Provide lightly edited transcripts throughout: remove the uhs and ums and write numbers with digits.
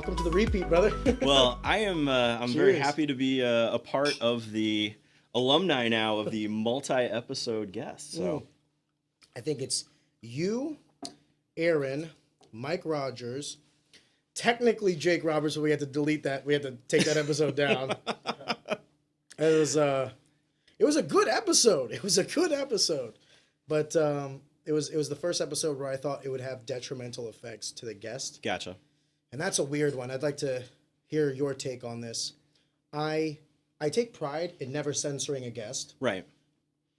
welcome to the repeat, brother. Well, I'm very happy to be a part of the alumni now of the multi-episode guest. So, I think it's you, Aaron, Mike Rogers, technically Jake Roberts, but we had to delete that. We had to take that episode down. It was a good episode. It was a good episode, but it was the first episode where I thought it would have detrimental effects to the guest. Gotcha. And that's a weird one. I'd like to hear your take on this. I take pride in never censoring a guest. Right.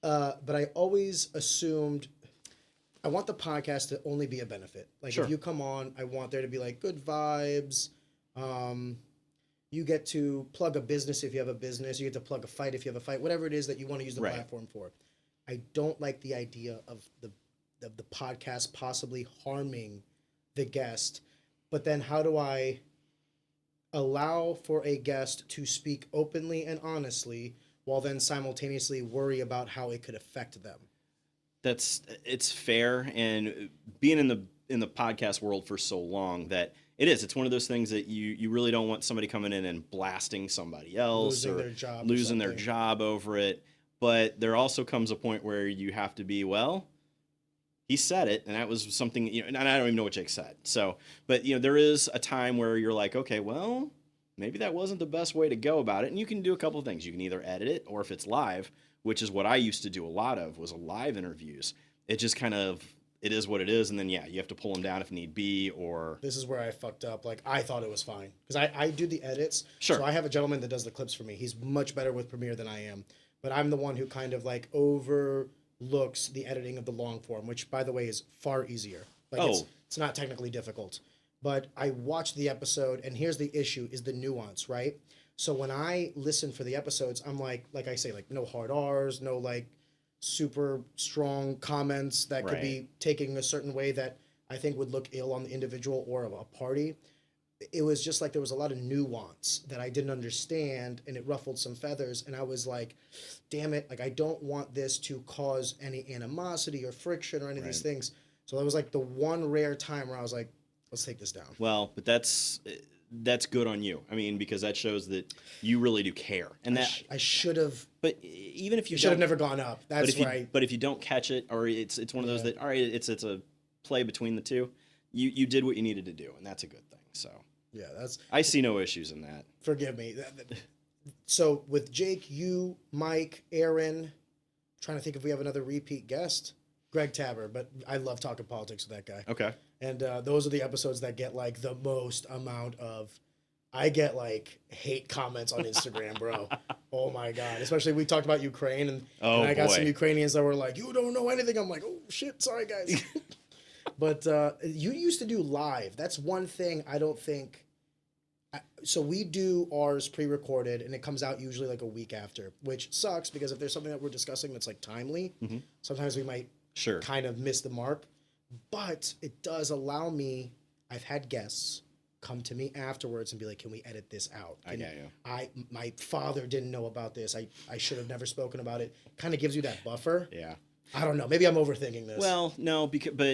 But I always assumed I want the podcast to only be a benefit. Like Sure. If you come on, I want there to be like good vibes. You get to plug a business if you have a business. You get to plug a fight if you have a fight. Whatever it is that you want to use the platform for. I don't like the idea of the podcast possibly harming the guest. But then how do I allow for a guest to speak openly and honestly while then simultaneously worry about how it could affect them? It's fair, and being in the podcast world for so long that it's one of those things that you really don't want somebody coming in and blasting somebody else losing their job over it. But there also comes a point where you have to be, well, he said it, and that was something, and I don't even know what Jake said. So, but there is a time where you're like, okay, well, maybe that wasn't the best way to go about it. And you can do a couple of things. You can either edit it, or if it's live, which is what I used to do a lot of, was live interviews. It just kind of, it is what it is. And then, you have to pull them down if need be, or... This is where I fucked up. Like, I thought it was fine. Because I do the edits. Sure. So I have a gentleman that does the clips for me. He's much better with Premiere than I am. But I'm the one who kind of, like, overlooks the editing of the long form, which, by the way, is far easier. Like, it's not technically difficult. But I watched the episode, and here's the issue, is the nuance, right? So when I listen for the episodes, I'm like I say, like, no hard R's, no, like, super strong comments that could be taken a certain way that I think would look ill on the individual or a party. It was just like there was a lot of nuance that I didn't understand, and it ruffled some feathers, and I was like, damn it, like, I don't want this to cause any animosity or friction or any of these things. So that was like the one rare time where I was like, let's take this down. Well, but that's good on you. I mean, because that shows that you really do care, and I should have. But even if you should have never gone up. That's right. But if you don't catch it, or it's one of those that, all right, it's a play between the two. You did what you needed to do, and that's a good thing. So yeah, I see no issues in that. Forgive me. So with Jake, you, Mike, Aaron, trying to think if we have another repeat guest. Greg Tabber, but I love talking politics with that guy. Okay. And those are the episodes that get like the most amount of, I get like hate comments on Instagram, bro. Oh my God. Especially we talked about Ukraine and I got some Ukrainians that were like, you don't know anything. I'm like, oh shit, sorry guys. But you used to do live. That's one thing I don't think. So we do ours pre-recorded and it comes out usually like a week after, which sucks because if there's something that we're discussing that's like timely, sometimes we might kind of miss the mark. But it does allow me, I've had guests come to me afterwards and be like, can we edit this out? My father didn't know about this. I should have never spoken about it. Kind of gives you that buffer. Yeah. I don't know. Maybe I'm overthinking this. Well, no,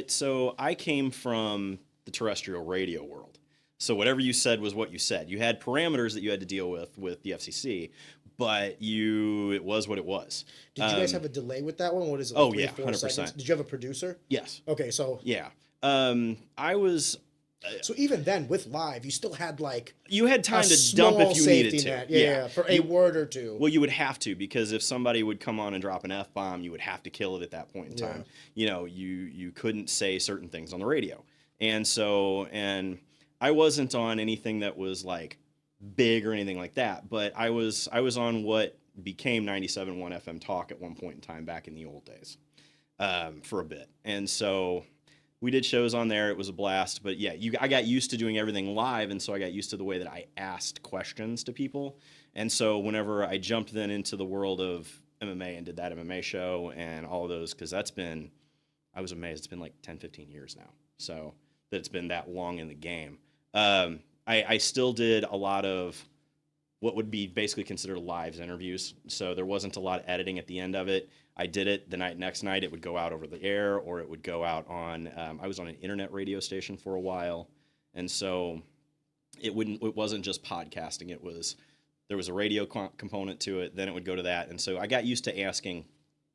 so I came from the terrestrial radio world. So whatever you said was what you said. You had parameters that you had to deal with the FCC, but it was what it was. Did you guys have a delay with that one? What is it? Like 100%. Seconds? Did you have a producer? Yes. Okay, so yeah, I was. So even then, with live, you still had like you had time to dump if you needed to. Net. Yeah, for a word or two. Well, you would have to, because if somebody would come on and drop an F-bomb, you would have to kill it at that point in time. You couldn't say certain things on the radio, and I wasn't on anything that was like big or anything like that, but I was on what became 97.1 FM Talk at one point in time back in the old days, for a bit, and so. We did shows on there. It was a blast. But yeah, I got used to doing everything live, and so I got used to the way that I asked questions to people. And so whenever I jumped then into the world of MMA and did that MMA show and all of those, because I was amazed. It's been like 10, 15 years now. So that it's been that long in the game. I still did a lot of what would be basically considered live interviews. So there wasn't a lot of editing at the end of it. I did it the next night. It would go out over the air, or it would go out on. I was on an internet radio station for a while, and so it wasn't just podcasting. There was a radio component to it. Then it would go to that. And so I got used to asking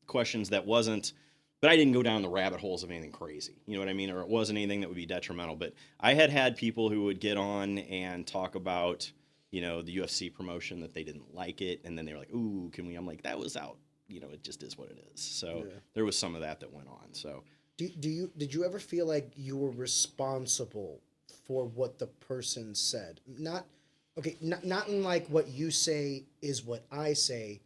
questions but I didn't go down the rabbit holes of anything crazy. You know what I mean? Or it wasn't anything that would be detrimental. But I had people who would get on and talk about, the UFC promotion, that they didn't like it. And then they were like, ooh, can we? I'm like, that was out. It just is what it is. So there was some of that went on. So did you ever feel like you were responsible for what the person said? Not in like what you say is what I say,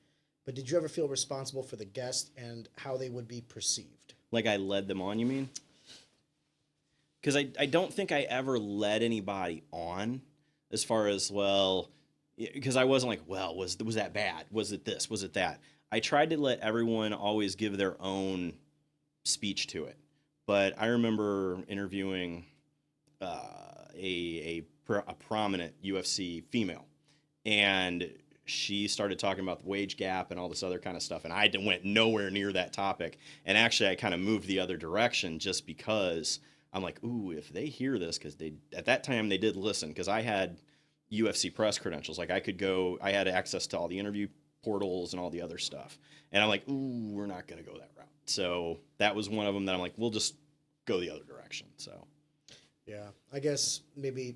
but did you ever feel responsible for the guest and how they would be perceived? Like I led them on, you mean? Because I don't think I ever led anybody on as far as, because I wasn't like, was that bad? Was it this? Was it that? I tried to let everyone always give their own speech to it. But I remember interviewing a prominent UFC female, and she started talking about the wage gap and all this other kind of stuff, and I went nowhere near that topic. And actually, I kind of moved the other direction just because I'm like, ooh, if they hear this, because at that time they did listen, because I had UFC press credentials. Like I had access to all the interview portals and all the other stuff. And I'm like, ooh, we're not going to go that route. So that was one of them that I'm like, we'll just go the other direction. So, yeah, I guess maybe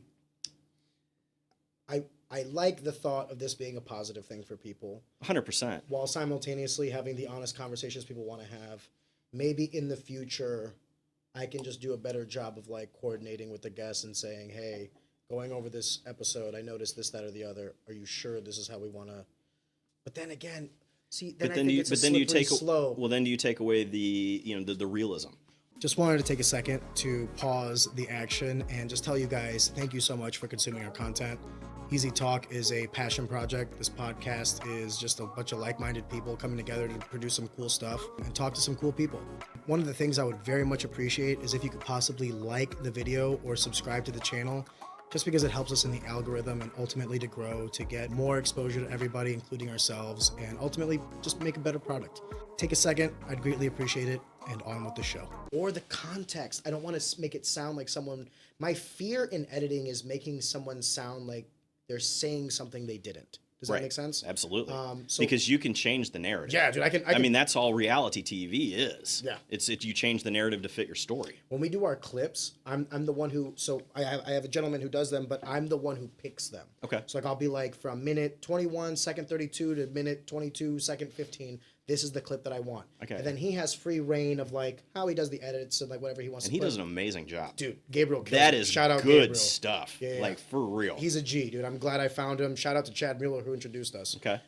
I like the thought of this being a positive thing for people. 100%. While simultaneously having the honest conversations people want to have. Maybe in the future, I can just do a better job of like coordinating with the guests and saying, hey, going over this episode, I noticed this, that, or the other. Are you sure this is how we want to? But then again, see, then I think it's a slippery slope. Well, then do you take away the realism? Just wanted to take a second to pause the action and just tell you guys, thank you so much for consuming our content. Easy Talk is a passion project. This podcast is just a bunch of like-minded people coming together to produce some cool stuff and talk to some cool people. One of the things I would very much appreciate is if you could possibly like the video or subscribe to the channel, just because it helps us in the algorithm and ultimately to grow, to get more exposure to everybody, including ourselves, and ultimately just make a better product. Take a second, I'd greatly appreciate it, and on with the show. Or the context. I don't want to make it sound like my fear in editing is making someone sound like they're saying something they didn't. Does that make sense? Absolutely. Because you can change the narrative. Yeah, dude, I can. I mean, that's all reality TV is. Yeah. It's if you change the narrative to fit your story. When we do our clips, I'm the one who. So I have a gentleman who does them, but I'm the one who picks them. Okay. So like I'll be like from minute 21, second 32 to minute 22, second 15. This is the clip that I want. Okay. And then he has free reign of like how he does the edits and like whatever he wants. And he does an amazing job. Dude, Gabriel. That is shout out good Gabriel. stuff. Yeah. Like for real. He's a G, dude. I'm glad I found him. Shout out to Chad Mueller who introduced us. Okay.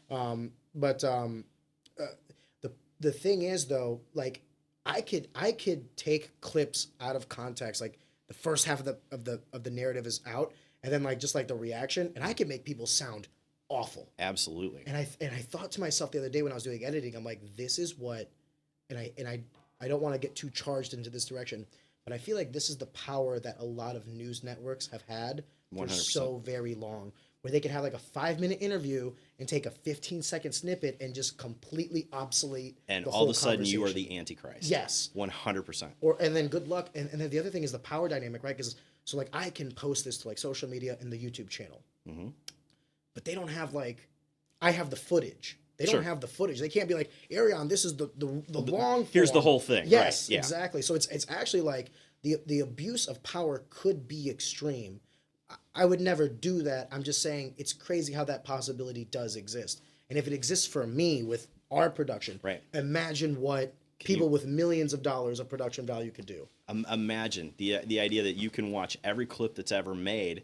The thing is though, like I could take clips out of context, like the first half of the narrative is out, and then like just like the reaction, and I could make people sound awful. Absolutely. And I thought to myself the other day when I was doing editing, I'm like, this is what, and I don't want to get too charged into this direction, but I feel like this is the power that a lot of news networks have had for 100%. so very long, where they could have like a 5-minute interview and take a 15-second snippet and just completely obsolete. And the all whole of a sudden you are conversation. the Antichrist. Yes. 100%. And then good luck. And then the other thing is the power dynamic, right? Because so like I can post this to like social media and the YouTube channel. Mm-hmm. But they don't have like, I have the footage. They don't have the footage. They can't be like, Arion, this is the long form. Here's the whole thing. Yes, right. Yeah. Exactly. So it's actually like the abuse of power could be extreme. I would never do that. I'm just saying it's crazy how that possibility does exist. And if it exists for me with our production, right. Imagine what people with millions of dollars of production value could do. Imagine the idea that you can watch every clip that's ever made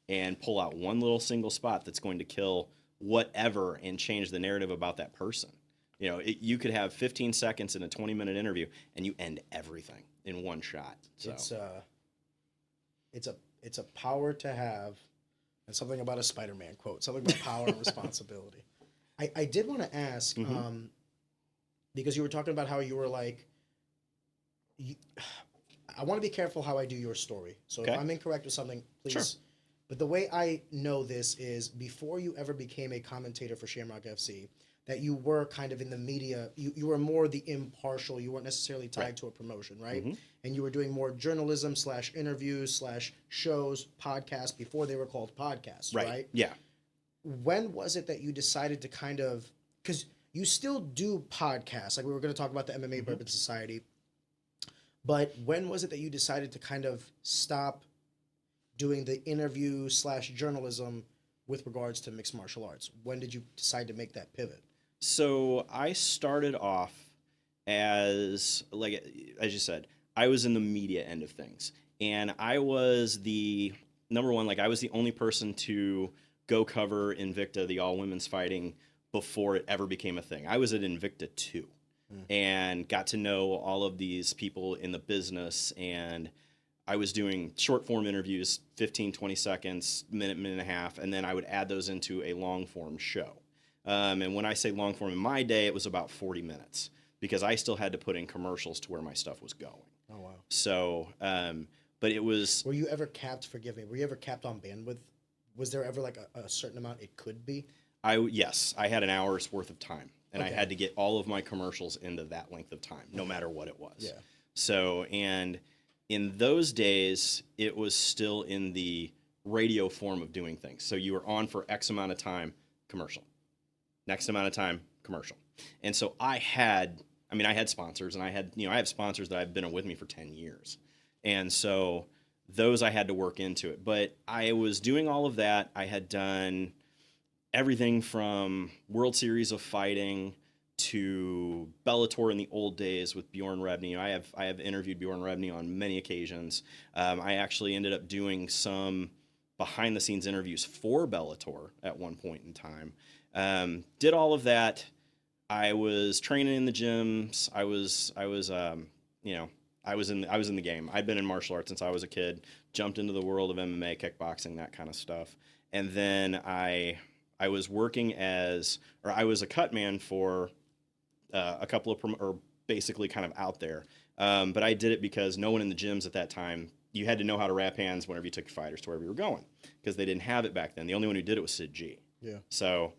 and pull out one little single spot that's going to kill whatever and change the narrative about that person. You know, you could have 15 seconds in a 20-minute interview and you end everything in one shot. So It's a power to have, and something about a Spider-Man quote, something about power and responsibility. I did want to ask, because you were talking about how you were like, I want to be careful how I do your story. So if I'm incorrect with something, please. Sure. But the way I know this is before you ever became a commentator for Shamrock FC, that you were kind of in the media. You were more the impartial. You weren't necessarily tied Right. to a promotion, right? Mm-hmm. And you were doing more journalism / interviews / shows, podcasts before they were called podcasts, right? Yeah. When was it that you decided to kind of, because you still do podcasts, like we were going to talk about the MMA Mm-hmm. Bourbon Society, but when was it that you decided to kind of stop doing the interview / journalism with regards to mixed martial arts? When did you decide to make that pivot? So I started off as, like, as you said, I was in the media end of things. And I was the, number one, like, I was the only person to go cover Invicta, the all women's fighting, before it ever became a thing. I was at Invicta 2 and got to know all of these people in the business. And I was doing short form interviews, 15, 20 seconds, minute and a half. And then I would add those into a long form show. And when I say long form in my day, it was about 40 minutes because I still had to put in commercials to where my stuff was going. Oh, wow. So, but it was. Were you ever capped, forgive me, were you ever capped on bandwidth? Was there ever like a certain amount it could be? Yes, I had an hour's worth of time and Okay. I had to get all of my commercials into that length of time, no matter what it was. Yeah. So, and in those days, it was still in the radio form of doing things. So you were on for X amount of time, commercial. Next amount of time, commercial. And so I had sponsors, and I have sponsors that have been with me for 10 years. And so those I had to work into it. But I was doing all of that. I had done everything from World Series of Fighting to Bellator in the old days with Bjorn Rebney. I have interviewed Bjorn Rebney on many occasions. I actually ended up doing some behind the scenes interviews for Bellator at one point in time. Did all of that. I was training in the gyms. I was in the game. I'd been in martial arts since I was a kid. Jumped into the world of MMA, kickboxing, that kind of stuff. And then I was working I was a cut man for a couple of basically kind of out there. But I did it because no one in the gyms at that time. You had to know how to wrap hands whenever you took your fighters to wherever you were going because they didn't have it back then. The only one who did it was Sid G. Yeah. So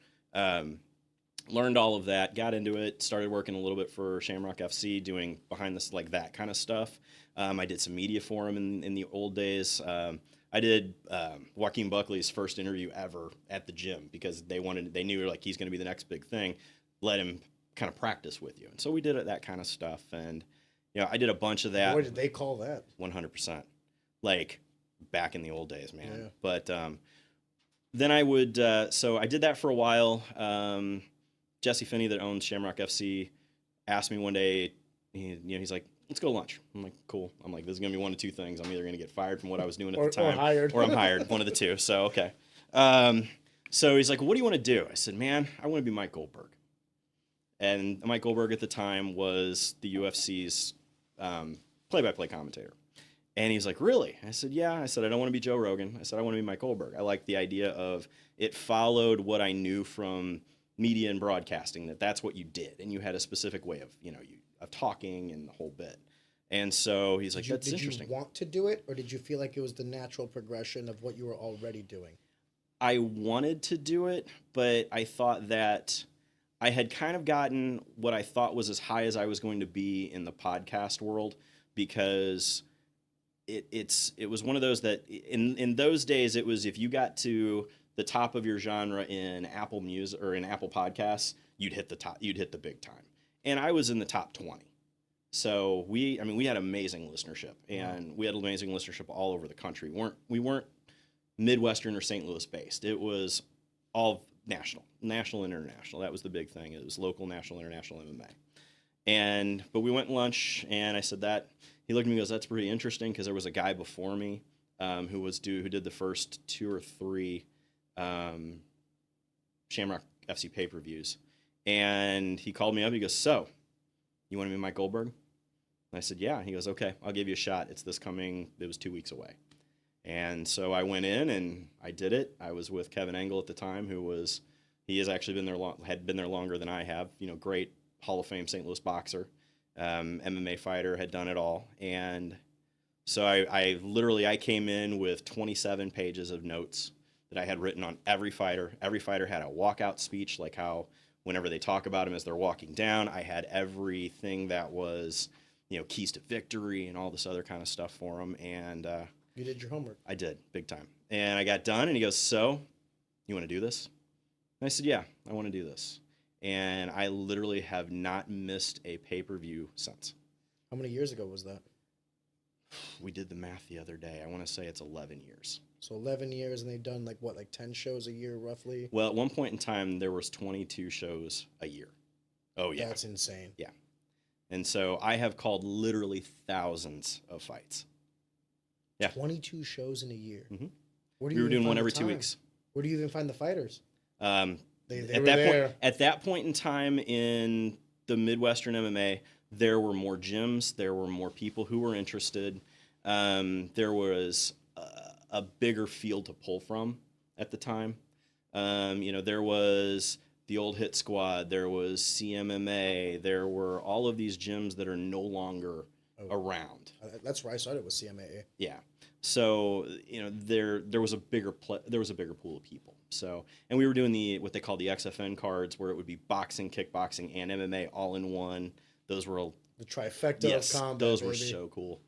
learned all of that, got into it, started working a little bit for Shamrock FC, doing behind this, like that kind of stuff. I did some media for him in the old days. I did Joaquin Buckley's first interview ever at the gym because they knew like he's going to be the next big thing. Let him kind of practice with you. And so we did that kind of stuff. And, I did a bunch of that. What did they call that? 100%. Like back in the old days, man. Yeah. But then I would, so I did that for a while. Jesse Finney that owns Shamrock FC asked me one day, he's like, let's go to lunch. I'm like, cool. I'm like, this is going to be one of two things. I'm either going to get fired from what I was doing at the time. Or I'm hired, one of the two. So, okay. So he's like, what do you want to do? I said, man, I want to be Mike Goldberg. And Mike Goldberg at the time was the UFC's play-by-play commentator. And he's like, really? I said, yeah. I said, I don't want to be Joe Rogan. I said, I want to be Mike Goldberg. I like the idea of it followed what I knew from media and broadcasting, that's what you did. And you had a specific way of, of talking and the whole bit. And so he's like, that's interesting. Did you want to do it, or did you feel like it was the natural progression of what you were already doing? I wanted to do it, but I thought that I had kind of gotten what I thought was as high as I was going to be in the podcast world because it was one of those that in those days it was if you got to the top of your genre in Apple Music or in Apple Podcasts, you'd hit the big time. And I was in the top 20. So we had amazing listenership, and we had amazing listenership all over the country. We weren't Midwestern or St. Louis based. It was all national and international. That was the big thing. It was local, national, international MMA. But we went to lunch, and I said that. He looked at me and goes, that's pretty interesting, because there was a guy before me who did the first 2 or 3 Shamrock FC pay-per-views. And he called me up. He goes, so, you want to be Mike Goldberg? And I said, yeah. He goes, okay, I'll give you a shot. It was 2 weeks away. And so I went in and I did it. I was with Kevin Engel at the time, he has actually had been there longer than I have. Great Hall of Fame St. Louis boxer, MMA fighter, had done it all. And so I came in with 27 pages of notes that I had written on every fighter. Every fighter had a walkout speech, like how whenever they talk about him as they're walking down. I had everything that was, keys to victory and all this other kind of stuff for him. And you did your homework. I did, big time. And I got done, and he goes, "So, you want to do this?" And I said, "Yeah, I want to do this." And I literally have not missed a pay-per-view since. How many years ago was that? We did the math the other day. I want to say it's 11 years. So 11 years, and they've done like 10 shows a year roughly? Well, at one point in time, there was 22 shows a year. Oh, yeah. That's insane. Yeah. And so I have called literally thousands of fights. Yeah. 22 shows in a year. Mm-hmm. Where do We you were doing find one the every 2 time? weeks. Where do you even find the fighters? They at were that there. point, at that point in time in the Midwestern MMA, there were more gyms. There were more people who were interested. There was a bigger field to pull from at the time. There was the old Hit Squad. There was CMMA. There were all of these gyms that are no longer around. That's where I started with CMAA. Yeah. So there was a bigger pool of people. So, and we were doing what they call the XFN cards, where it would be boxing, kickboxing, and MMA all in one. Those were the trifecta of combat. Those were so cool.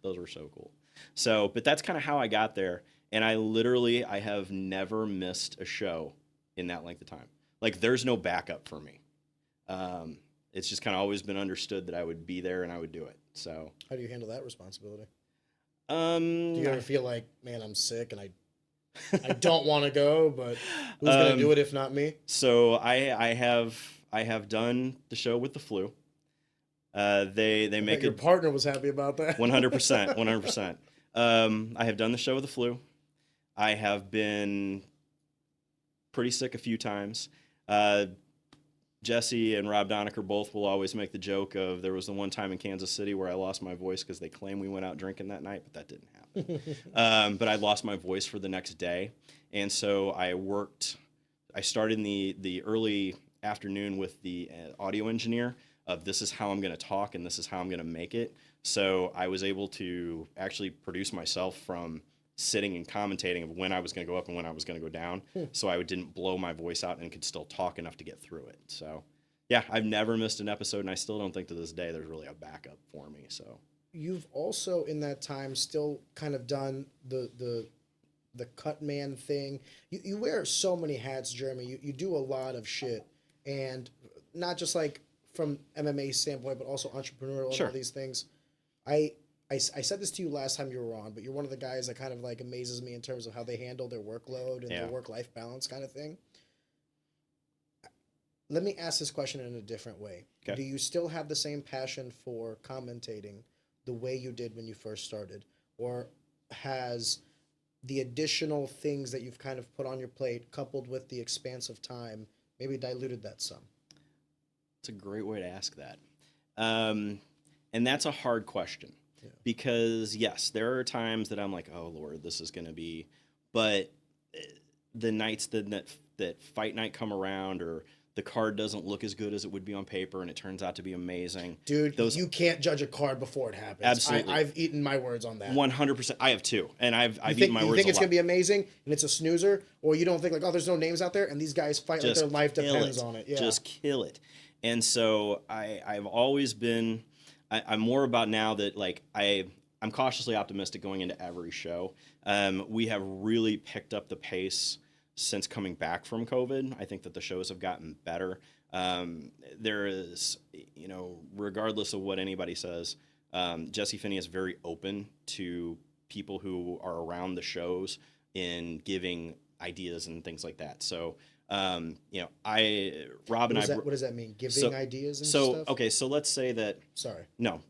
So, but that's kind of how I got there. And I have never missed a show in that length of time. Like, there's no backup for me. It's just kind of always been understood that I would be there and I would do it. So, how do you handle that responsibility? Do you ever feel like, man, I'm sick and I don't want to go, but who's going to do it if not me? So I have done the show with the flu. They make your partner was happy about that. 100%, 100%. I have done the show with the flu. I have been pretty sick a few times. Jesse and Rob Doniker both will always make the joke of, there was the one time in Kansas City where I lost my voice because they claim we went out drinking that night, but that didn't happen. But I lost my voice for the next day. And so I started in the early afternoon with the audio engineer of, this is how I'm going to talk and this is how I'm going to make it. So I was able to actually produce myself from sitting and commentating of when I was going to go up and when I was going to go down. So I didn't blow my voice out and could still talk enough to get through it. So yeah, I've never missed an episode, and I still don't think to this day there's really a backup for me. So you've also in that time still kind of done the cut man thing. You wear so many hats, Jeremy. You do a lot of shit, and not just like from MMA standpoint, but also entrepreneurial and Sure. all these things. I said this to you last time you were on, but you're one of the guys that kind of like amazes me in terms of how they handle their workload and their work-life balance kind of thing. Let me ask this question in a different way. Okay. Do you still have the same passion for commentating the way you did when you first started? Or has the additional things that you've kind of put on your plate, coupled with the expanse of time, maybe diluted that some? It's a great way to ask that. And that's a hard question. Yeah. Because, yes, there are times that I'm like, oh, Lord, this is going to be... But the nights that fight night come around, or the card doesn't look as good as it would be on paper and it turns out to be amazing. Dude, you can't judge a card before it happens. Absolutely. I've eaten my words on that. 100%. I have too. And I've eaten my words a lot. You think it's going to be amazing and it's a snoozer? Or you don't think like, oh, there's no names out there and these guys fight just like their life depends on it. Yeah. Just kill it. And so I've always been... I'm more about now that like I'm cautiously optimistic going into every show. We have really picked up the pace since coming back from COVID. I think that the shows have gotten better. There is, regardless of what anybody says, Jesse Finney is very open to people who are around the shows in giving ideas and things like that. So, Rob and I. What does that mean? Giving ideas and stuff? Okay, so let's say that. Sorry. No.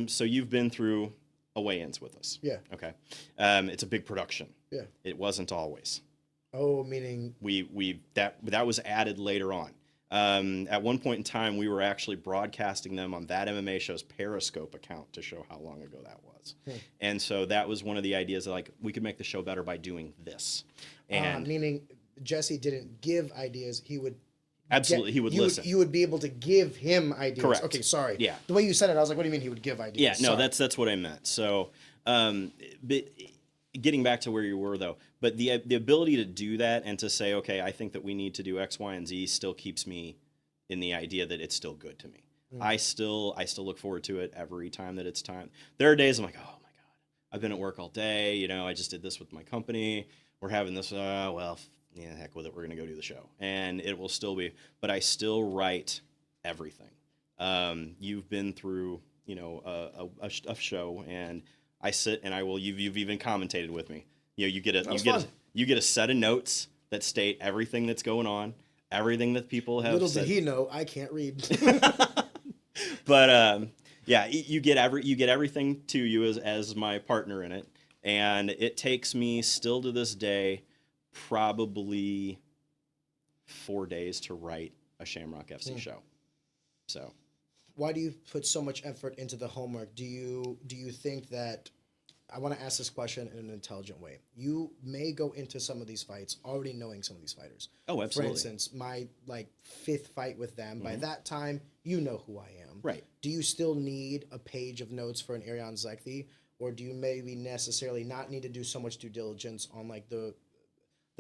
So you've been through a weigh-ins with us. Yeah. Okay. It's a big production. Yeah. It wasn't always. Oh, meaning that was added later on. At one point in time, we were actually broadcasting them on that MMA show's Periscope account to show how long ago that was. And so that was one of the ideas that like we could make the show better by doing this. And meaning Jesse didn't give ideas; he would. Absolutely, he would listen. You would be able to give him ideas. Correct. Okay, sorry. Yeah. The way you said it, I was like, "What do you mean he would give ideas?" Yeah, no, sorry. that's what I meant. So, but getting back to where you were though, but the ability to do that and to say, okay, I think that we need to do X, Y, and Z still keeps me in the idea that it's still good to me. I still look forward to it every time that it's time. There are days I'm like, oh my God, I've been at work all day. You know, I just did this with my company. We're having this, heck with it. We're going to go do the show. And it will still be, but I still write everything. You've been through, you know, a show, and I sit and you've even commentated with me. You know, you get a set of notes that state everything that's going on, everything that people have Little said. did he know, I can't read. But you get everything to you as my partner in it, and it takes me still to this day probably 4 days to write a Shamrock FC show. So, why do you put so much effort into the homework? Do you think that, I want to ask this question in an intelligent way. You may go into some of these fights already knowing some of these fighters. Oh, absolutely. For instance, my 5th fight with them, by that time, you know who I am. Right. Do you still need a page of notes for an Ariane Zekthi, or do you maybe necessarily not need to do so much due diligence on like the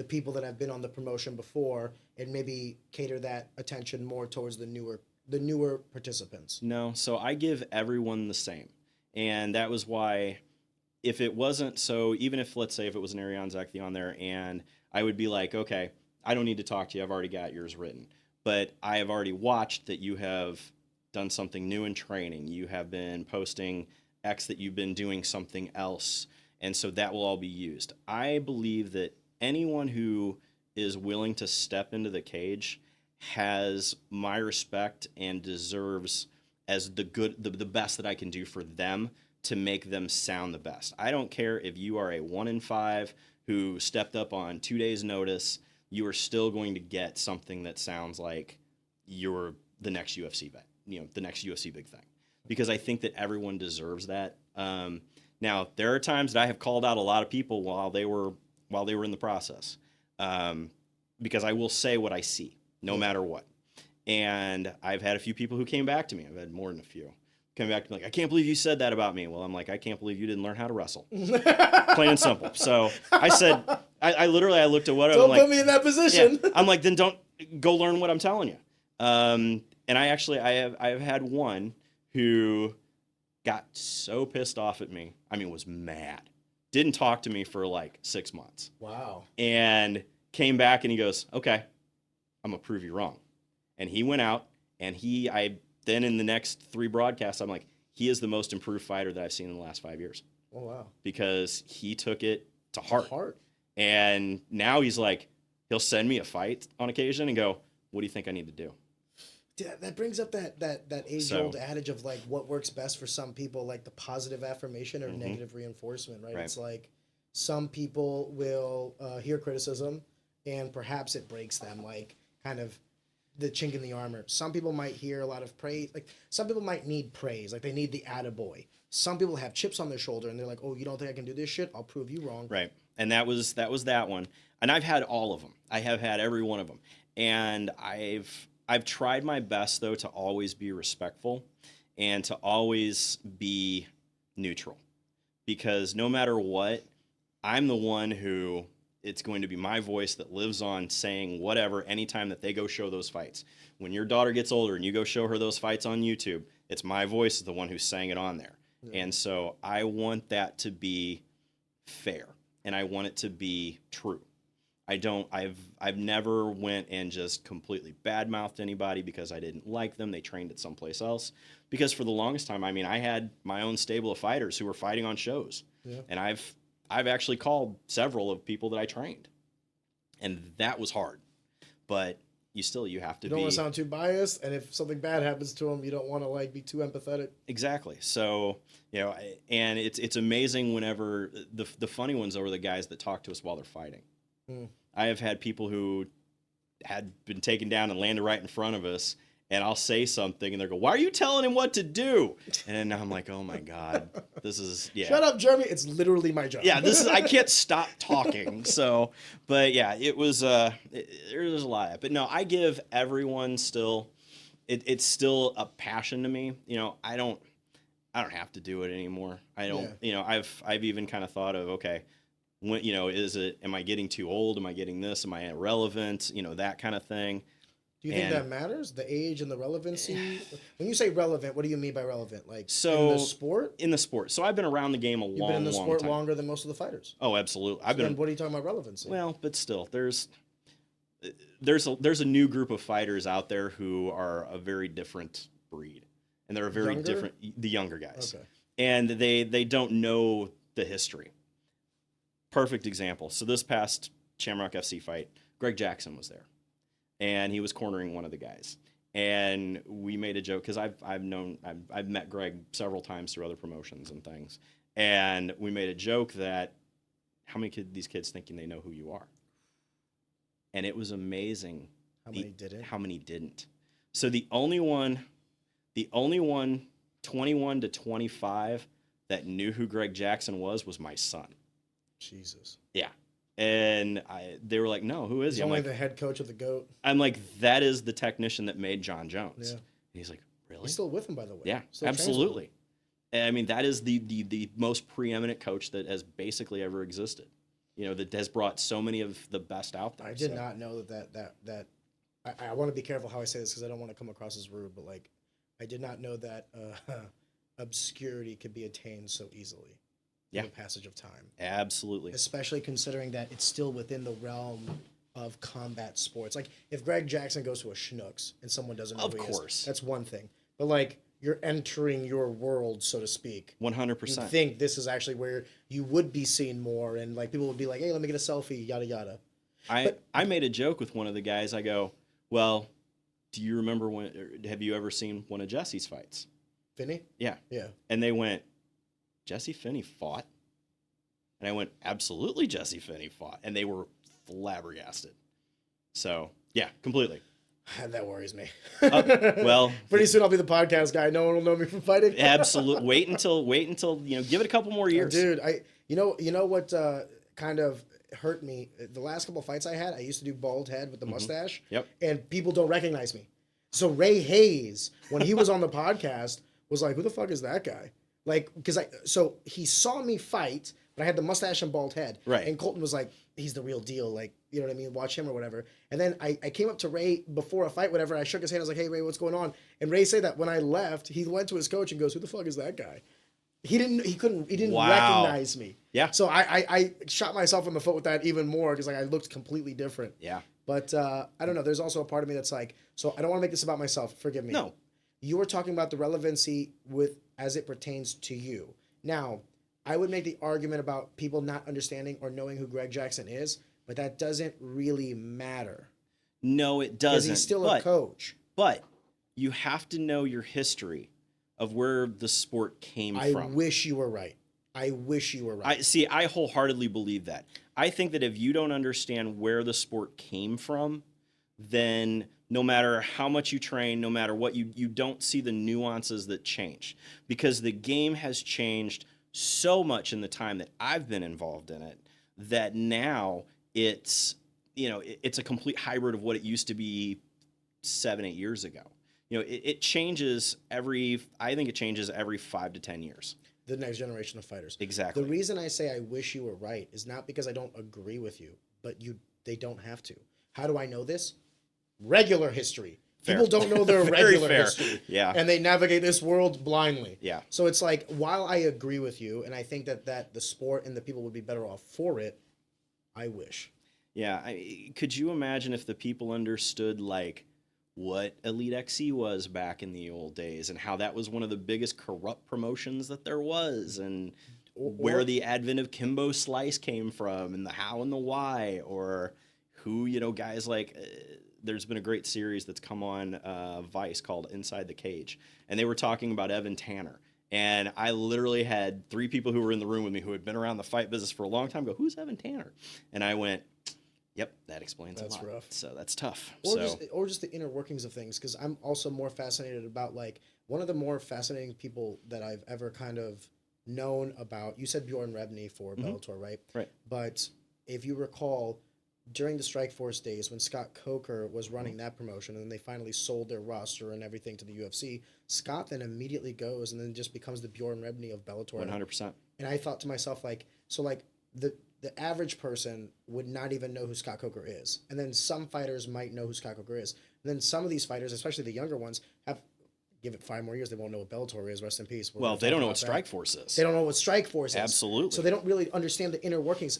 people that have been on the promotion before, and maybe cater that attention more towards the newer participants? No, so I give everyone the same, and that was why. If it wasn't so, even if, let's say, if it was an Ariane Zekthi on there, and I would be like, okay, I don't need to talk to you. I've already got yours written. But I have already watched that you have done something new in training. You have been posting X, that you've been doing something else. And so that will all be used. I believe that anyone who is willing to step into the cage has my respect and deserves as the best that I can do for them, to make them sound the best. I don't care if you are a 1 in 5 who stepped up on 2 days' notice, you are still going to get something that sounds like you're the next UFC vet, you know, the next UFC big thing. Because I think that everyone deserves that. Now, there are times that I have called out a lot of people while they were in the process, because I will say what I see, no matter what. And I've had a few people who came back to me. I've had more than a few. Came back to me like, I can't believe you said that about me. Well, I'm like, I can't believe you didn't learn how to wrestle. Plain and simple. So I said, I literally looked at what I'm like. Don't put me in that position. Yeah. I'm like, then don't go learn what I'm telling you. And I have had one who got so pissed off at me. I mean, was mad. Didn't talk to me for like 6 months. Wow. And came back and he goes, okay, I'm gonna prove you wrong. And he went out and then in the next 3 broadcasts, I'm like, he is the most improved fighter that I've seen in the last 5 years. Oh, wow. Because he took it to heart. And now he's like, he'll send me a fight on occasion and go, what do you think I need to do? That brings up that age-old adage of like what works best for some people, like the positive affirmation or negative reinforcement, right? It's like some people will hear criticism and perhaps it breaks them, like kind of the chink in the armor. Some people might hear a lot of praise. Like some people might need praise, like they need the attaboy. Some people have chips on their shoulder and they're like, oh, you don't think I can do this shit? I'll prove you wrong. Right. And that was that one. And I've had all of them. I have had every one of them. And I've tried my best though to always be respectful and to always be neutral. Because no matter what, I'm the one who it's going to be my voice that lives on saying whatever anytime that they go show those fights. When your daughter gets older and you go show her those fights on YouTube, it's my voice the one who's saying it on there. Yeah. And so I want that to be fair and I want it to be true. I've never went and just completely badmouthed anybody because I didn't like them. They trained at someplace else. Because for the longest time, I mean, I had my own stable of fighters who were fighting on shows. Yeah. And I've actually called several of people that I trained. And that was hard. But you have to be... You don't want to sound too biased, and if something bad happens to them, you don't want to like be too empathetic. Exactly. So, you know, and it's amazing whenever... The funny ones are the guys that talk to us while they're fighting. I have had people who had been taken down and landed right in front of us, and I'll say something, and they'll go, why are you telling him what to do? And I'm like, oh, my God. This is, yeah. Shut up, Jeremy. It's literally my job. Yeah, I can't stop talking. So, but, yeah, it was, there's a lot of it. But, no, I give everyone still, it's still a passion to me. You know, I don't have to do it anymore. You know, I've even kind of thought of, okay, when, you know, am I getting too old? Am I getting this? Am I irrelevant? You know, that kind of thing. Do you think that matters? The age and the relevancy? When you say relevant, what do you mean by relevant? Like so, in the sport? In the sport. So I've been around the game a long, long time. You've been in the sport longer than most of the fighters. Oh, absolutely. Then what are you talking about relevancy? Well, but still, there's a new group of fighters out there who are a very different breed. And they're a very different, the younger guys. Okay. And they don't know the history. Perfect example. So this past Shamrock FC fight, Greg Jackson was there. And he was cornering one of the guys. And we made a joke, because I've met Greg several times through other promotions and things. And we made a joke that, how many these kids thinking they know who you are? And it was amazing. How many didn't? So the only one 21 to 25 that knew who Greg Jackson was my son. Jesus. Yeah. And they were like, no, who is he? I'm only like, the head coach of the GOAT. I'm like, that is the technician that made John Jones. Yeah. And he's like, really? He's still with him, by the way. Yeah, absolutely. I mean, that is the most preeminent coach that has basically ever existed. You know, that has brought so many of the best out there. I did not know that I want to be careful how I say this, because I don't want to come across as rude, but like, I did not know that obscurity could be attained so easily. Yeah. The passage of time. Absolutely. Especially considering that it's still within the realm of combat sports. Like, if Greg Jackson goes to a Schnucks and someone doesn't know who he is, that's one thing. But like, you're entering your world, so to speak. 100%. You think this is actually where you would be seen more, and like people would be like, hey, let me get a selfie, yada yada. I made a joke with one of the guys. I go, well, do you remember have you ever seen one of Jesse's fights? Finney? Yeah. Yeah. And they went, Jesse Finney fought? And I went, absolutely, Jesse Finney fought. And they were flabbergasted. So, yeah, completely. That worries me. Well, pretty soon I'll be the podcast guy. No one will know me from fighting. Absolutely. Wait until give it a couple more years. Dude, you know what kind of hurt me? The last couple of fights I had, I used to do bald head with the mustache. Yep. And people don't recognize me. So Ray Hayes, when he was on the podcast, was like, who the fuck is that guy? Like, so he saw me fight, but I had the mustache and bald head. Right. And Colton was like, he's the real deal. Like, you know what I mean? Watch him or whatever. And then I came up to Ray before a fight, whatever. I shook his hand. I was like, hey, Ray, what's going on? And Ray said that when I left, he went to his coach and goes, who the fuck is that guy? He didn't recognize me. Yeah. So I shot myself in the foot with that even more, because like I looked completely different. Yeah. But I don't know. There's also a part of me that's like, so I don't want to make this about myself. Forgive me. No. You were talking about the relevancy as it pertains to you. Now, I would make the argument about people not understanding or knowing who Greg Jackson is, but that doesn't really matter. No, it doesn't. Because he's still a coach. But you have to know your history of where the sport came from. I wish you were right. I wholeheartedly believe that. I think that if you don't understand where the sport came from, then no matter how much you train, no matter what, you don't see the nuances that change. Because the game has changed so much in the time that I've been involved in it, that now it's a complete hybrid of what it used to be 7-8 years ago. You know, it changes I think it changes every 5 to 10 years. The next generation of fighters. Exactly. The reason I say I wish you were right is not because I don't agree with you, but they don't have to. How do I know this? Regular history. Fair. People don't know their regular history. Yeah. And they navigate this world blindly. Yeah. So it's like, while I agree with you, and I think that the sport and the people would be better off for it, I wish. Yeah. Could you imagine if the people understood, like, what Elite XC was back in the old days, and how that was one of the biggest corrupt promotions that there was, and where the advent of Kimbo Slice came from, and the how and the why, or who, guys like... there's been a great series that's come on Vice called Inside the Cage, and they were talking about Evan Tanner. And I literally had 3 people who were in the room with me who had been around the fight business for a long time go, who's Evan Tanner? And I went, yep, that explains a lot. That's rough. So that's tough. Or just the inner workings of things, because I'm also more fascinated about, like, one of the more fascinating people that I've ever kind of known about. You said Bjorn Rebney for Bellator, right? Right. But if you recall, during the Strikeforce days, when Scott Coker was running that promotion, and then they finally sold their roster and everything to the UFC, Scott then immediately goes and then just becomes the Bjorn Rebney of Bellator. 100%. And I thought to myself, like, so like the average person would not even know who Scott Coker is. And then some fighters might know who Scott Coker is. And then some of these fighters, especially the younger ones, give it 5 more years, they won't know what Bellator is. Rest in peace. Well, they don't know what Strikeforce is. They don't know what Strikeforce is. Absolutely. So they don't really understand the inner workings.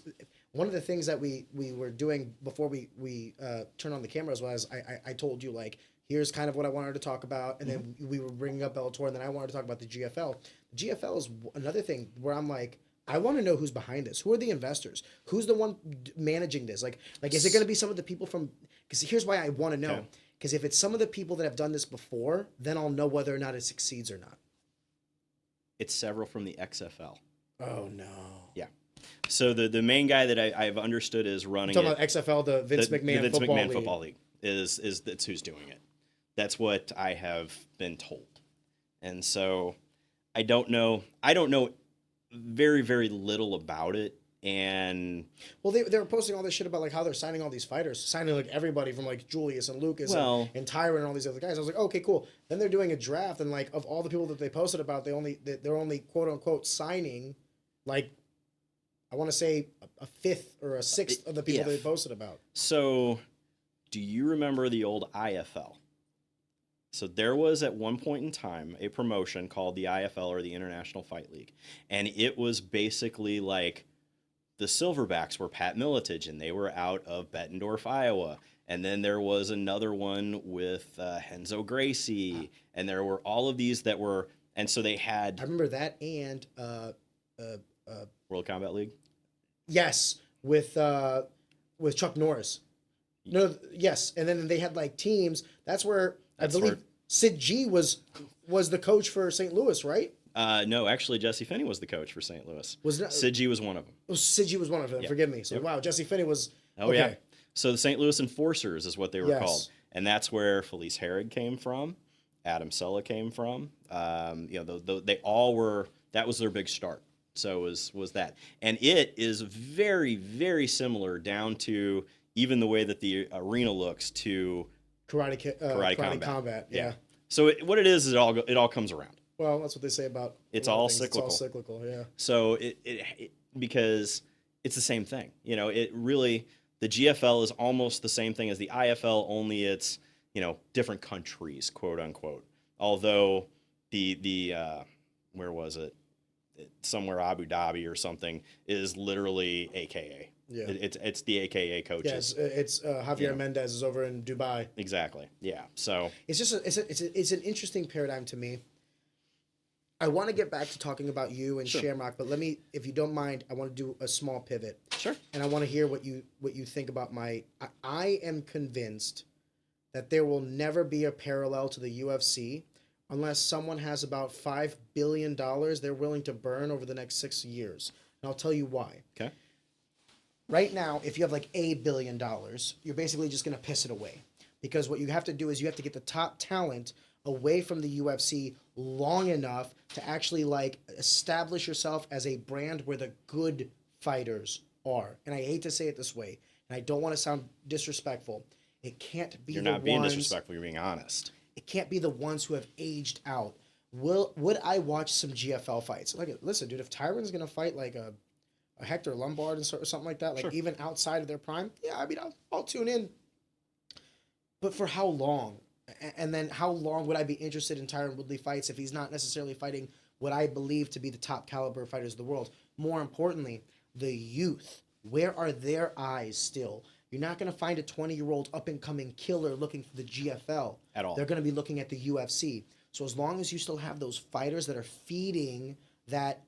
One of the things that we were doing before we turned on the cameras was I told you, like, here's kind of what I wanted to talk about, and then we were bringing up Bellator, and then I wanted to talk about the GFL. The GFL is another thing where I'm like, I want to know who's behind this. Who are the investors? Who's the one managing this? Like is it going to be some of the people from? Because here's why I want to know. Okay. Because if it's some of the people that have done this before, then I'll know whether or not it succeeds or not. It's several from the XFL. Oh, no. Yeah. So the main guy that I've understood is running talking about XFL, the Vince McMahon Football League is that's who's doing it. That's what I have been told. And so I don't know very, very little about it. And well, they were posting all this shit about like how they're signing all these fighters, signing like everybody from like Julius and Lucas and Tyron and all these other guys. I was like, okay, cool. Then they're doing a draft, and like of all the people that they posted about, they're only quote unquote signing like I want to say a fifth or a sixth of the people they posted about. So, do you remember the old IFL? So there was at one point in time a promotion called the IFL, or the International Fight League, and it was basically like the Silverbacks were Pat Miletich, and they were out of Bettendorf, Iowa. And then there was another one with Renzo Gracie, and there were all of these that were, and so they had. I remember that, and World Combat League. Yes, with Chuck Norris. No, yes, and then they had like teams. That's where I believe Sid G was the coach for St. Louis, right? No, actually, Jesse Finney was the coach for St. Louis. Sid G was one of them. Oh, Sid G was one of them. Yep. Forgive me. So wow, Jesse Finney was. Oh okay. Yeah. So the St. Louis Enforcers is what they were called, and that's where Felice Herrig came from, Adam Sella came from. They all were. That was their big start. So was that, and it is very, very similar down to even the way that the arena looks to karate combat. Yeah. So what it is it all comes around. Well, that's what they say about it's all cyclical. It's all cyclical, yeah. So it because it's the same thing. You know, it really the GFL is almost the same thing as the IFL, only it's, different countries, quote unquote. Although the where was it? Somewhere Abu Dhabi or something is literally AKA. Yeah. It's the AKA coaches. Yes, it's Javier Mendez is over in Dubai. Exactly. Yeah. So it's just it's an interesting paradigm to me. I want to get back to talking about you and Shamrock, but let me, if you don't mind, I want to do a small pivot. Sure. And I want to hear what you think about I am convinced that there will never be a parallel to the UFC unless someone has about $5 billion they're willing to burn over the next 6 years. And I'll tell you why. Okay. Right now, if you have like $1 billion, you're basically just going to piss it away. Because what you have to do is you have to get the top talent away from the UFC long enough to actually like establish yourself as a brand where the good fighters are. And I hate to say it this way, and I don't want to sound disrespectful. It can't be You're not being disrespectful, you're being honest. It can't be the ones who have aged out. Would I watch some GFL fights? Like, listen, dude, if Tyron's gonna fight like a Hector Lombard or something like that, like even outside of their prime, yeah, I mean, I'll tune in. But for how long? And then how long would I be interested in Tyron Woodley fights if he's not necessarily fighting what I believe to be the top caliber fighters of the world? More importantly, the youth. Where are their eyes still? You're not going to find a 20-year-old up-and-coming killer looking for the GFL. At all. They're going to be looking at the UFC. So as long as you still have those fighters that are feeding that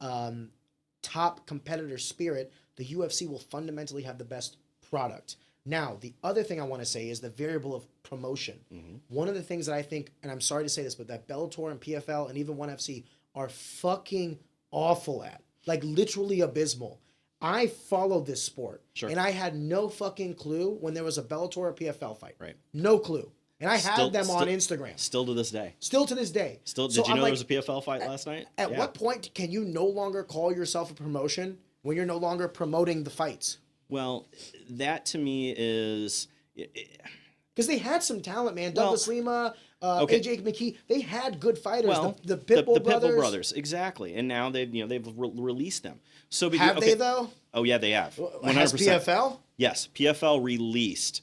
top competitor spirit, the UFC will fundamentally have the best product. Now, the other thing I want to say is the variable of promotion. Mm-hmm. One of the things that I think, and I'm sorry to say this, but that Bellator and PFL and even ONE FC are fucking awful at, like literally abysmal. I followed this sport, and I had no fucking clue when there was a Bellator or PFL fight. Right. No clue. And I had them on Instagram. Still to this day. Still to this day. Did you know there was a PFL fight last night? At what point can you no longer call yourself a promotion when you're no longer promoting the fights? Well, that to me is... Because they had some talent, man. Douglas Lima, AJ McKee, they had good fighters. Well, the Pitbull brothers. Pitbull brothers, exactly. And now they've released them. So have they though? Oh yeah, they have. 100%. Has PFL? Yes, PFL released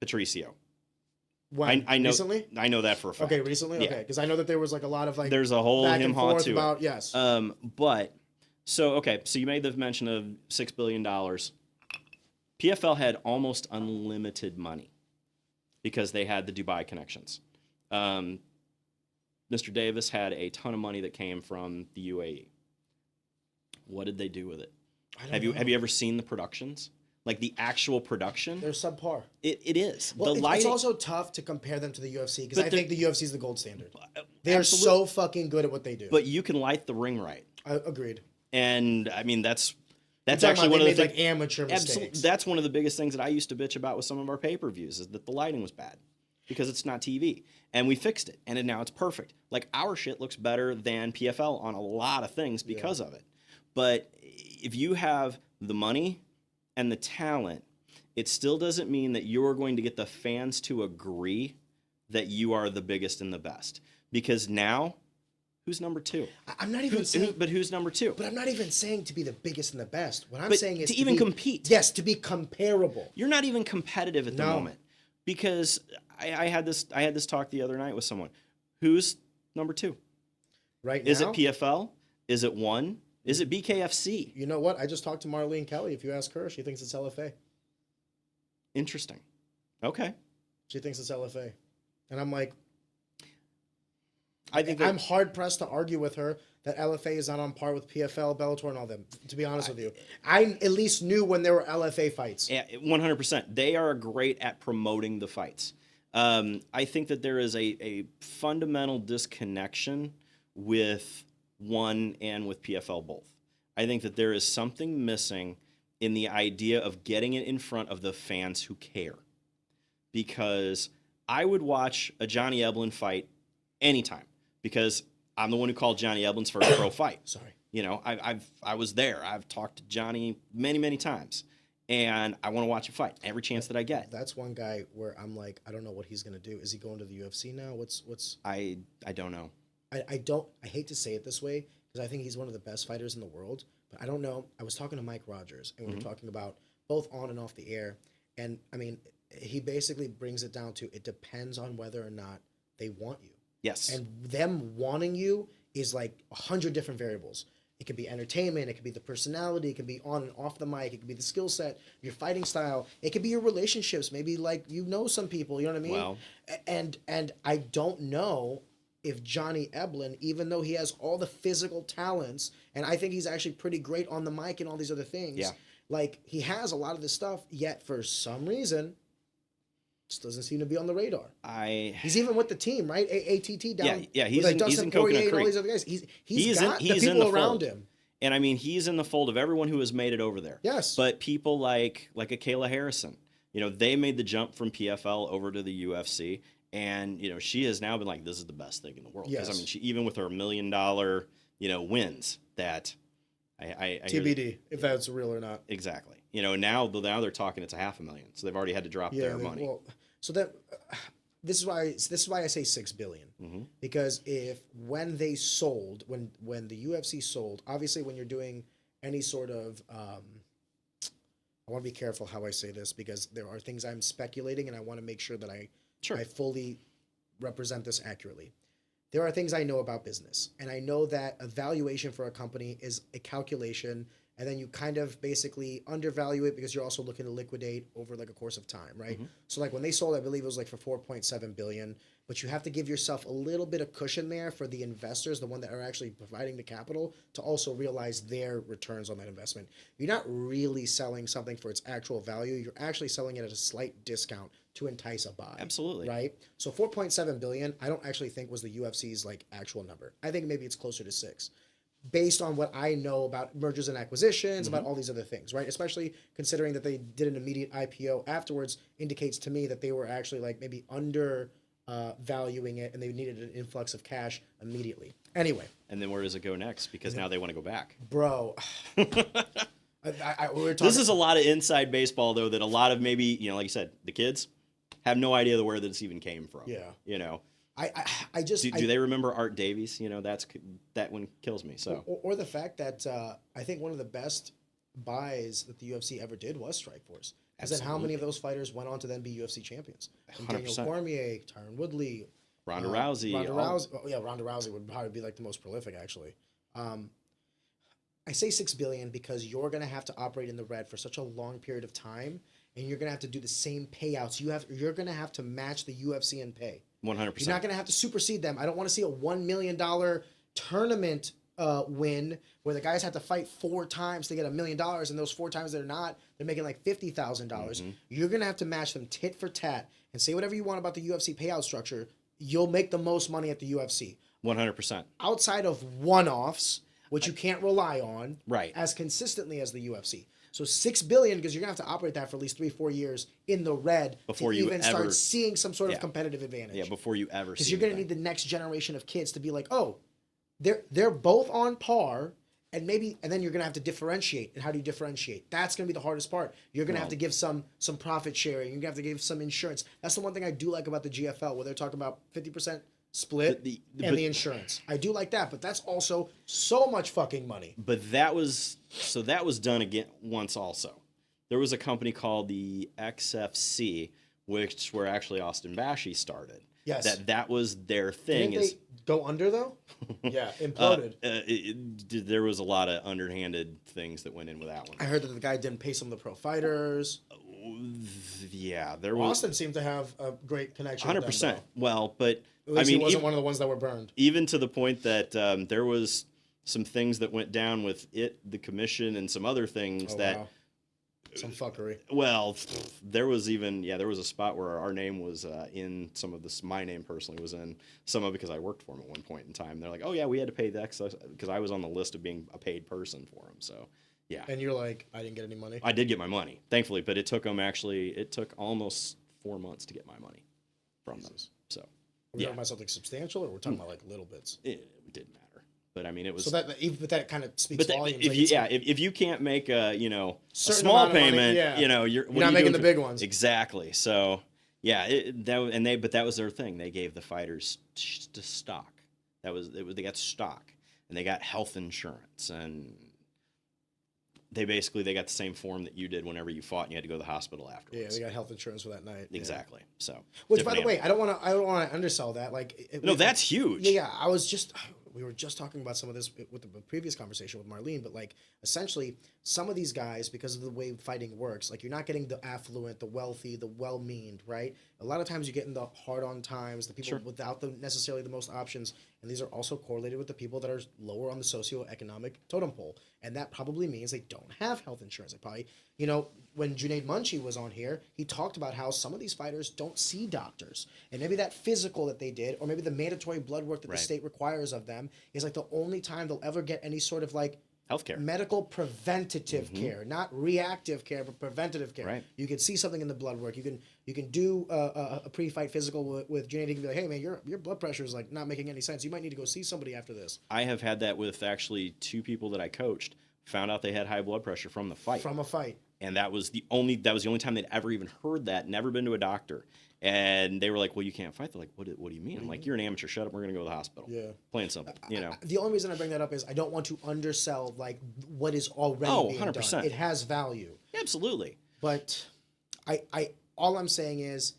Patricio. When? I know Recently? I know that for a fact. Okay, recently? Yeah. Okay, because I know that there was like a lot of like There's a whole back and him-haw forth to about, it. yes. But so you made the mention of $6 billion. PFL had almost unlimited money because they had the Dubai connections. Mr. Davis had a ton of money that came from the UAE. What did they do with it? Have you ever seen the productions? Like the actual production? They're subpar. It is. Well, the it's lighting, also tough to compare them to the UFC because But I think the UFC is the gold standard. They're absolute- so fucking good at what they do. But you can light the ring right. Agreed. And I mean that's You're talking actually about one of they the made, things. like amateur mistakes. That's one of the biggest things that I used to bitch about with some of our pay-per-views is that the lighting was bad because it's not TV, and we fixed it, and now it's perfect. Like our shit looks better than PFL on a lot of things because of it. But if you have the money and the talent, it still doesn't mean that you're going to get the fans to agree that you are the biggest and the best. Because now, who's number two? I'm not even saying. But who's number two? But I'm not even saying to be the biggest and the best. What I'm But saying is to even be, compete. Yes, to be comparable. You're not even competitive at the No. moment. Because I had this talk the other night with someone. Who's number two? Right now. Is it PFL? Is it one? Is it BKFC? You know what? I just talked to Marlene Kelly. If you ask her, she thinks it's LFA. Interesting. Okay. She thinks it's LFA. And I'm like, I think I'm hard pressed to argue with her that LFA is not on par with PFL, Bellator, and all them. To be honest with you, I at least knew when there were LFA fights. Yeah, 100%. They are great at promoting the fights. I think that there is a fundamental disconnection with one and with PFL both. I think that there is something missing in the idea of getting it in front of the fans who care. Because I would watch a Johnny Eblen fight anytime because I'm the one who called Johnny Eblen's first pro fight. Sorry. You know, I was there. I've talked to Johnny many, many times. And I want to watch a fight every chance that I get. That's one guy where I'm like, I don't know what he's gonna do. Is he going to the UFC now? What's? I don't know. I hate to say it this way because I think he's one of the best fighters in the world, but I don't know. I was talking to Mike Rogers and we were talking about both on and off the air, and I mean, he basically brings it down to it depends on whether or not they want you. Yes. And them wanting you is like 100 different variables. It could be entertainment, it could be the personality, it could be on and off the mic, it could be the skill set, your fighting style, it could be your relationships, maybe like you know some people, you know what I mean? Well, and I don't know if Johnny Eblen, even though he has all the physical talents, and I think he's actually pretty great on the mic and all these other things, yeah. like he has a lot of this stuff, yet for some reason, just doesn't seem to be on the radar. He's even with the team, right? ATT down. Yeah. He's like he's in Coconut Poirier and all Creek. these other guys. He's got the he's in people the around fold. him. And I mean, he's in the fold of everyone who has made it over there. Yes. But people like a Kayla Harrison, you know, they made the jump from PFL over to the UFC, and you know, she has now been like, this is the best thing in the world. Because Yes. I mean, she even with her $1 million, wins that. I TBD if that's real or not. Exactly. You know, now they're talking it's $500,000, so they've already had to drop their money. Well, so that this is why I say $6 billion, because when they sold, when the UFC sold, obviously when you're doing any sort of I want to be careful how I say this because there are things I'm speculating and I want to make sure that I fully represent this accurately. There are things I know about business, and I know that a valuation for a company is a calculation, and then you kind of basically undervalue it because you're also looking to liquidate over like a course of time, right? So like when they sold, I believe it was like for $4.7 billion, but you have to give yourself a little bit of cushion there for the investors, the one that are actually providing the capital, to also realize their returns on that investment. You're not really selling something for its actual value. You're actually selling it at a slight discount to entice a buy. Absolutely. Right? So $4.7 billion, I don't actually think was the UFC's like actual number. I think maybe it's closer to 6. Based on what I know about mergers and acquisitions, about all these other things, right? Especially considering that they did an immediate IPO afterwards, indicates to me that they were actually like maybe under valuing it and they needed an influx of cash immediately. Anyway. And then where does it go next? Because now they want to go back. Bro. we were talking. This is a lot of inside baseball, though, that a lot of maybe, like you said, the kids have no idea where this even came from. Yeah. You know. I just do they remember Art Davies? That one kills me. So or the fact that I think one of the best buys that the UFC ever did was Strikeforce. As in, how many of those fighters went on to then be UFC champions? And Daniel 100%. Cormier, Tyron Woodley, Ronda Rousey. Ronda Rousey. Oh, yeah, Ronda Rousey would probably be like the most prolific, actually. I say $6 billion because you're going to have to operate in the red for such a long period of time, and you're going to have to do the same payouts. You're going to have to match the UFC in pay. 100%. You're not going to have to supersede them. I don't want to see a $1 million tournament win where the guys have to fight 4 times to get $1 million, and those 4 times they're making like $50,000. You're going to have to match them tit for tat, and say whatever you want about the UFC payout structure. You'll make the most money at the UFC. 100%. Outside of one-offs, which you can't rely on right. as consistently as the UFC. So $6 billion, because you're gonna have to operate that for at least 3-4 years in the red before to you even ever start seeing some sort of competitive advantage. Yeah, before you ever. Because you're gonna need the next generation of kids to be like, oh, they're both on par, and then you're gonna have to differentiate. And how do you differentiate? That's gonna be the hardest part. You're gonna have to give some profit sharing. You're gonna have to give some insurance. That's the one thing I do like about the GFL, where they're talking about 50% split and the insurance. I do like that, but that's also so much fucking money. But that was done again once also. There was a company called the XFC, which where actually Austin Bashi started. Yes. That was their thing. Didn't they go under though? Yeah, imploded. There was a lot of underhanded things that went in with that one. I heard that the guy didn't pay some of the pro fighters. Yeah, there was. Austin seemed to have a great connection. 100%. Well, but at least he wasn't one of the ones that were burned. Even to the point that there was some things that went down with the commission, and some other things wow. Some fuckery. Well, there was a spot where our name was in some of this. My name personally was in some of, because I worked for him at one point in time. They're like, oh yeah, we had to pay that because I was on the list of being a paid person for him. So yeah. And you're like, I didn't get any money. I did get my money, thankfully, but it took almost 4 months to get my money from them. So are we talking about something substantial, or we're talking about like little bits? It didn't matter. But I mean, it was. So that kind of speaks volumes. If you can't make a small amount of payment, money, you're not making the big ones. Exactly. So yeah, that was their thing. They gave the fighters stock. They got stock, and they got health insurance, and they got the same form that you did whenever you fought and you had to go to the hospital afterwards. Yeah, they got health insurance for that night. Exactly. Yeah. So, which, by the way, I don't want to undersell that. That's huge. Yeah. We were just talking about some of this with the previous conversation with Marlene, but like essentially some of these guys, because of the way fighting works, like you're not getting the affluent, the wealthy, the well-meaned, right? A lot of times you're getting the hard-on times, the people without necessarily the most options, and these are also correlated with the people that are lower on the socioeconomic totem pole, and that probably means they don't have health insurance. They probably, when Junaid Munshi was on here, he talked about how some of these fighters don't see doctors, and maybe that physical that they did, or maybe the mandatory blood work that the state requires of them is like the only time they'll ever get any sort of like healthcare, medical preventative care, not reactive care, but preventative care. Right. You can see something in the blood work. You can do a pre-fight physical with Junaid. You can be like, hey man, your blood pressure is like not making any sense. You might need to go see somebody after this. I have had that with actually 2 people that I coached. Found out they had high blood pressure from the fight. From a fight. And that was the only time they'd ever even heard that. Never been to a doctor. And they were like, well, you can't fight. They're like, what do you mean? I'm like, you're an amateur. Shut up. We're going to go to the hospital. Yeah. Plain simple, The only reason I bring that up is I don't want to undersell like what is already being 100%. done. It has value. Absolutely. But all I'm saying is,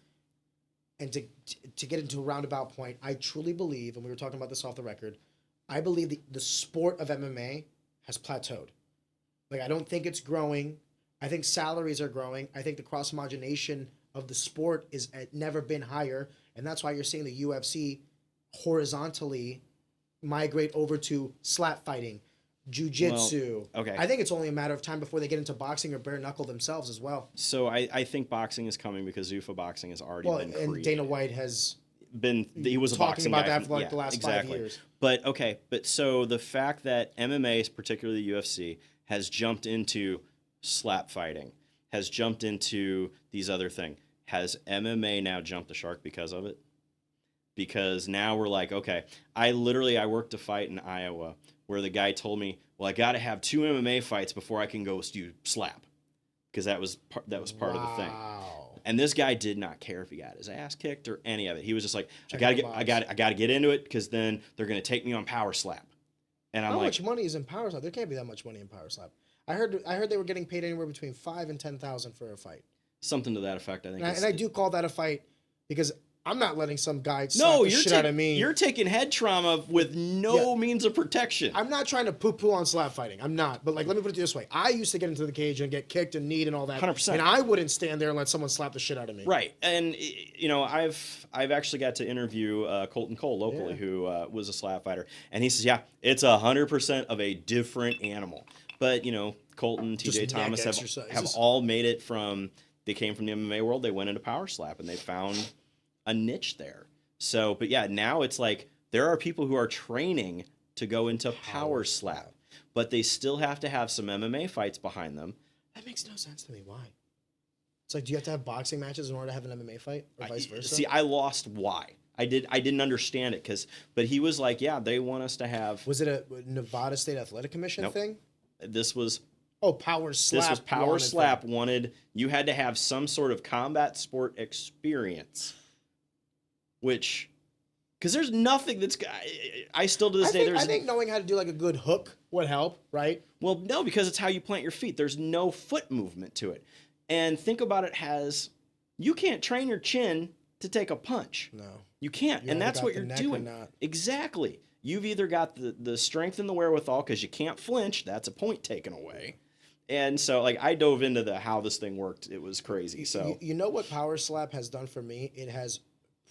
and to get into a roundabout point, I truly believe, and we were talking about this off the record, I believe the sport of MMA has plateaued. Like, I don't think it's growing. I think salaries are growing. I think the cross-homogenation of the sport is never been higher, and that's why you're seeing the UFC horizontally migrate over to slap fighting, jiu-jitsu. Well, okay. I think it's only a matter of time before they get into boxing or bare knuckle themselves as well. So I think boxing is coming because Zuffa boxing has already been created. And Dana White has he was a talking boxing about guy that for like the last 5 years. But so the fact that MMA, particularly the UFC, has jumped into slap fighting, has jumped into these other things. Has MMA now jumped the shark because of it? Because now we're like, okay, I worked a fight in Iowa where the guy told me, well, I got to have 2 MMA fights before I can go do slap, because that was part of the thing. And this guy did not care if he got his ass kicked or any of it. He was just like, I got to get into it, because then they're going to take me on power slap. And How much money is in power slap? There can't be that much money in power slap. I heard they were getting paid anywhere between $5,000 and $10,000 for a fight. Something to that effect, I think. And I do call that a fight because I'm not letting some guy slap No, the shit out of me. You're taking head trauma with no means of protection. I'm not trying to poo-poo on slap fighting. I'm not. But like, let me put it this way. I used to get into the cage and get kicked and kneed and all that. 100%. And I wouldn't stand there and let someone slap the shit out of me. Right. And, you know, I've actually got to interview Colton Cole locally, who was a slap fighter. And he says, yeah, it's 100% of a different animal. But, you know, Colton, TJ Thomas have all made it from, they came from the MMA world. They went into power slap and they found a niche there. So, but yeah, now it's like there are people who are training to go into power slap, but they still have to have some MMA fights behind them. That makes no sense to me. Why? It's like, do you have to have boxing matches in order to have an MMA fight, or vice versa? See, I lost why. I didn't understand it but he was like, yeah, they want us to have. Was it a Nevada State Athletic Commission thing? This was. Oh, power slap. This was power slap. You had to have some sort of combat sport experience. Which, because there's nothing that's, I still to this day, I think knowing how to do like a good hook would help, right? Well, no, because it's how you plant your feet. There's no foot movement to it. And think about it as, you can't train your chin to take a punch. No. You can't. And that's what you're doing. Exactly. You've either got the strength and the wherewithal because you can't flinch. That's a point taken away. And so, like, I dove into how this thing worked. It was crazy. So you know what power slap has done for me? It has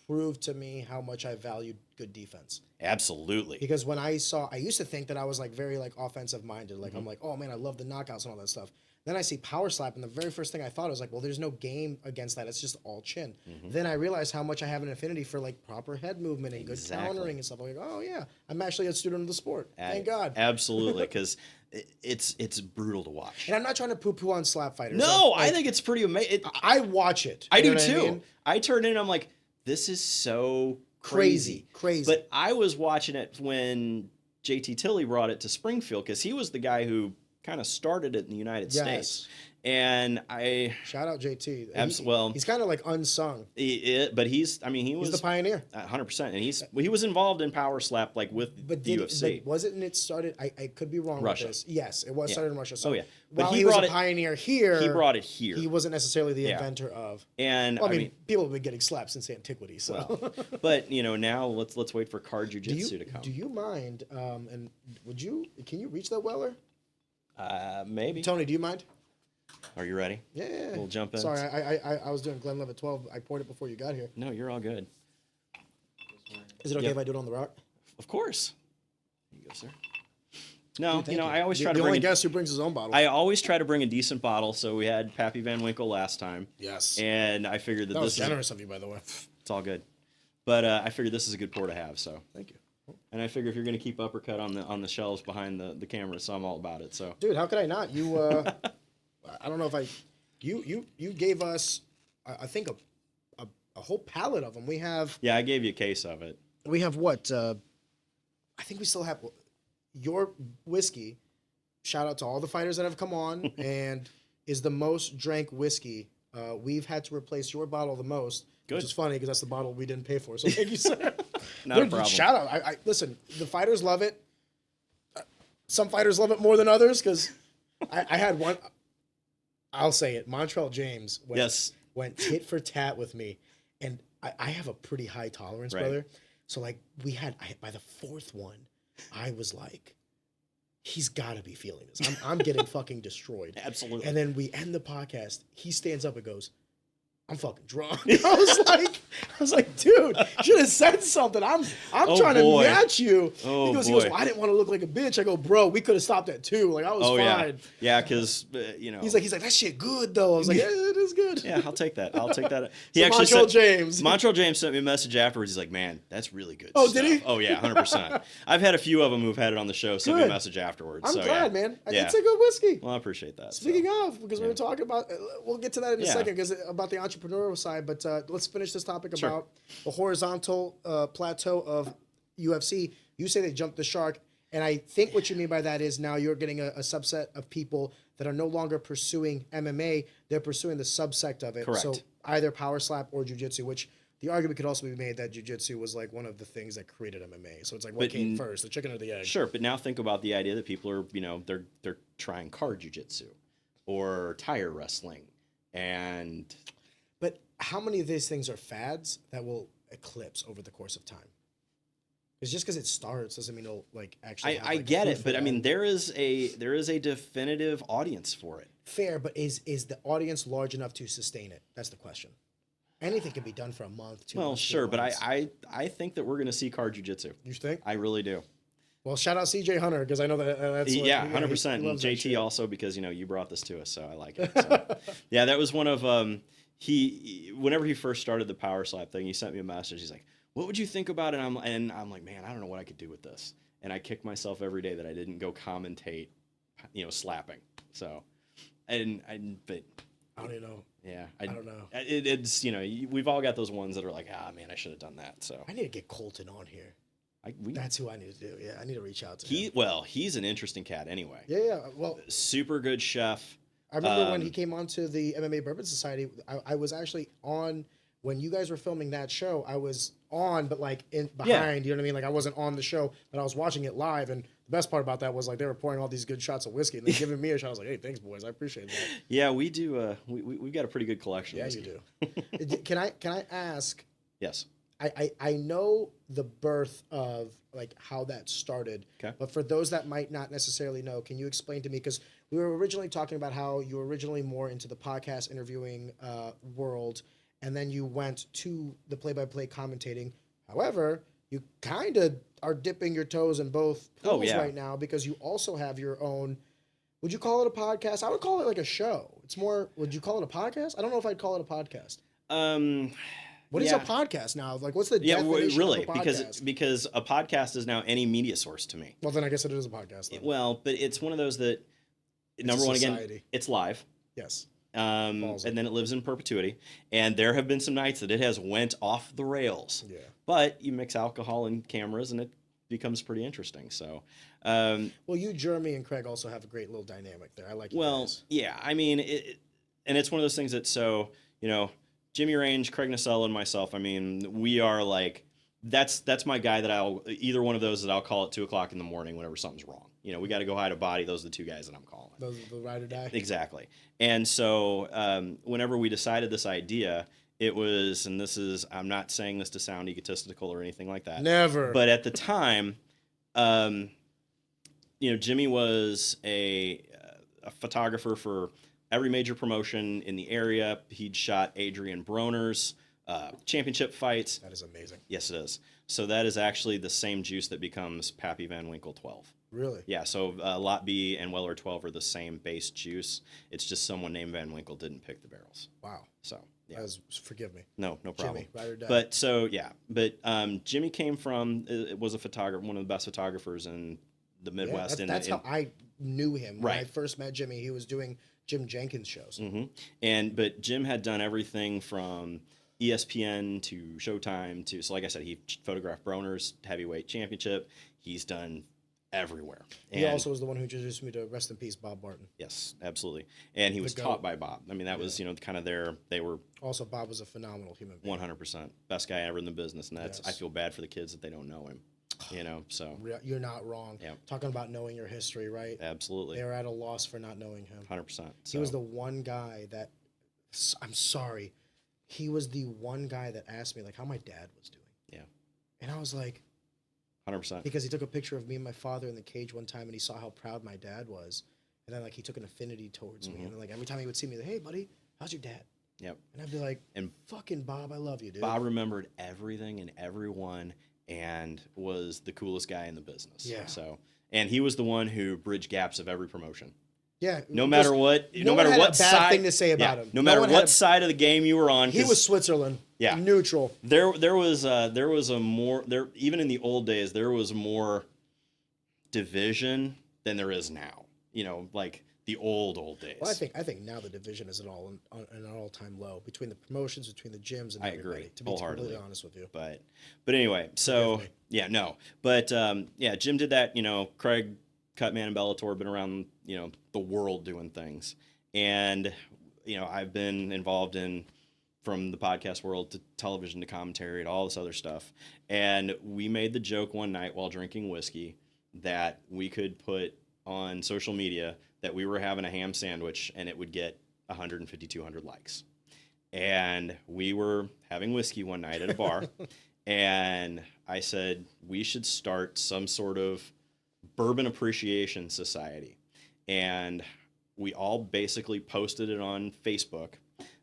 proved to me how much I valued good defense. Absolutely. Because when I used to think that I was like very like offensive minded. Like I'm like, oh man, I love the knockouts and all that stuff. Then I see power slap, and the very first thing I thought was like, well, there's no game against that. It's just all chin. Then I realized how much I have an affinity for like proper head movement and good countering and stuff. I'm like, oh yeah, I'm actually a student of the sport. Thank God. Absolutely, because it's brutal to watch. And I'm not trying to poo-poo on slap fighters. No, I think it's pretty amazing. I watch it. I do too. I turn in and I'm like, this is so crazy. But I was watching it when JT Tilley brought it to Springfield because he was the guy who kind of started it in the United States. And shout out JT. He's kind of like unsung. But he's the pioneer. 100%. And he was involved in power slap like with the UFC. But wasn't it started? I could be wrong Russia. with this. Yes, it was started in Russia. So but while he was a pioneer here, he brought it here. He wasn't necessarily the inventor of. And I mean, people have been getting slapped since antiquity. So, but now let's wait for card jiu-jitsu to come. Do you mind? And can you reach that Weller? Maybe. Tony, do you mind? Are you ready? Yeah. We'll jump in. Sorry, I was doing Glenlivet 12. I poured it before you got here. No, you're all good. Is it okay if I do it on the rock? Of course. Here you go, sir. No, Dude, I always try to bring... The only a, guest who brings his own bottle. I always try to bring a decent bottle, so we had Pappy Van Winkle last time. Yes. And I figured that was generous of you, by the way. It's all good. But I figured this is a good pour to have, so. Thank you. And I figure if you're going to keep Uppercut on the shelves behind the camera, so I'm all about it, so. Dude, how could I not? You, I don't know if you gave us, I think, a whole pallet of them. We have... Yeah, I gave you a case of it. We have what? I think we still have your whiskey. Shout out to all the fighters that have come on and is the most drank whiskey. We've had to replace your bottle the most. Good. Which is funny because that's the bottle we didn't pay for. So thank you, sir. Not a problem. Shout out. I listen, the fighters love it. Some fighters love it more than others because I had one. I'll say it. Montreal James went tit for tat with me. And I have a pretty high tolerance, brother. So like by the fourth one, I was like, he's got to be feeling this. I'm getting fucking destroyed. Absolutely. And then we end the podcast. He stands up and goes, I'm fucking drunk. I was like, dude, should have said something. I'm trying to match you. Oh, he goes, well, I didn't want to look like a bitch. I go, bro, we could have stopped at 2. Like, I was fine. Yeah, because, He's like, that shit good, though. I was like, yeah, it is good. Yeah, I'll take that. Montreal James sent me a message afterwards. He's like, man, that's really good stuff. did he? Oh, yeah, 100%. I've had a few of them who've had it on the show send me a message afterwards. I'm glad, man. It's a good whiskey. Well, I appreciate that. Speaking of, because we were talking about, we'll get to that in a second, because about the entrepreneurial side, but let's finish this topic about the horizontal plateau of UFC. You say they jumped the shark, and I think what you mean by that is now you're getting a subset of people that are no longer pursuing MMA, they're pursuing the subsect of it. Correct. So either power slap or jiu-jitsu, which the argument could also be made that jiu-jitsu was like one of the things that created MMA. So it's like, what came first, the chicken or the egg? Sure, but now think about the idea that people are, they're trying car jiu-jitsu or tire wrestling. And But how many of these things are fads that will eclipse over the course of time? Because just because it starts doesn't mean it'll like actually. I get it, but I mean there is a definitive audience for it. Fair, but is the audience large enough to sustain it? That's the question. Anything can be done for a month, 2 months. Well, sure, but I think that we're going to see card jiu-jitsu. You think? I really do. Well, shout out CJ Hunter because I know that's like, 100%. And JT also because you brought this to us, so I like it. So. Yeah, that was one of whenever he first started the power slap thing, he sent me a message. He's like, "What would you think about it?" And I'm like, "Man, I don't know what I could do with this." And I kick myself every day that I didn't go commentate, slapping. So, but I don't even know. Yeah, I don't know. It's we've all got those ones that are like, man, I should have done that. So I need to get Colton on here. That's who I need to do. Yeah, I need to reach out to him. Well, he's an interesting cat anyway. Yeah. Well, super good chef. I remember when he came on to the MMA Bourbon Society, I was actually on when you guys were filming that show. I was on, but like behind, you know what I mean? Like I wasn't on the show, but I was watching it live. And the best part about that was like they were pouring all these good shots of whiskey and then giving me a shot. I was like, "Hey, thanks, boys. I appreciate that." Yeah, we do. We've got a pretty good collection. Yeah, you do. Can I ask? Yes. I know the birth of like how that started, okay. But for those that might not necessarily know, can you explain to me? Because we were originally talking about how you were originally more into the podcast interviewing world, and then you went to the play-by-play commentating. However, you kind of are dipping your toes in both pools right now because you also have your own. Would you call it a podcast? I would call it like a show. It's more. Would you call it a podcast? I don't know if I'd call it a podcast. What is a podcast now? Like, what's the definition of a podcast? Because a podcast is now any media source to me. Well, then I guess it is a podcast. Then. Well, but it's one of those that, number one, again, it's live. Yes. And then it lives in perpetuity. And there have been some nights that it has went off the rails. Yeah. But you mix alcohol and cameras, and it becomes pretty interesting. So. Well, you, Jeremy, and Craig also have a great little dynamic there. I like. Well, yeah. I mean, and it's one of those things that Jimmy Range, Craig Nacelle, and myself, I mean, we are like, that's my guy that either one of those that I'll call at 2:00 in the morning whenever something's wrong. We got to go hide a body. Those are the two guys that I'm calling. Those are the ride or die? Exactly. And so whenever we decided this idea, it was, and I'm not saying this to sound egotistical or anything like that. Never. But at the time, Jimmy was a photographer for every major promotion in the area. He'd shot Adrian Broner's championship fights. That is amazing. Yes, it is. So that is actually the same juice that becomes Pappy Van Winkle 12. Really? Yeah, so Lot B and Weller 12 are the same base juice. It's just someone named Van Winkle didn't pick the barrels. Wow. So, yeah. Forgive me. No problem. Jimmy, ride or die. But so, yeah. But Jimmy came from, was a photographer, one of the best photographers in the Midwest. Yeah, that's how I knew him. When right. I first met Jimmy, he was doing Jim Jenkins shows. Mm-hmm. But Jim had done everything from ESPN to Showtime so like I said, he photographed Broner's heavyweight championship. He's done everywhere. He also was the one who introduced me to, rest in peace, Bob Barton. Yes, absolutely. And he was taught by Bob. I mean, that was, kind of they were. Also, Bob was a phenomenal human being. 100%. Best guy ever in the business. And I feel bad for the kids that they don't know him. So. You're not wrong. Yeah. Talking about knowing your history, right? Absolutely. They were at a loss for not knowing him. 100%. He was the one guy that, I'm sorry, he was the one guy that asked me, like, how my dad was doing. Yeah. And I was like, 100%. Because he took a picture of me and my father in the cage one time, and he saw how proud my dad was. And then, like, he took an affinity towards me. And then, like, every time he would see me, like, hey, buddy, how's your dad? Yep. And I'd be like, fucking Bob, I love you, dude. Bob remembered everything and everyone and was the coolest guy in the business. Yeah. So, and he was the one who bridged gaps of every promotion. Yeah. No matter what side. No bad thing to say about him. No matter what side of the game you were on. He was Switzerland. Yeah. Neutral. There was a more even in the old days there was more division than there is now. Like the old days. Well, I think now the division is at an all-time low between the promotions, between the gyms, and everybody. Agree. To be completely honest with you. But anyway, so yeah, no. But Jim did that. Craig Cutman and Bellator been around the world doing things, and I've been involved in from the podcast world to television to commentary to all this other stuff. And we made the joke one night while drinking whiskey that we could put on social media that we were having a ham sandwich and it would get 150, 200 likes. And we were having whiskey one night at a bar, and I said, we should start some sort of bourbon appreciation society. And we all basically posted it on Facebook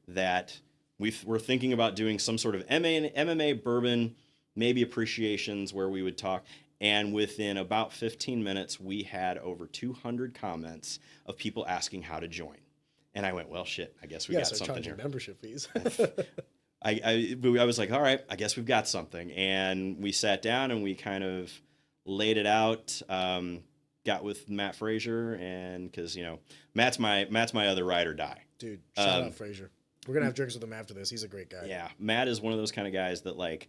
that we're thinking about doing some sort of MMA bourbon, maybe appreciations where we would talk. And within about 15 minutes, we had over 200 comments of people asking how to join. And I went, well, shit, I guess we got something here. Membership fees. I was like, all right, I guess we've got something. And we sat down and we kind of laid it out. Got with Matt Frazier, and because Matt's my other ride or die. Dude, shout out Frazier. We're gonna have drinks with him after this. He's a great guy. Yeah, Matt is one of those kind of guys that, like,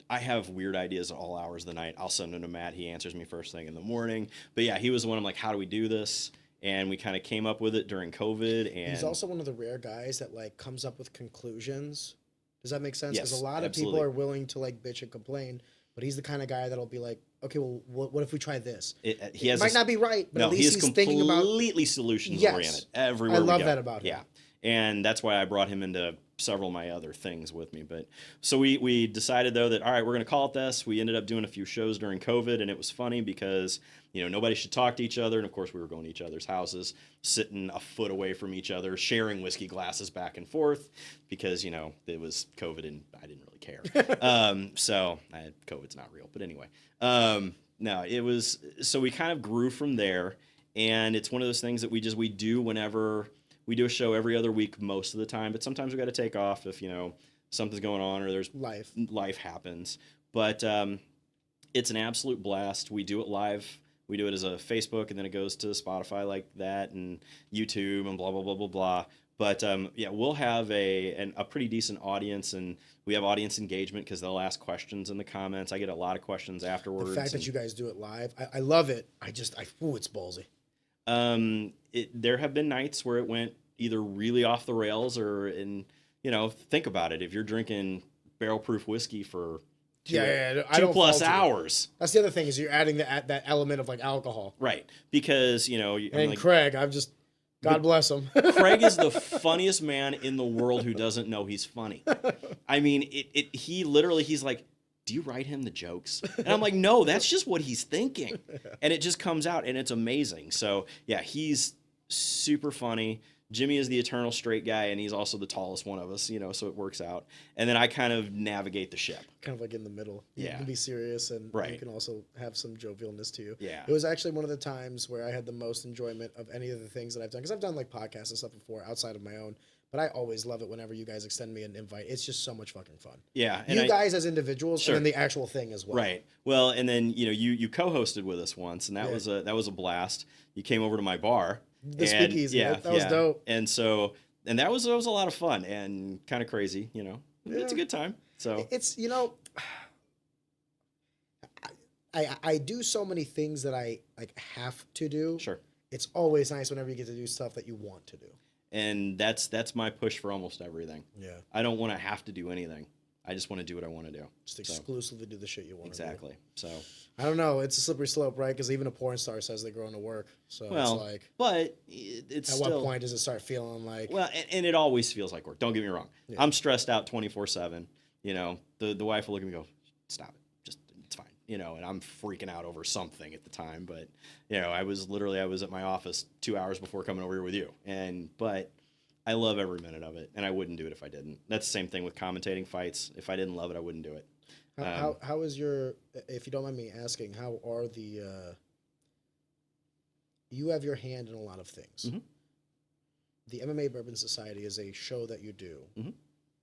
I have weird ideas at all hours of the night. I'll send them to Matt. He answers me first thing in the morning. But yeah, he was the one. I'm like, how do we do this? And we kind of came up with it during COVID. And he's also one of the rare guys that, like, comes up with conclusions. Does that make sense? Yes, because a lot of people are willing to, like, bitch and complain, but he's the kind of guy that'll be like, okay, well, what if we try this? It might not be right, but at least he's thinking about completely solutions oriented everywhere. I love that about him. Yeah, and that's why I brought him into several of my other things with me. But so we decided, though, that all right, we're going to call it this. We ended up doing a few shows during COVID, and it was funny because nobody should talk to each other, and of course we were going to each other's houses, sitting a foot away from each other, sharing whiskey glasses back and forth because it was COVID and I didn't really care. COVID's not real, but anyway. No, it was, so we kind of grew from there, and it's one of those things that we do whenever we do a show every other week most of the time, but sometimes we got to take off if something's going on or there's life happens. But it's an absolute blast. We do it live. We do it as a Facebook, and then it goes to Spotify like that, and YouTube, and blah blah blah blah blah. But we'll have a pretty decent audience, and we have audience engagement because they'll ask questions in the comments. I get a lot of questions afterwards. The fact that you guys do it live, I love it. It's ballsy. There have been nights where it went either really off the rails think about it. If you're drinking barrel proof whiskey for 2+ hours. That's the other thing, is you're adding that element of, like, alcohol. Right. Because, Craig, God bless him. Craig is the funniest man in the world who doesn't know he's funny. I mean, he's like, do you write him the jokes? And I'm like, no, that's just what he's thinking. And it just comes out, and it's amazing. So, yeah, he's super funny. Jimmy is the eternal straight guy, and he's also the tallest one of us, so it works out. And then I kind of navigate the ship. Kind of like in the middle. You can be serious, and you can also have some jovialness to you. Yeah. It was actually one of the times where I had the most enjoyment of any of the things that I've done, because I've done, like, podcasts and stuff before outside of my own. But I always love it whenever you guys extend me an invite. It's just so much fucking fun. Yeah. And you guys as individuals, and then the actual thing as well. Right. Well, and then, you co-hosted with us once, and that was a blast. You came over to my bar. The speakeasy. That was dope. And so, that was a lot of fun and kind of crazy, It's a good time. So it's, I do so many things that I, like, have to do. Sure. It's always nice whenever you get to do stuff that you want to do. And that's my push for almost everything. Yeah. I don't want to have to do anything. I just want to do what I want to do. Just exclusively do the shit you want to do. Exactly. So I don't know. It's a slippery slope, right? Because even a porn star says they grow into work. So it's like, but it's at still, what point does it start feeling like? Well, and it always feels like work. Don't get me wrong. Yeah. I'm stressed out 24/7. The wife will look at me and go, "Stop it. Just it's fine." And I'm freaking out over something at the time. But I was at my office 2 hours before coming over here with you, but I love every minute of it, and I wouldn't do it if I didn't. That's the same thing with commentating fights. If I didn't love it, I wouldn't do it. How is your, if you don't mind me asking, how are you have your hand in a lot of things. Mm-hmm. The MMA Bourbon Society is a show that you do, mm-hmm.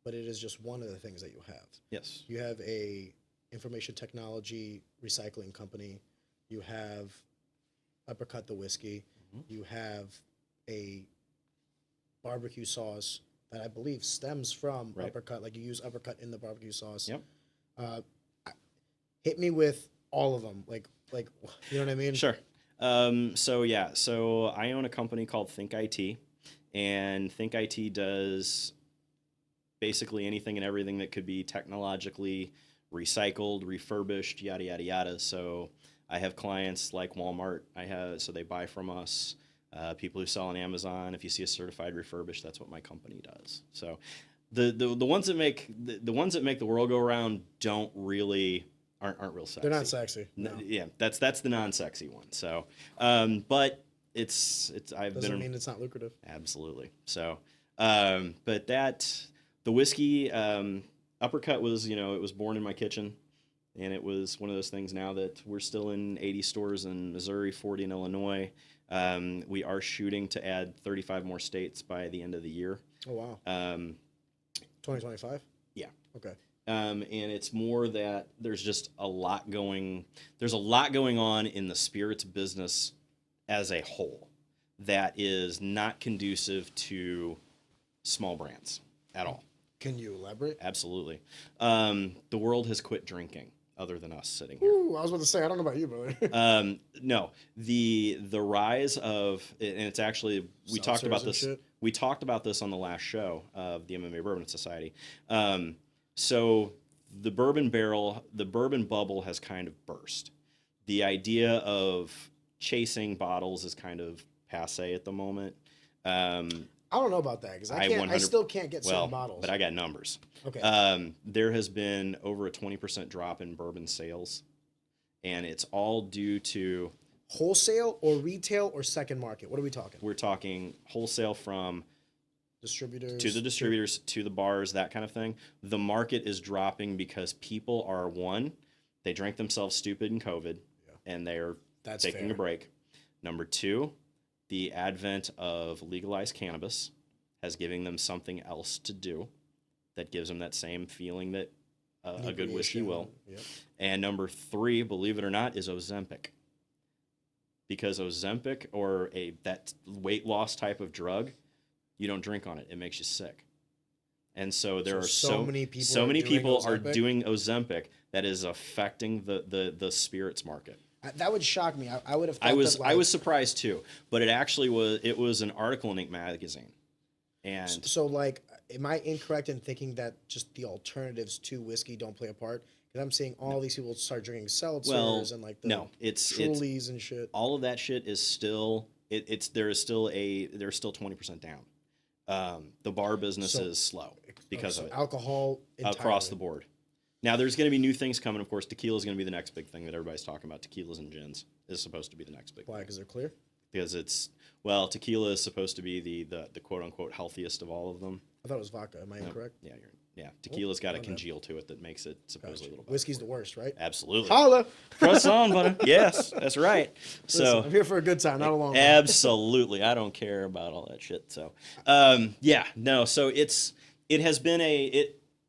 but it is just one of the things that you have. Yes. You have a information technology recycling company. You have Uppercut the Whiskey. Mm-hmm. You have a barbecue sauce that I believe stems from Uppercut. Like, you use Uppercut in the barbecue sauce. Yep. Hit me with all of them. Like you know what I mean? Sure. So I own a company called Think IT, and Think IT does basically anything and everything that could be technologically recycled, refurbished, yada, yada, yada. So I have clients like Walmart. So they buy from us. people who sell on Amazon. If you see a certified refurbished, that's what my company does. So the ones that make the ones that make the world go around aren't real sexy. They're not sexy. No. Yeah, that's the non-sexy one. So, but doesn't mean it's not lucrative. Absolutely. So, but the whiskey Uppercut was, it was born in my kitchen, and it was one of those things now that we're still in 80 stores in Missouri, 40 in Illinois. We are shooting to add 35 more states by the end of the year. Oh, wow. 2025? Yeah. Okay. And it's more that there's a lot going on in the spirits business as a whole that is not conducive to small brands at all. Can you elaborate? Absolutely. The world has quit drinking, other than us sitting here. Ooh, I was about to say, I don't know about you, brother. No, the rise of, and it's actually, we talked about this. Shit. We talked about this on the last show of the MMA Bourbon Society. So the bourbon bubble has kind of burst. The idea of chasing bottles is kind of passe at the moment. I don't know about that because I still can't get certain bottles. But I got numbers. Okay. There has been over a 20% drop in bourbon sales, and it's all due to wholesale or retail or second market. What are we talking? We're talking wholesale from distributors to the distributors to the bars, that kind of thing. The market is dropping because people are, one, they drank themselves stupid in COVID, and they're taking a break. Number two, the advent of legalized cannabis has given them something else to do that gives them that same feeling that a good whiskey will. Yep. And number three, believe it or not, is Ozempic. Because Ozempic, or that weight loss type of drug, you don't drink on it. It makes you sick. And so there are so many people are doing Ozempic that is affecting the spirits market. That would shock me. I would have thought I was surprised too, but it was an article in Inc. magazine. And so am I incorrect in thinking that just the alternatives to whiskey don't play a part? Because I'm seeing all these people start drinking seltzers and it's Trulies and shit. All of that shit is still there's still 20% down. The bar business is slow because of it. Alcohol across the board. Now, there's going to be new things coming. Of course, tequila is going to be the next big thing that everybody's talking about. Tequilas and gins is supposed to be the next big thing. Why? Because they're clear? Because tequila is supposed to be the quote-unquote healthiest of all of them. I thought it was vodka. Am I incorrect? Yeah. Tequila's got a congeal to it that makes it supposedly a little better. Whiskey's the worst, right? Absolutely. Holla! Press on, buddy. Yes, that's right. Listen, I'm here for a good time, not a long one. Absolutely. I don't care about all that shit. So, So it has been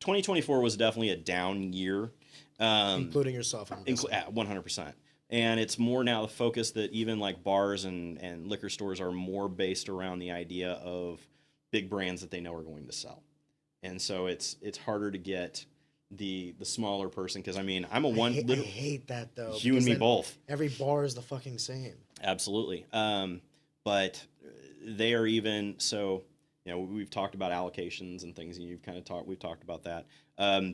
2024 was definitely a down year. Including yourself. 100%. And it's more now the focus that even like bars and liquor stores are more based around the idea of big brands that they know are going to sell. And so it's harder to get the smaller person, because I'm a one. I hate that though. You and me both. Every bar is the fucking same. Absolutely. But they are even so. We've talked about allocations and things, and we've talked about that.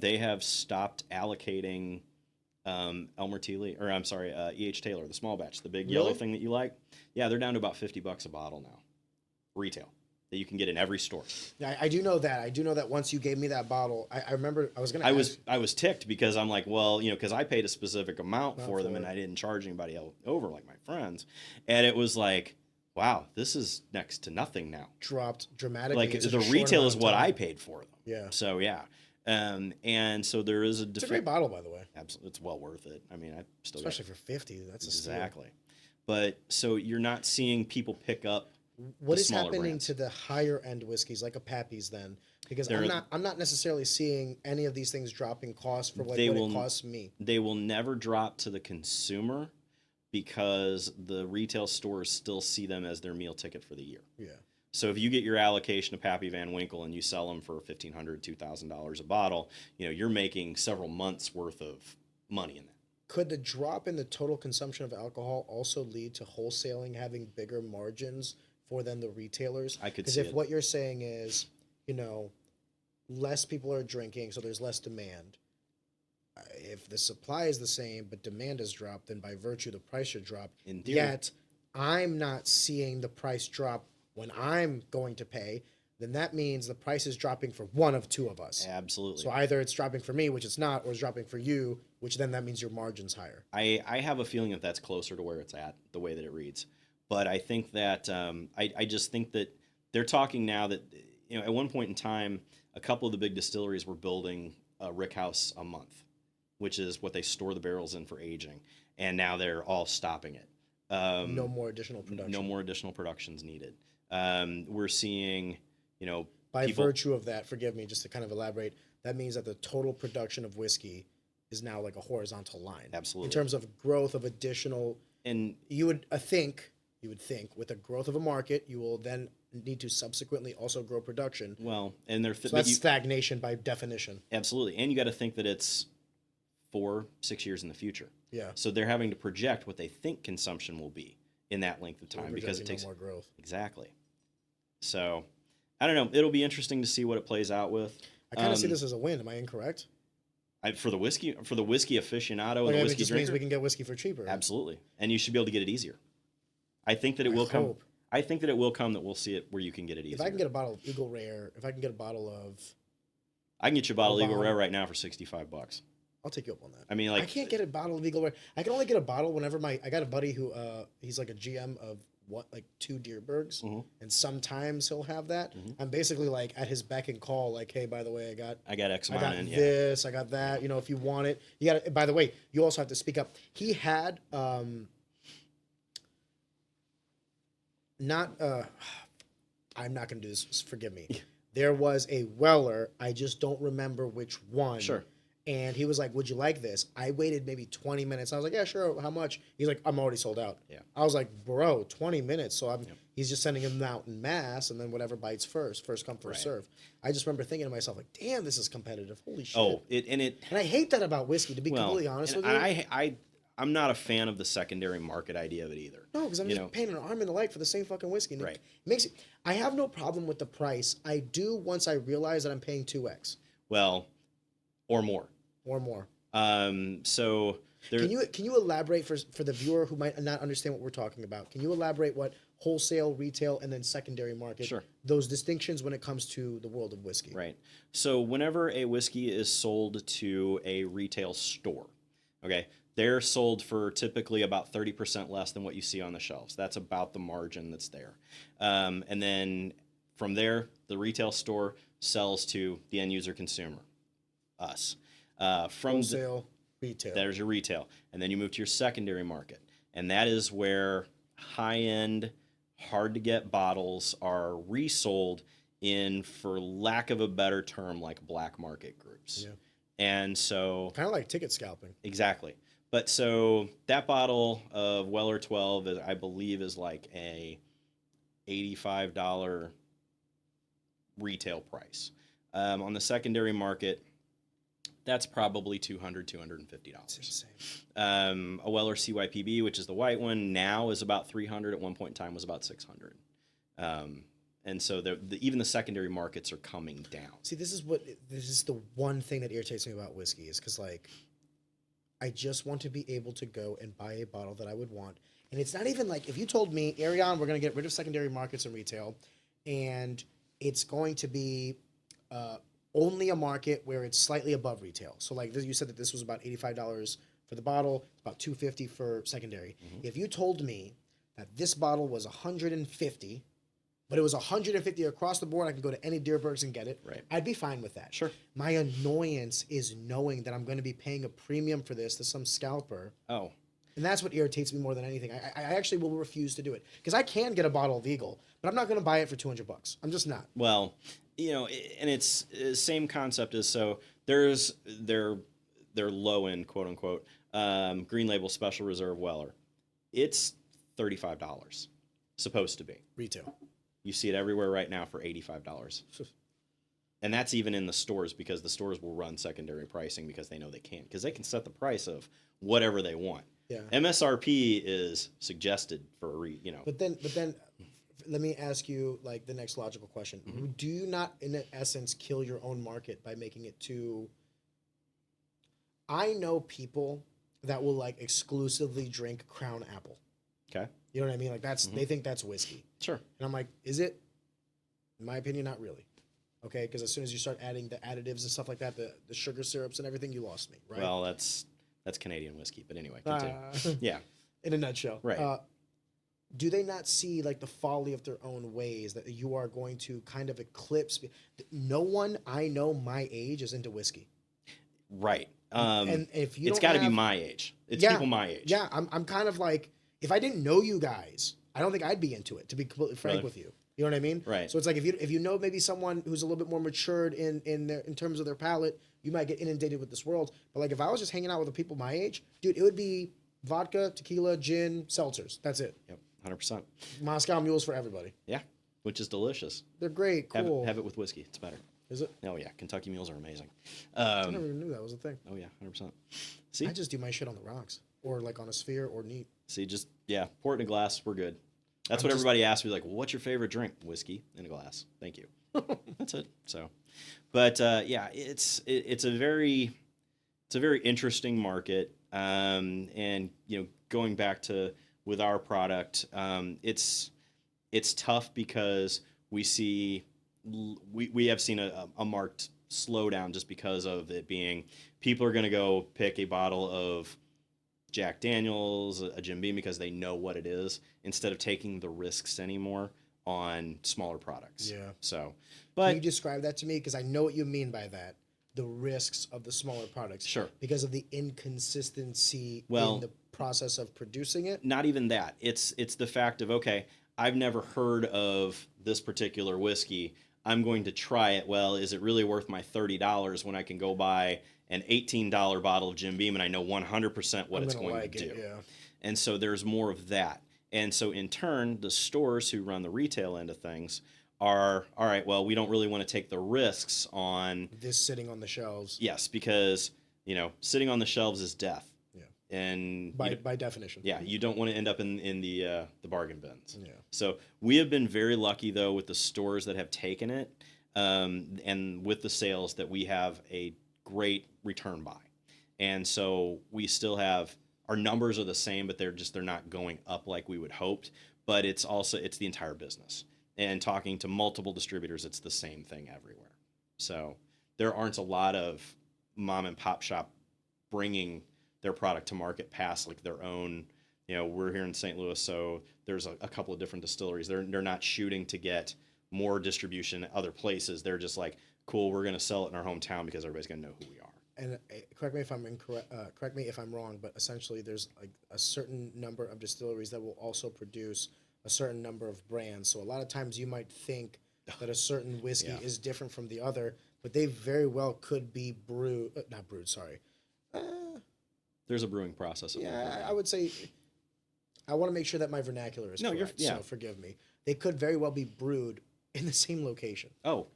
They have stopped allocating Elmer T. Lee, or E.H. Taylor, the small batch, the big yellow thing that you like. Yeah, they're down to about $50 a bottle now, retail, that you can get in every store. Yeah, I do know that. I do know that once you gave me that bottle, I remember I was going to I was ticked because I'm like, well, because I paid a specific amount for them and I didn't charge anybody else over like my friends. And it was like, wow, this is next to nothing now. Dropped dramatically. Like the retail is what I paid for them. Yeah. So yeah. And so there is it's a great bottle, by the way. Absolutely, it's well worth it. I still especially for $50. That's exactly. But so you're not seeing people pick up. What is happening brands to the higher end whiskeys like a Pappy's then? Because I'm not necessarily seeing any of these things dropping costs for what it costs me. They will never drop to the consumer, because the retail stores still see them as their meal ticket for the year. Yeah. So if you get your allocation of Pappy Van Winkle and you sell them for $1,500, $2,000 a bottle, you're making several months worth of money in that. Could the drop in the total consumption of alcohol also lead to wholesaling having bigger margins for then the retailers? I could see it. Because if what you're saying is, less people are drinking, so there's less demand. If the supply is the same but demand has dropped, then by virtue the price should drop. In theory. Yet I'm not seeing the price drop when I'm going to pay, then that means the price is dropping for one of two of us. Absolutely. So either it's dropping for me, which it's not, or it's dropping for you, which then that means your margin's higher. I have a feeling that that's closer to where it's at, the way that it reads. But I think that I just think that they're talking now that, at one point in time, a couple of the big distilleries were building a rick house a month, which is what they store the barrels in for aging. And now they're all stopping it. No more additional production. No more additional productions needed. We're seeing, by virtue of that, forgive me, just to kind of elaborate, that means that the total production of whiskey is now like a horizontal line. Absolutely. In terms of growth of additional, and you would think with the growth of a market, you will then need to subsequently also grow production. Well, and so that's stagnation by definition. Absolutely. And you got to think that it's 4-6 years in the future. Yeah. So they're having to project what they think consumption will be in that length of time because it takes more growth. Exactly. So I don't know. It'll be interesting to see what it plays out with. I kind of see this as a win. Am I incorrect? For the whiskey aficionado, the whiskey whiskey just drinker, means we can get whiskey for cheaper. Absolutely, and you should be able to get it easier. I think that it will come. I think that it will come that we'll see it where you can get it easier. If I can get a bottle of Eagle Rare, I can get you a bottle of Eagle Rare right now for $65. I'll take you up on that. I mean, I can't get a bottle of Eagle Rare. I can only get a bottle whenever I got a buddy who he's like a GM of 2 Deerbergs, and sometimes he'll have that. I'm basically like at his beck and call, like, hey, by the way, I got X amount in, this, I got that. If you want it, you got. By the way, you also have to speak up. He had not. I'm not going to do this. Forgive me. There was a Weller. I just don't remember which one. Sure. And he was like, would you like this? I waited maybe 20 minutes. I was like, yeah, sure. How much? He's like, I'm already sold out. Yeah. I was like, bro, 20 minutes. So he's just sending them out in mass, and then whatever bites first come, first serve. I just remember thinking to myself, like, damn, this is competitive. Holy shit. Oh, and I hate that about whiskey, to be completely honest with you. I'm not a fan of the secondary market idea of it either. No, because I'm just paying an arm and a leg for the same fucking whiskey. Right. I have no problem with the price. I do once I realize that I'm paying 2x. Well, or more. So can you elaborate for the viewer who might not understand what we're talking about? Can you elaborate what wholesale, retail, and then secondary market? Sure. Those distinctions when it comes to the world of whiskey. Right. So whenever a whiskey is sold to a retail store, okay, they're sold for typically about 30% less than what you see on the shelves. That's about the margin that's there. And then from there, the retail store sells to the end user consumer, us. From wholesale, retail. There's your retail. And then you move to your secondary market. And that is where high-end, hard-to-get bottles are resold in, for lack of a better term, like black market groups. Yeah. And so... kind of like ticket scalping. Exactly. But so that bottle of Weller 12, I believe, is like a $85 retail price. On the secondary market... that's probably $250. That's insane. A Weller CYPB, which is the white one, now is about $300. At one point in time, was about $600. And so even the secondary markets are coming down. See, this is the one thing that irritates me about whiskey is because I just want to be able to go and buy a bottle that I would want, and it's not even like if you told me, Ariane, we're going to get rid of secondary markets and retail, and it's going to be only a market where it's slightly above retail. So like you said that this was about $85 for the bottle, about $250 for secondary. If you told me that this bottle was $150, but it was $150 across the board, I could go to any Deerbergs and get it. Right. I'd be fine with that. Sure. My annoyance is knowing that I'm going to be paying a premium for this to some scalper. Oh. And that's what irritates me more than anything. I actually will refuse to do it because I can get a bottle of Eagle, but I'm not going to buy it for $200. I'm just not. Well, and it's the same concept as, so there's their low end, quote unquote, green label special reserve Weller. It's $35, supposed to be. Retail. You see it everywhere right now for $85. And that's even in the stores, because the stores will run secondary pricing because they know they can. Because they can set the price of whatever they want. Yeah. MSRP is suggested for But then let me ask you like the next logical question. Do you not, in essence, kill your own market by making it too... I know people that will like exclusively drink Crown Apple. Okay. You know what I mean? Like they think that's whiskey. Sure. And I'm like, is it? In my opinion, not really. Okay, because as soon as you start adding the additives and stuff like that, the sugar syrups and everything, you lost me, right? Well, that's Canadian whiskey, but anyway, continue. Yeah. In a nutshell. Right. Do they not see like the folly of their own ways that you are going to kind of eclipse? No one I know my age is into whiskey. Right. And if you it's got to be my age. It's people my age. Yeah, I'm kind of like, if I didn't know you guys, I don't think I'd be into it, to be completely frank with you. You know what I mean? Right. So it's like if you know maybe someone who's a little bit more matured in terms of their palate, you might get inundated with this world. But like if I was just hanging out with the people my age, dude, it would be vodka, tequila, gin, seltzers. That's it. Yep. 100%. Moscow mules for everybody. Yeah, which is delicious. They're great. Cool. Have it with whiskey. It's better. Is it? Oh yeah, Kentucky mules are amazing. I never even knew that was a thing. Oh yeah, 100%. See, I just do my shit on the rocks or like on a sphere or neat. See, just pour it in a glass. We're good. That's what everybody asks me. Like, well, what's your favorite drink? Whiskey in a glass. Thank you. That's it. So, but yeah, it's a very interesting market. And going back to with our product, it's tough because we have seen a marked slowdown just because of it being people are going to go pick a bottle of Jack Daniels, a Jim Beam, because they know what it is, instead of taking the risks anymore on smaller products. Yeah. So, but can you describe that to me? Because I know what you mean by that. The risks of the smaller products. Sure. Because of the inconsistency in the process of producing it. Not even that. It's the fact of, okay, I've never heard of this particular whiskey. I'm going to try it. Well, is it really worth my $30 when I can go buy an $18 bottle of Jim Beam and I know 100% what it's going to do? Yeah. And so there's more of that. And so in turn, the stores who run the retail end of things are, all right, well, we don't really want to take the risks on this sitting on the shelves. Yes, because, sitting on the shelves is death. Yeah. And by definition. Yeah, you don't want to end up in the bargain bins. Yeah. So we have been very lucky though with the stores that have taken it, and with the sales that we have a great return buy, and so we still have our numbers are the same, but they're not going up like we would hoped. But it's the entire business, and talking to multiple distributors, it's the same thing everywhere. So there aren't a lot of mom and pop shop bringing their product to market past like their own. We're here in St. Louis, so there's a couple of different distilleries. They're not shooting to get more distribution at other places. They're just like, cool, we're going to sell it in our hometown because everybody's going to know who we are. And correct me if I'm incorrect. Correct me if I'm wrong, but essentially, there's like a certain number of distilleries that will also produce a certain number of brands. So a lot of times, you might think that a certain whiskey is different from the other, but they very well could be not brewed. Sorry. There's a brewing process. I would say. I want to make sure that my vernacular is correct. So forgive me. They could very well be brewed in the same location. Oh.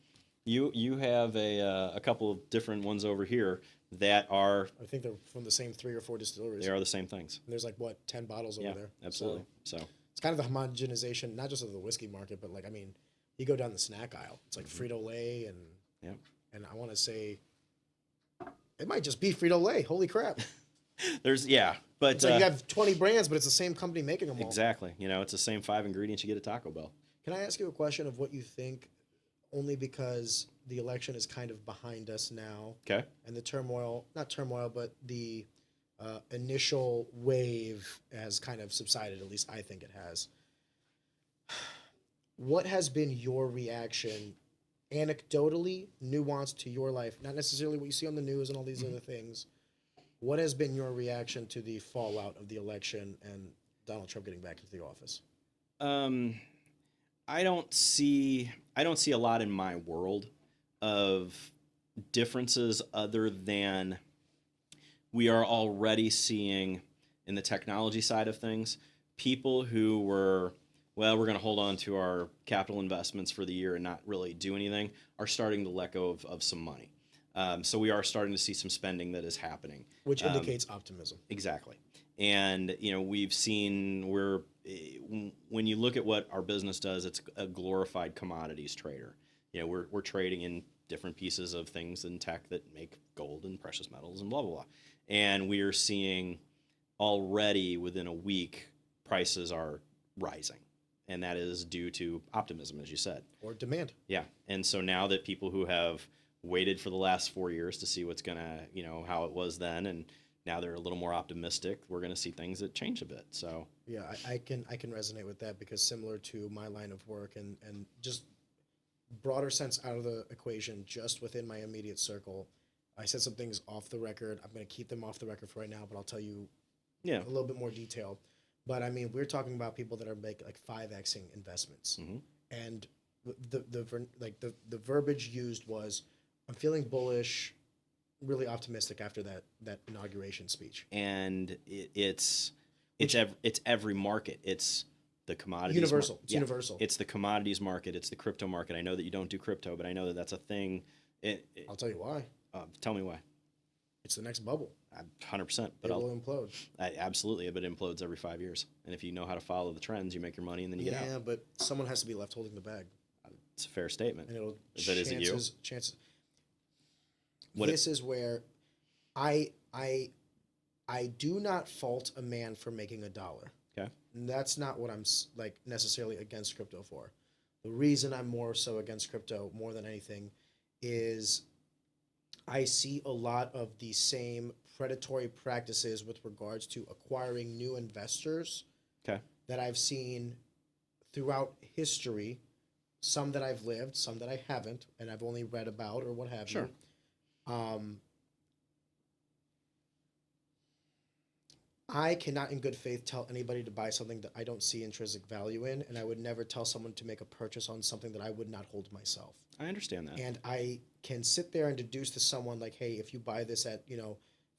You have a couple of different ones over here that are. I think they're from the same 3 or 4 distilleries. They are the same things. And there's 10 bottles over there. Absolutely. So it's kind of the homogenization, not just of the whiskey market, but you go down the snack aisle. It's like Frito-Lay and I want to say it might just be Frito-Lay. Holy crap! but it's like you have 20 brands, but it's the same company making them all. Exactly. It's the same 5 ingredients you get at Taco Bell. Can I ask you a question of what you think? Only because the election is kind of behind us now. Okay. And the not turmoil, but the initial wave has kind of subsided. At least I think it has. What has been your reaction, anecdotally, nuanced to your life? Not necessarily what you see on the news and all these other things. What has been your reaction to the fallout of the election and Donald Trump getting back into the office? I don't see a lot in my world of differences other than we are already seeing in the technology side of things, people who were, we're going to hold on to our capital investments for the year and not really do anything, are starting to let go of some money. So we are starting to see some spending that is happening. Which indicates optimism. Exactly. And, we've seen when you look at what our business does, it's a glorified commodities trader. We're trading in different pieces of things in tech that make gold and precious metals and blah, blah, blah. And we are seeing already within a week prices are rising. And that is due to optimism, as you said. Or demand. Yeah. And so now that people who have waited for the last 4 years to see what's going to, how it was then, and now they're a little more optimistic, we're going to see things that change a bit. So yeah, I can resonate with that, because similar to my line of work and just broader sense out of the equation, just within my immediate circle, I said some things off the record. I'm going to keep them off the record for right now, but I'll tell you a little bit more detail. But I mean, we're talking about people that are making like 5xing investments, and the verbiage used was, "I'm feeling bullish, really optimistic after that inauguration speech." And it's every market. It's the commodities. Universal. It's universal. It's the commodities market. It's the crypto market. I know that you don't do crypto, but I know that that's a thing. I'll tell you why. Tell me why. It's the next bubble. 100%. But it will implode. Absolutely, but it implodes every 5 years. And if you know how to follow the trends, you make your money and then you get out. Yeah, but someone has to be left holding the bag. It's a fair statement. And it'll But is it you? Chances. What this is where I do not fault a man for making $1. Okay. And that's not what I'm like necessarily against crypto for. The reason I'm more so against crypto more than anything is I see a lot of the same predatory practices with regards to acquiring new investors that I've seen throughout history, some that I've lived, some that I haven't, and I've only read about or what have you. I cannot in good faith tell anybody to buy something that I don't see intrinsic value in, and I would never tell someone to make a purchase on something that I would not hold myself. I understand that. And I can sit there and deduce to someone like, hey, if you buy this at,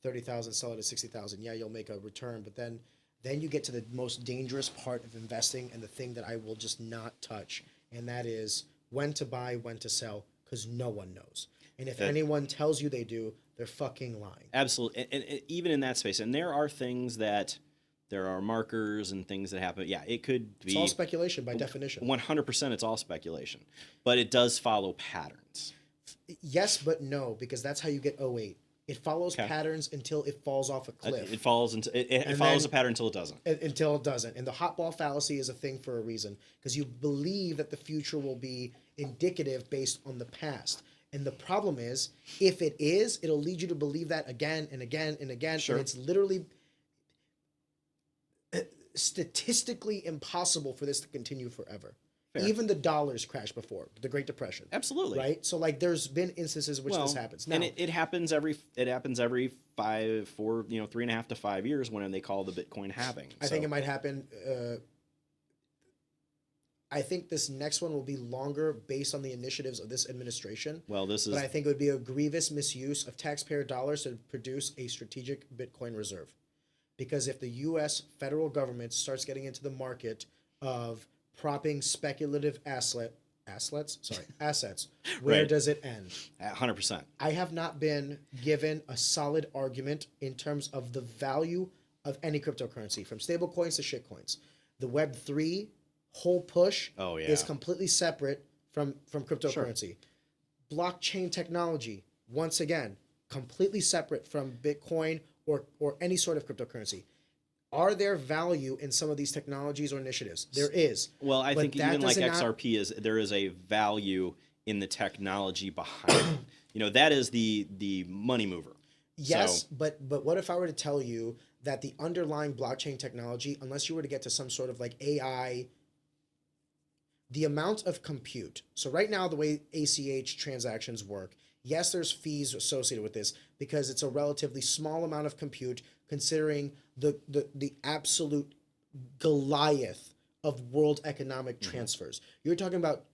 30,000, sell it at 60,000, yeah, you'll make a return. But then you get to the most dangerous part of investing, and the thing that I will just not touch, and that is when to buy, when to sell, because no one knows. And if anyone tells you they do, they're fucking lying. Absolutely. And even in that space, and there are markers and things that happen. Yeah, it could be. It's all speculation by definition. 100% it's all speculation. But it does follow patterns. Yes, but no, because that's how you get '08. It follows patterns until it falls off a cliff. It follows a pattern until it doesn't. Until it doesn't. And the hot ball fallacy is a thing for a reason, because you believe that the future will be indicative based on the past. And the problem is, if it is, it'll lead you to believe that again and again and again. Sure. And it's literally statistically impossible for this to continue forever. Fair. Even the dollars crashed before the Great Depression. Absolutely. Right? So like there's been instances in which this happens. Now, and it happens every 3.5 to 5 years when they call the Bitcoin halving. I think it might happen. I think this next one will be longer based on the initiatives of this administration. But I think it would be a grievous misuse of taxpayer dollars to produce a strategic Bitcoin reserve. Because if the U.S. federal government starts getting into the market of propping speculative assets, where does it end? 100%. I have not been given a solid argument in terms of the value of any cryptocurrency, from stable coins to shitcoins. The Web3 whole push is completely separate from cryptocurrency. Sure. Blockchain technology, once again, completely separate from Bitcoin or any sort of cryptocurrency. Are there value in some of these technologies or initiatives? There is. Well, I think even like XRP there is a value in the technology behind it. That is the money mover. Yes, but what if I were to tell you that the underlying blockchain technology, unless you were to get to some sort of like AI, the amount of compute. So right now, the way ACH transactions work, yes, there's fees associated with this because it's a relatively small amount of compute considering the absolute Goliath of world economic transfers. You're talking about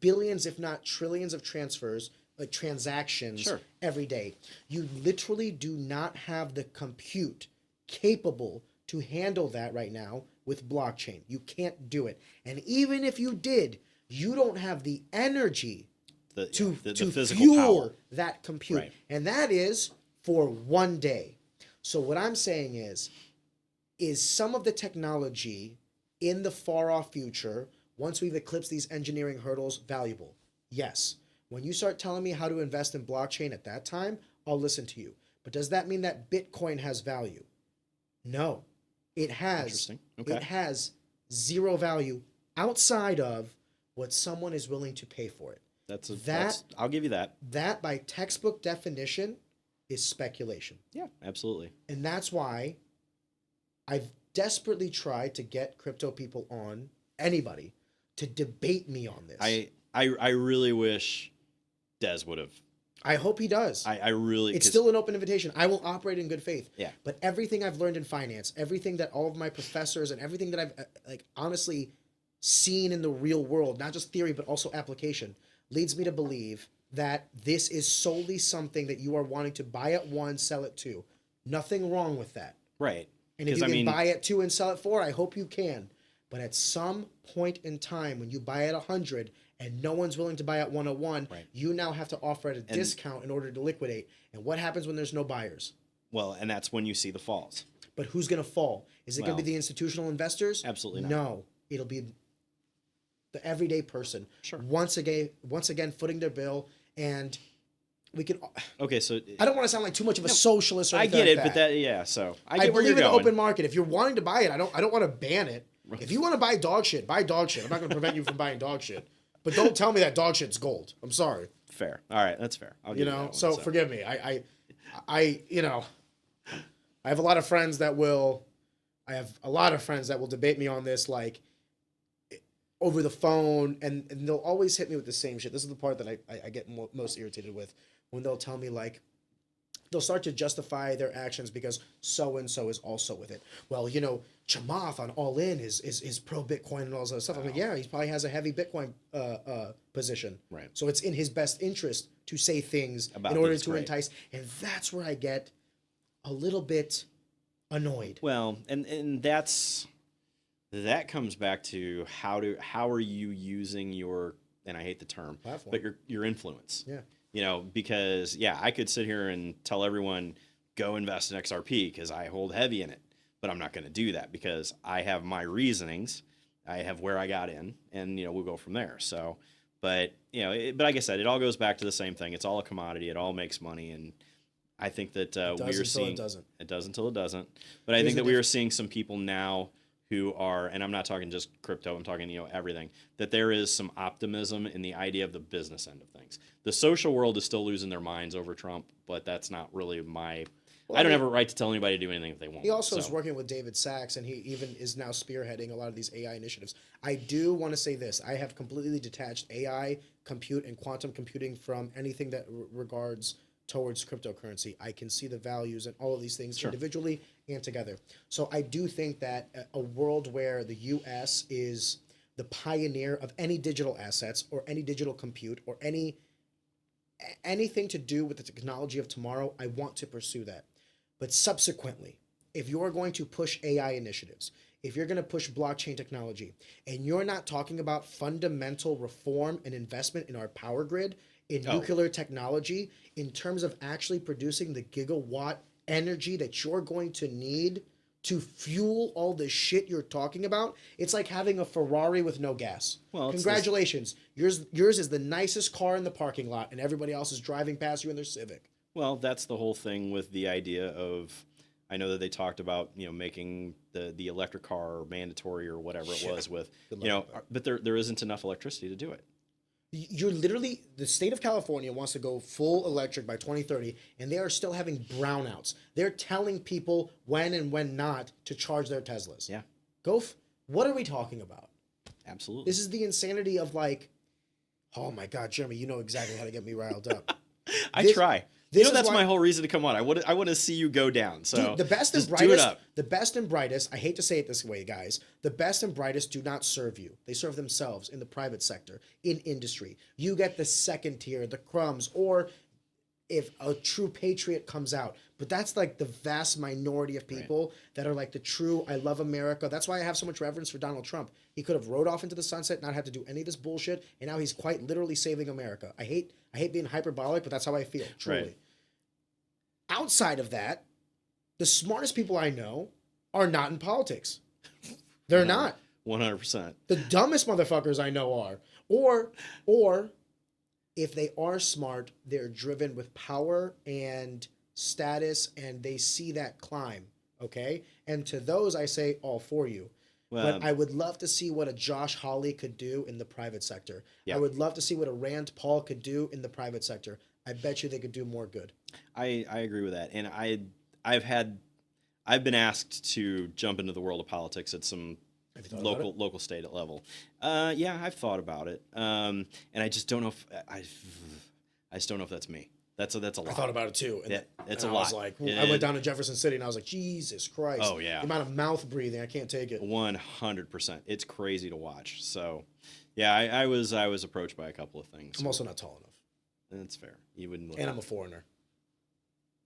billions, if not trillions of transfers, like transactions every day. You literally do not have the compute capable to handle that right now with blockchain. You can't do it. And even if you did, you don't have the energy to fuel power. That compute. Right. And that is for one day. So what I'm saying is some of the technology in the far off future, once we've eclipsed these engineering hurdles, valuable? Yes. When you start telling me how to invest in blockchain at that time, I'll listen to you. But does that mean that Bitcoin has value? No. It has. Interesting. Okay. It has zero value outside of what someone is willing to pay for it. I'll give you that. That by textbook definition is speculation. Yeah, absolutely. And that's why I've desperately tried to get crypto people on, anybody, to debate me on this. I really wish Des would have. I hope he does. I really. It's still an open invitation. I will operate in good faith. Yeah. But everything I've learned in finance, everything that all of my professors and everything that I've like honestly seen in the real world, not just theory but also application, leads me to believe that this is solely something that you are wanting to buy at 1, sell at 2. Nothing wrong with that. Right. And if you can buy at 2 and sell at 4, I hope you can. But at some point in time, when you buy at 100 and no one's willing to buy at 101, right, you now have to offer at a discount in order to liquidate. And what happens when there's no buyers? Well, and that's when you see the falls. But who's going to fall? Is it going to be the institutional investors? Absolutely not. No, it'll be the everyday person. Sure. Once again, footing their bill, and we can. Okay, so I don't want to sound like too much of a socialist. Or I get like it, that. but that yeah. So I get where believe you're in going. open market. If you're wanting to buy it, I don't want to ban it. If you want to buy dog shit, buy dog shit. I'm not going to prevent you from buying dog shit. But don't tell me that dog shit's gold. I'm sorry. Fair. All right, that's fair. I'll give you that one, so forgive me. I have a lot of friends that will. I have a lot of friends that will debate me on this, like over the phone, and they'll always hit me with the same shit. This is the part that I get most irritated with, when they'll tell me, like, they'll start to justify their actions because so and so is also with it. Well, Chamath on All In is pro Bitcoin and all this other stuff. I'm like, yeah, he probably has a heavy Bitcoin position. Right. So it's in his best interest to say things about in order to entice, and that's where I get a little bit annoyed. Well, and that comes back to how are you using your, and I hate the term, platform, but your influence. Yeah. Because I could sit here and tell everyone go invest in XRP because I hold heavy in it, but I'm not going to do that because I have my reasonings. I have where I got in, and we'll go from there. So, but but like I said, it all goes back to the same thing. It's all a commodity. It all makes money, and I think that we are seeing it does until it doesn't. But I think that we are seeing some people now who are, and I'm not talking just crypto, I'm talking everything, that there is some optimism in the idea of the business end of things. The social world is still losing their minds over Trump, but that's not really my. Well, I don't have a right to tell anybody to do anything if they want. He also is working with David Sachs, and he even is now spearheading a lot of these AI initiatives. I do want to say this. I have completely detached AI, compute, and quantum computing from anything that regards towards cryptocurrency. I can see the values in all of these things individually and together. So I do think that a world where the U.S. is the pioneer of any digital assets or any digital compute or anything to do with the technology of tomorrow, I want to pursue that. But subsequently, if you're going to push AI initiatives, if you're going to push blockchain technology, and you're not talking about fundamental reform and investment in our power grid, in nuclear technology, in terms of actually producing the gigawatt energy that you're going to need to fuel all the shit you're talking about, it's like having a Ferrari with no gas. Well, congratulations. Yours is the nicest car in the parking lot, and everybody else is driving past you in their Civic. Well, that's the whole thing with the idea of, I know that they talked about, making the electric car mandatory or whatever it was with, but there isn't enough electricity to do it. You're literally, the state of California wants to go full electric by 2030, and they are still having brownouts. They're telling people when and when not to charge their Teslas. Yeah. What are we talking about? Absolutely. This is the insanity of oh my God, Jeremy, you know exactly how to get me riled up. I try. That's my whole reason to come on. I want to see you go down. So dude, the best and brightest, I hate to say it this way, guys, the best and brightest do not serve you. They serve themselves in the private sector, in industry. You get the second tier, the crumbs, or if a true patriot comes out. But that's like the vast minority of people that are like the true, I love America. That's why I have so much reverence for Donald Trump. He could have rode off into the sunset, not have to do any of this bullshit, and now he's quite literally saving America. I hate being hyperbolic, but that's how I feel, truly. Right. Outside of that, the smartest people I know are not in politics. They're not. 100%. The dumbest motherfuckers I know are. Or if they are smart, they're driven with power and status, and they see that climb Okay. And to those, I say all for you. Well, But I would love to see what a Josh Hawley could do in the private sector. Yeah. I would love to see what a Rand Paul could do in the private sector. I bet you they could do more good. I agree with that, and I've been asked to jump into the world of politics at some Have you thought about it? local state level. Yeah, I've thought about it, and I just don't know if I just don't know if that's me. That's a lot. I thought about it too. And, Yeah, it's and a I was lot. like, And- I went down to Jefferson City and I was like, Jesus Christ. Oh, yeah. The amount of mouth breathing, I can't take it. 100%. It's crazy to watch. So, yeah, I was approached by a couple of things. I'm also not tall enough. That's fair. You wouldn't. Look And I'm a foreigner.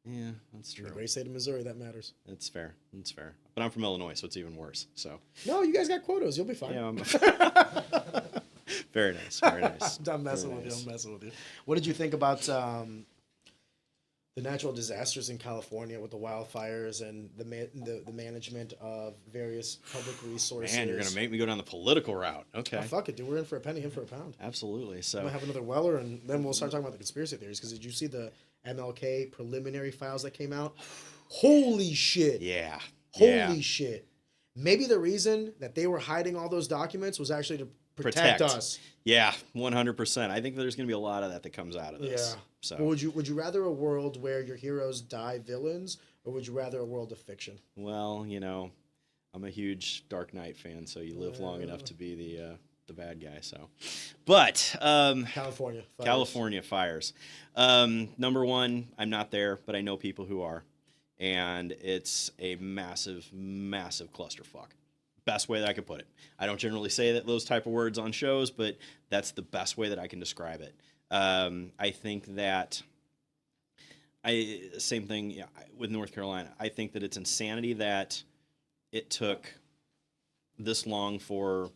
Yeah, that's In true. the great state of Missouri, that matters. That's fair. That's fair. But I'm from Illinois, so it's even worse. So. No, you guys got quotas. You'll be fine. Yeah. Very nice. Very nice. I'm messing Very with nice. you. I'm messing with you. What did you think about the natural disasters in California with the wildfires and the management of various public resources? Man, you're gonna make me go down the political route. Okay. Oh, fuck it, dude. We're in for a penny, in for a pound. Absolutely. I'm So. gonna have another Weller, and then we'll start talking about the conspiracy theories. Because did you see the MLK preliminary files that came out? Holy shit! Yeah. Holy shit! Maybe the reason that they were hiding all those documents was actually to protect us. Yeah, 100%. I think there's going to be a lot of that comes out of this. Yeah. So Well, would you rather a world where your heroes die villains, or would you rather a world of fiction? well, I'm a huge Dark Knight fan, so you live long enough to be the bad guy. So, but California. Fires. California fires. Number one, I'm not there, but I know people who are, and it's a massive, massive clusterfuck. Best way that I could put it. I don't generally say those type of words on shows, but that's the best way that I can describe it. I think that same thing with North Carolina. I think that it's insanity that it took this long for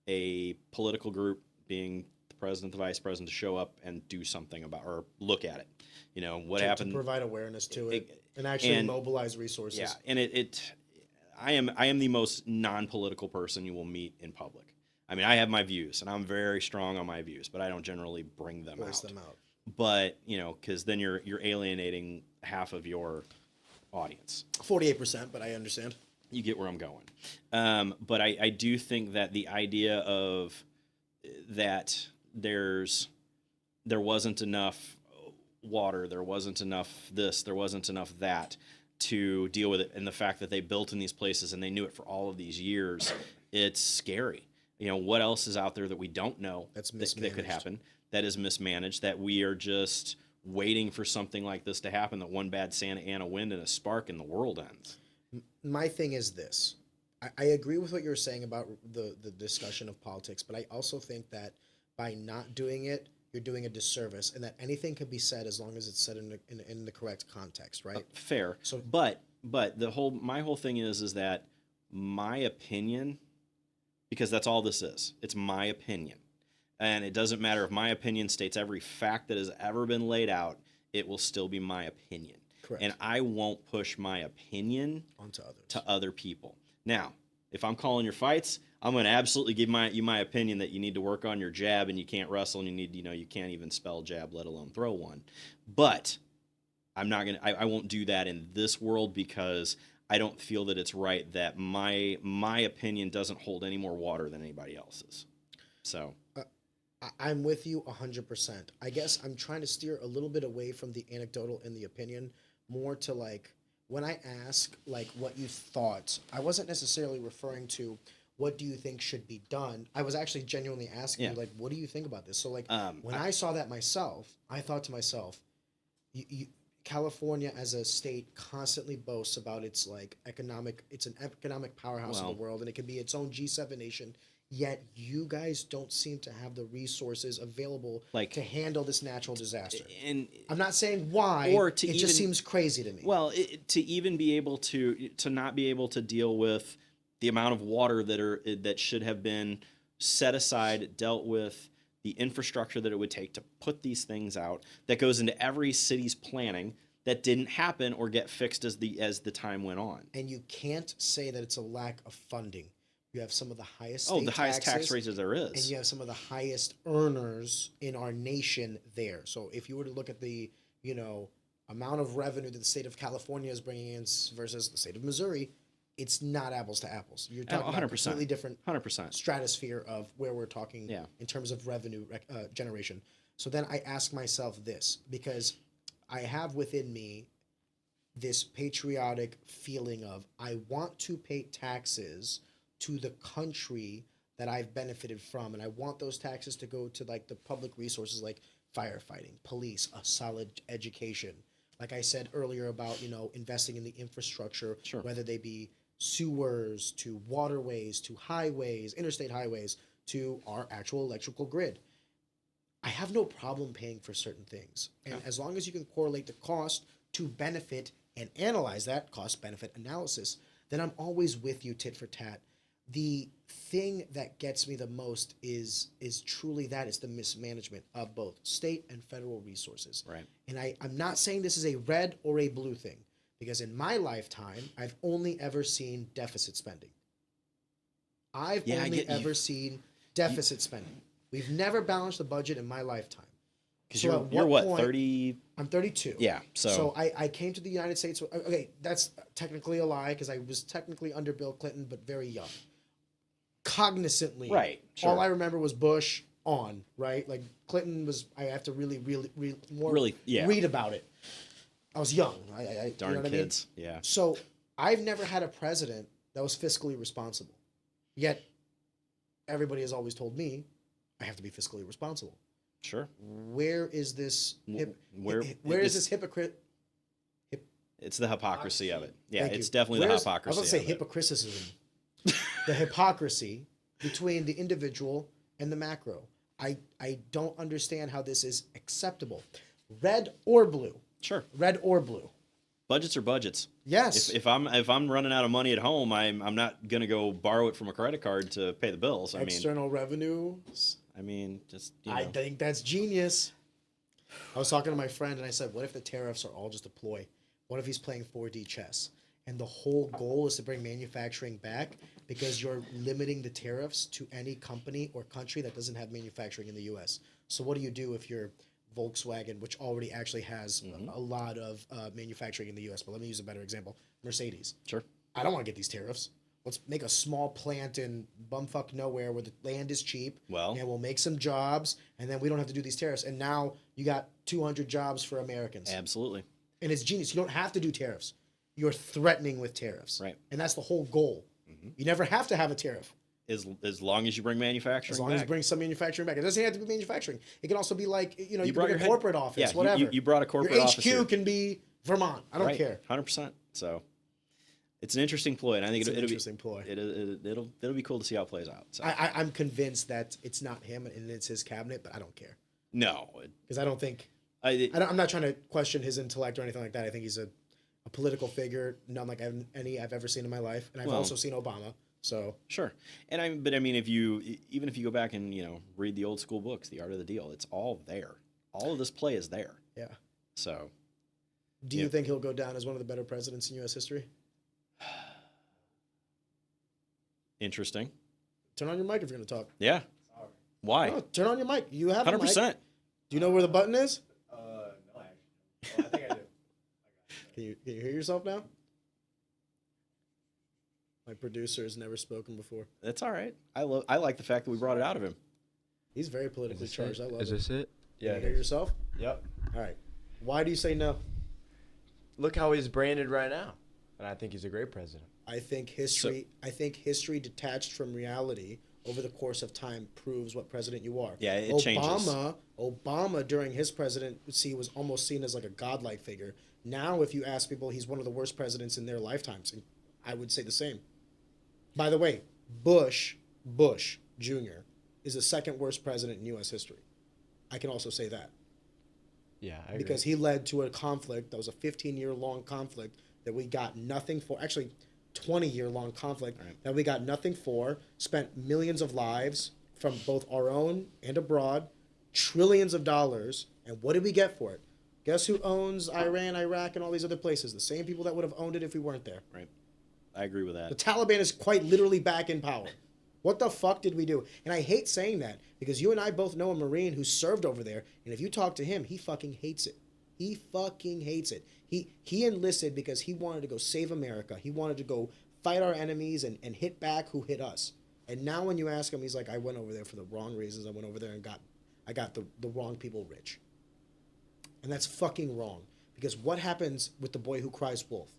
a political group, being the president, the vice president, to show up and do something about or look at it. What happened. To provide awareness to it and actually mobilize resources. Yeah, and I am the most non-political person you will meet in public. I mean, I have my views, and I'm very strong on my views, but I don't generally bring them Voice out. them out. But because then you're alienating half of your audience. 48%, but I understand. You get where I'm going. But I do think that the idea of that there wasn't enough water, there wasn't enough this, there wasn't enough that to deal with it, and the fact that they built in these places and they knew it for all of these years, it's scary. What else is out there that we don't know That's that could happen, that is mismanaged, that we are just waiting for something like this to happen, that one bad Santa Ana wind and a spark and the world ends. My thing is this. I agree with what you're saying about the discussion of politics, but I also think that by not doing it, you're doing a disservice, and that anything can be said as long as it's said in the correct context, right? Fair. So- but my whole thing is that my opinion, because that's all this is. It's my opinion. And it doesn't matter if my opinion states every fact that has ever been laid out, it will still be my opinion. Correct. And I won't push my opinion Onto others. to other people. Now, if I'm calling your fights, I'm going to absolutely give you my opinion that you need to work on your jab and you can't wrestle and you can't even spell jab, let alone throw one. But I'm not going to, I won't do that in this world because I don't feel that it's right that my opinion doesn't hold any more water than anybody else's. So I'm with you 100%. I guess I'm trying to steer a little bit away from the anecdotal and the opinion, more to like, when I ask like what you thought, I wasn't necessarily referring to what do you think should be done. I was actually genuinely asking you, like, what do you think about this? So like when I saw that myself, I thought to myself, California as a state constantly boasts about its like it's an economic powerhouse of the world, and it can be its own G7 nation. Yet you guys don't seem to have the resources available to handle this natural disaster. And I'm not saying why, or it to just seems crazy to me. Well, to even be able to not be able to deal with the amount of water that should have been set aside, dealt with, the infrastructure that it would take to put these things out, that goes into every city's planning, that didn't happen or get fixed as the time went on. And you can't say that it's a lack of funding. You have some of the highest highest tax rates there is. And you have some of the highest earners in our nation there. So if you were to look at the, amount of revenue that the state of California is bringing in versus the state of Missouri, it's not apples to apples. You're talking about a completely different 100%. stratosphere of where we're talking Yeah. in terms of revenue generation. So then I ask myself this, because I have within me this patriotic feeling of I want to pay taxes to the country that I've benefited from, and I want those taxes to go to like the public resources like firefighting, police, a solid education. Like I said earlier about, investing in the infrastructure, Sure. whether they be sewers to waterways to highways, interstate highways to our actual electrical grid. I have no problem paying for certain things. And as long as you can correlate the cost to benefit and analyze that cost benefit analysis, then I'm always with you tit for tat. The thing that gets me the most is truly that it's the mismanagement of both state and federal resources. Right. And I'm not saying this is a red or a blue thing, because in my lifetime, I've only ever seen deficit spending. I've only ever seen deficit spending. We've never balanced the budget in my lifetime. Because you're what, 30? I'm 32. Yeah. So I came to the United States. Okay, that's technically a lie because I was technically under Bill Clinton, but very young. Cognizantly. Right. Sure. All I remember was Bush on, right? Like Clinton was, I have to really read about it. I was young. I Darn you know kids. I mean? Yeah. So I've never had a president that was fiscally responsible. Yet everybody has always told me I have to be fiscally responsible. Sure. Where is this where is this hypocrite? It's the hypocrisy of it. Yeah, Thank it's you. definitely the hypocrisy. I was going to say hypocriticism. The hypocrisy between the individual and the macro. I don't understand how this is acceptable. Red or blue. Sure. Red or blue. Budgets are budgets. Yes. If I'm running out of money at home, I'm not gonna go borrow it from a credit card to pay the bills. External revenue. Just I think that's genius. I was talking to my friend and I said, what if the tariffs are all just a ploy? What if he's playing 4D chess? And the whole goal is to bring manufacturing back because you're limiting the tariffs to any company or country that doesn't have manufacturing in the U.S. So what do you do if you're Volkswagen, which already actually has a lot of manufacturing in the U.S., but let me use a better example. Mercedes. Sure. I don't want to get these tariffs. Let's make a small plant in bumfuck nowhere where the land is cheap. Well, and we'll make some jobs, and then we don't have to do these tariffs. And now you got 200 jobs for Americans. Absolutely. And it's genius. You don't have to do tariffs. You're threatening with tariffs. Right. And that's the whole goal. You never have to have a tariff. As long as you bring manufacturing As long back. as you bring some manufacturing back. It doesn't have to be manufacturing. It can also be like, you can brought bring a corporate office, yeah, whatever. You brought a corporate Your office HQ can be Vermont. I don't care. 100%. So it's an interesting ploy, and I think it'll interesting ploy. It'll be cool to see how it plays out. So. I'm convinced that it's not him and it's his cabinet, but I don't care. No. Because I don't think... I'm not trying to question his intellect or anything like that. I think he's a political figure, none like any I've ever seen in my life. And I've also seen Obama. So sure, and if you go back and read the old school books, The Art of the Deal, it's all there. All of this play is there. Yeah. So, do you think he'll go down as one of the better presidents in U.S. history? Interesting. Turn on your mic if you're going to talk. Yeah. Why? No, turn on your mic. You have 100%. a mic. Do you know where the button is? No, actually. Well, I think I do. Can you hear yourself now? My producer has never spoken before. That's all right. I like the fact that we brought it out of him. He's very politically charged. I love it. Is this it? Yeah. Can you hear yourself? Yep. All right. Why do you say no? Look how he's branded right now, and I think he's a great president. I think history detached from reality over the course of time proves what president you are. Yeah, it changes. Obama during his presidency was almost seen as like a godlike figure. Now, if you ask people, he's one of the worst presidents in their lifetimes, and I would say the same. By the way, Bush Jr. is the second worst president in U.S. history. I can also say that. Yeah, I agree. Because he led to a conflict that was a 15-year-long conflict that we got nothing for. Actually, 20-year-long conflict that we got nothing for, spent millions of lives from both our own and abroad, trillions of dollars, and what did we get for it? Guess who owns Iran, Iraq, and all these other places? The same people that would have owned it if we weren't there. Right. I agree with that. The Taliban is quite literally back in power. What the fuck did we do? And I hate saying that because you and I both know a Marine who served over there, and if you talk to him, he fucking hates it. He fucking hates it. He enlisted because he wanted to go save America. He wanted to go fight our enemies and hit back who hit us. And now when you ask him, he's like, I went over there for the wrong reasons. I went over there and I got the wrong people rich. And that's fucking wrong. Because what happens with the boy who cries wolf?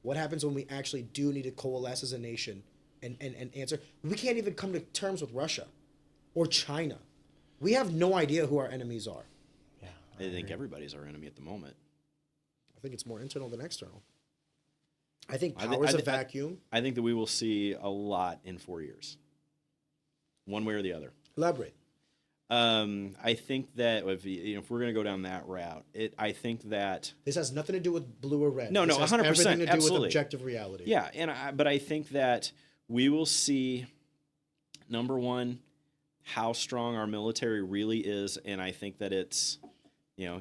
What happens when we actually do need to coalesce as a nation and answer? We can't even come to terms with Russia or China. We have no idea who our enemies are. Yeah, I think everybody's our enemy at the moment. I think it's more internal than external. I think power is a vacuum. I think that we will see a lot in 4 years. One way or the other. Elaborate. I think that if we're going to go down that route, I think that this has nothing to do with blue or red. No, 100%. Everything to do absolutely. with objective reality. Yeah, but I think that we will see, number one, how strong our military really is, and I think that it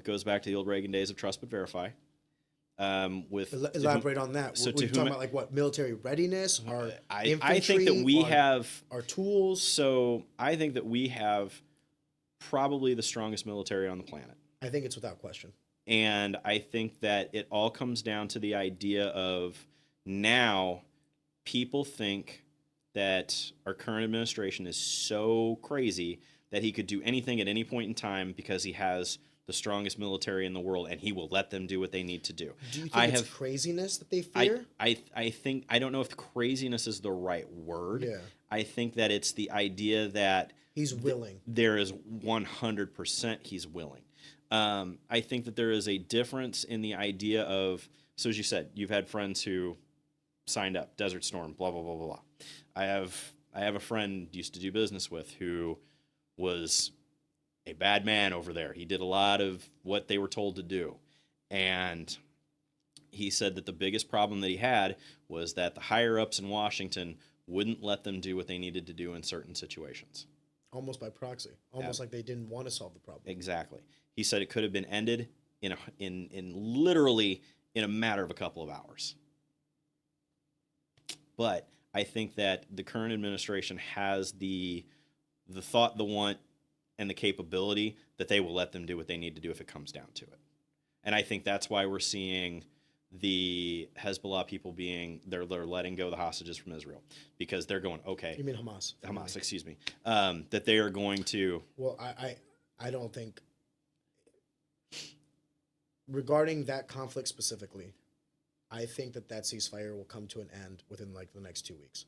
goes back to the old Reagan days of trust but verify. Elaborate on that. So we're talking about like what military readiness, our infantry, I think that we have our tools. So I think that we have probably the strongest military on the planet. I think it's without question. And I think that it all comes down to the idea of now people think that our current administration is so crazy that he could do anything at any point in time because he has the strongest military in the world and he will let them do what they need to do. Do you think it's craziness that they fear? I think, I don't know if craziness is the right word. Yeah. I think that it's the idea that he's willing. There is 100% he's willing. I think that there is a difference in the idea of, so as you said, you've had friends who signed up, Desert Storm, blah, blah, blah, blah, blah. I have a friend used to do business with who was a bad man over there. He did a lot of what they were told to do. And he said that the biggest problem that he had was that the higher-ups in Washington wouldn't let them do what they needed to do in certain situations. Almost by proxy. Almost like they didn't want to solve the problem. Exactly. He said it could have been ended in literally in a matter of a couple of hours. But I think that the current administration has the thought, the want, and the capability that they will let them do what they need to do if it comes down to it. And I think that's why we're seeing the Hezbollah people they're letting go the hostages from Israel, because they're going, okay. You mean Hamas? Hamas, excuse me. That they are going to. Well, I don't think, regarding that conflict specifically, I think that ceasefire will come to an end within like the next 2 weeks.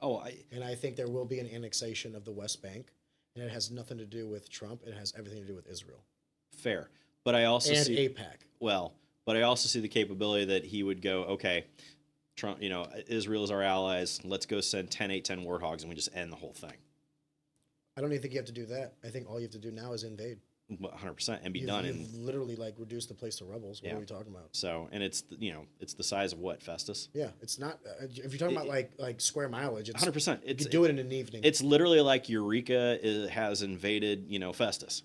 And I think there will be an annexation of the West Bank, and it has nothing to do with Trump. It has everything to do with Israel. Fair. But I also see AIPAC. But I also see the capability that he would go, okay, Trump, Israel is our allies. Let's go send 10 8-10 warthogs, and we just end the whole thing. I don't even think you have to do that. I think all you have to do now is invade. 100% and be done. You've literally like reduced the place to rebels. What are we talking about? So, and it's it's the size of what, Festus? Yeah, it's not. If you're talking about like square mileage, it's 100%. You could do it in an evening. It's literally like Eureka has invaded, Festus.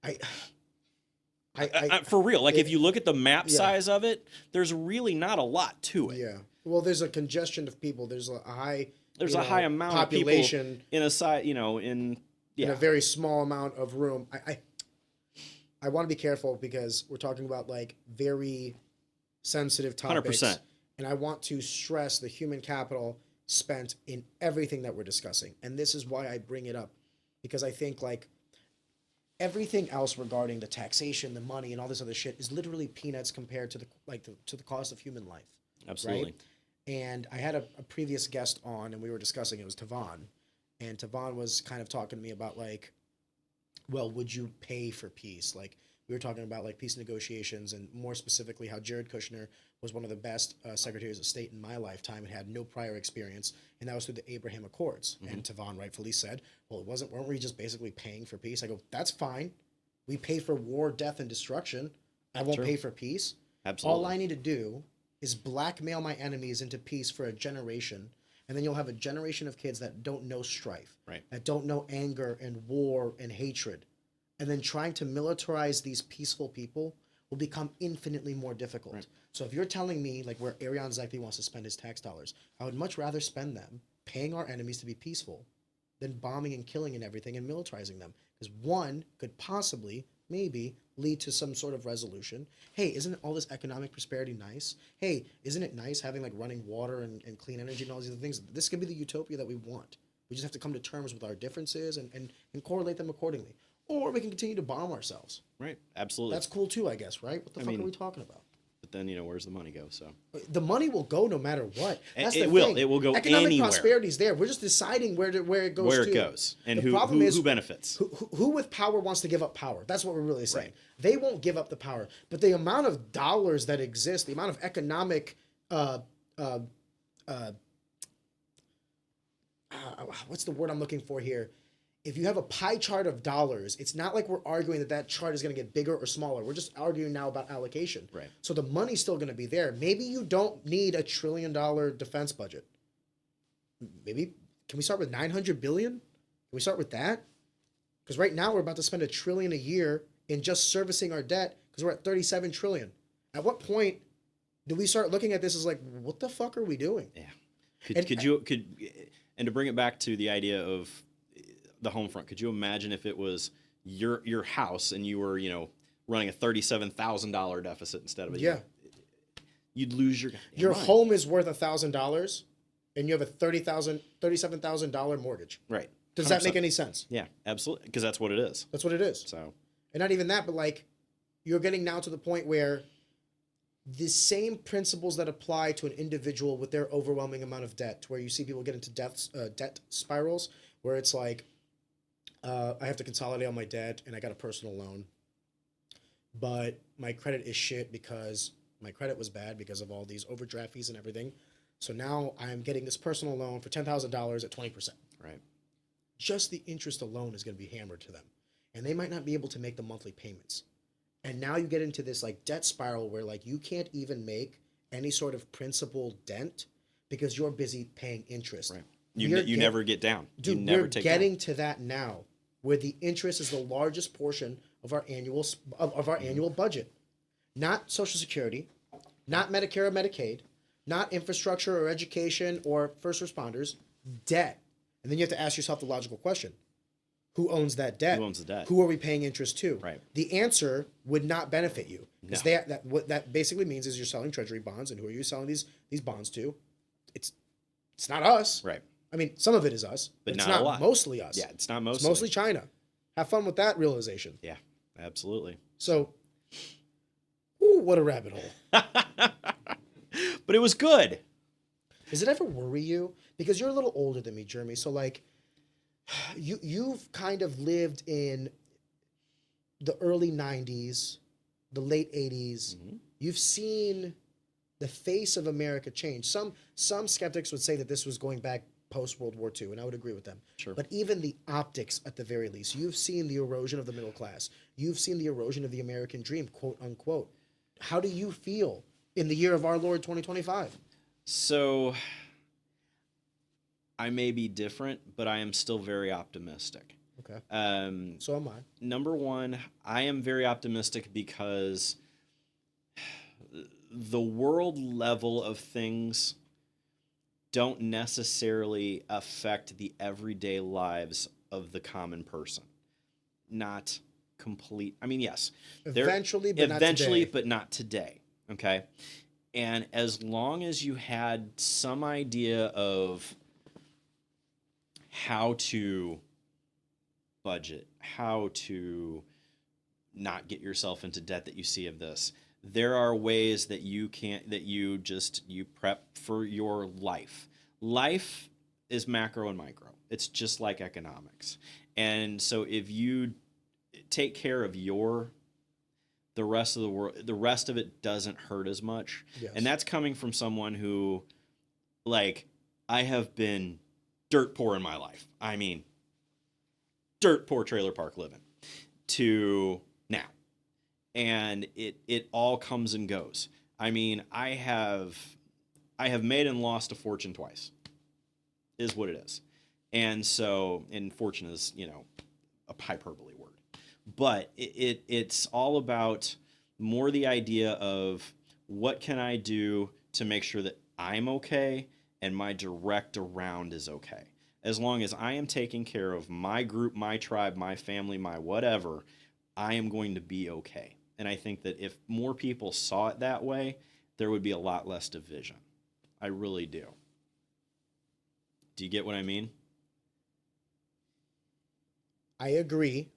I for real. Like if you look at the map size of it, there's really not a lot to it. Yeah. Well, there's a congestion of people. There's a high. There's a high amount population of people in a side. In a very small amount of room. I want to be careful because we're talking about like very sensitive topics. 100%. And I want to stress the human capital spent in everything that we're discussing. And this is why I bring it up, because I think like everything else regarding the taxation, the money, and all this other shit is literally peanuts compared to the cost of human life. Absolutely. Right? And I had a previous guest on, and we were discussing, it was Tavon. And Tavon was kind of talking to me about like, well, would you pay for peace? Like we were talking about like peace negotiations, and more specifically how Jared Kushner was one of the best secretaries of state in my lifetime and had no prior experience, and that was through the Abraham Accords. Mm-hmm. And Tavon rightfully said, well, weren't we just basically paying for peace? I go, that's fine. We pay for war, death, and destruction. I won't pay for peace. Absolutely. All I need to do is blackmail my enemies into peace for a generation, and then you'll have a generation of kids that don't know strife, right, that don't know anger and war and hatred. And then trying to militarize these peaceful people will become infinitely more difficult. Right. So if you're telling me like where Ariane Zekli wants to spend his tax dollars, I would much rather spend them paying our enemies to be peaceful than bombing and killing and everything and militarizing them. Because one could possibly, maybe, lead to some sort of resolution. Hey, isn't all this economic prosperity nice? Hey, isn't it nice having like running water and clean energy and all these other things? This can be the utopia that we want. We just have to come to terms with our differences and correlate them accordingly. Or we can continue to bomb ourselves. Right. Absolutely. That's cool too, I guess, right? What the fuck are we talking about? But then, where's the money go? So the money will go no matter what. That's the it will. thing. It will go Economic anywhere. prosperity is there. We're just deciding where it goes. Where to. it goes and the who benefits. Who with power wants to give up power? That's what we're really saying. Right. They won't give up the power, but the amount of dollars that exist, the amount of economic, what's the word I'm looking for here? If you have a pie chart of dollars, it's not like we're arguing that chart is going to get bigger or smaller. We're just arguing now about allocation. Right. So the money's still going to be there. Maybe you don't need $1 trillion defense budget. Maybe, can we start with 900 billion? Can we start with that? Because right now we're about to spend $1 trillion a year in just servicing our debt because we're at 37 trillion. At what point do we start looking at this as like, what the fuck are we doing? Yeah. And to bring it back to the idea of the home front, could you imagine if it was your house and you were, running a $37,000 deficit instead of you'd lose your mind. Home is worth $1,000 and you have a $37,000 mortgage. Right. Does that make any sense? Yeah, absolutely. Because that's what it is. That's what it is. So, and not even that, but like you're getting now to the point where the same principles that apply to an individual with their overwhelming amount of debt, where you see people get into debt spirals, where it's like, I have to consolidate on my debt and I got a personal loan, but my credit is shit because my credit was bad because of all these overdraft fees and everything. So now I'm getting this personal loan for $10,000 at 20%. Right. Just the interest alone is going to be hammered to them. And they might not be able to make the monthly payments. And now you get into this like debt spiral where like you can't even make any sort of principal dent because you're busy paying interest. Right. You never get down. Dude, you never we're take getting down. to that now, where the interest is the largest portion of our annual budget. Not Social Security, not Medicare or Medicaid, not infrastructure or education or first responders, debt. And then you have to ask yourself the logical question. Who owns that debt? Who owns the debt? Who are we paying interest to? Right. The answer would not benefit you. Because No. what that basically means is you're selling treasury bonds, and who are you selling these bonds to? It's not us. Right. I mean, some of it is us, but it's not a lot. mostly us. Yeah, it's not mostly. It's mostly China. Have fun with that realization. Yeah, absolutely. So, what a rabbit hole. But it was good. Does it ever worry you? Because you're a little older than me, Jeremy. So, like, you've kind of lived in the early 90s, the late 80s. Mm-hmm. You've seen the face of America change. Some skeptics would say that this was going back post-World War II, and I would agree with them. Sure. But even the optics, at the very least, you've seen the erosion of the middle class. You've seen the erosion of the American dream, quote unquote. How do you feel in the year of our Lord 2025? So, I may be different, but I am still very optimistic. Okay. So am I. Number one, I am very optimistic because the world level of things don't necessarily affect the everyday lives of the common person. Not complete. I mean, yes. Eventually, but not today. Okay? And as long as you had some idea of how to budget, how to not get yourself into debt that you see of this, there are ways that you prep for your life. Life is macro and micro. It's just like economics. And so if you take care of the rest of the world, the rest of it doesn't hurt as much. Yes. And that's coming from someone who, like, I have been dirt poor in my life. I mean, dirt poor trailer park living to now. And it all comes and goes. I mean, I have made and lost a fortune twice, is what it is. And so, and fortune is, a hyperbole word. But it's all about more the idea of what can I do to make sure that I'm okay and my direct around is okay. As long as I am taking care of my group, my tribe, my family, my whatever, I am going to be okay. And I think that if more people saw it that way, there would be a lot less division. I really do. Do you get what I mean? I agree.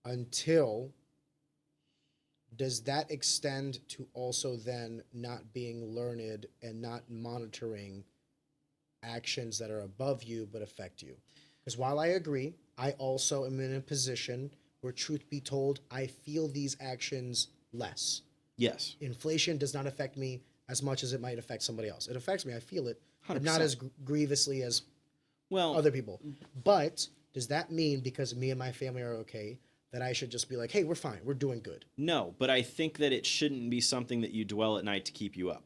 Until, does that extend to also then not being learned and not monitoring actions that are above you but affect you? Because while I agree, I also am in a position where, truth be told, I feel these actions less. Yes. Inflation does not affect me as much as it might affect somebody else. It affects me. I feel it, but 100%. not as grievously as Well, other people. But does that mean because me and my family are okay that I should just be like, hey, we're fine, we're doing good? no, but I think that it shouldn't be something that you dwell at night to keep you up.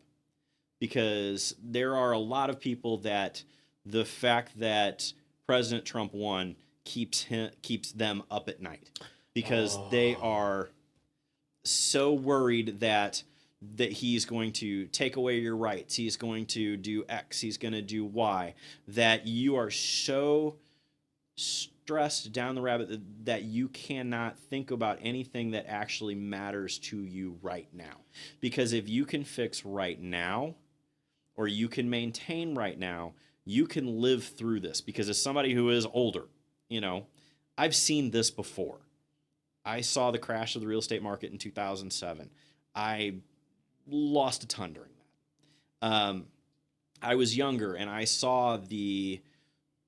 Because there are a lot of people that the fact that President Trump won keeps them up at night. Because they are so worried that he's going to take away your rights, he's going to do X, he's going to do Y, that you are so stressed down the rabbit that you cannot think about anything that actually matters to you right now. Because if you can fix right now, or you can maintain right now, you can live through this. Because as somebody who is older, I've seen this before. I saw the crash of the real estate market in 2007. I lost a ton during that. I was younger, and I saw the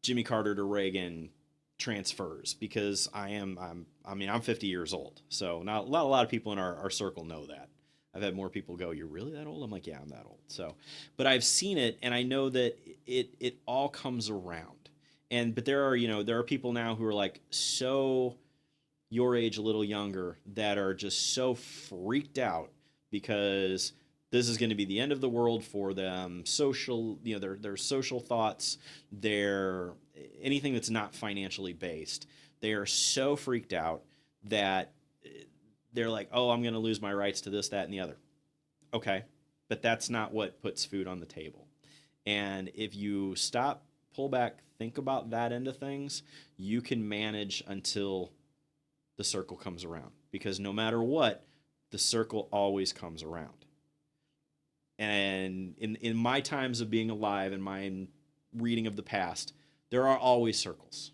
Jimmy Carter to Reagan transfers because I'm 50 years old. So not a lot of people in our circle know that. I've had more people go, "You're really that old?" I'm like, "Yeah, I'm that old." So, but I've seen it, and I know that it all comes around. But there are people now who are like so your age, a little younger, that are just so freaked out because this is going to be the end of the world for them. Social, their social thoughts, their anything that's not financially based. They are so freaked out that they're like, "Oh, I'm going to lose my rights to this, that, and the other." Okay, but that's not what puts food on the table. And if you stop, pull back, think about that end of things, you can manage until the circle comes around. Because no matter what, the circle always comes around. And in my times of being alive and my reading of the past, there are always circles.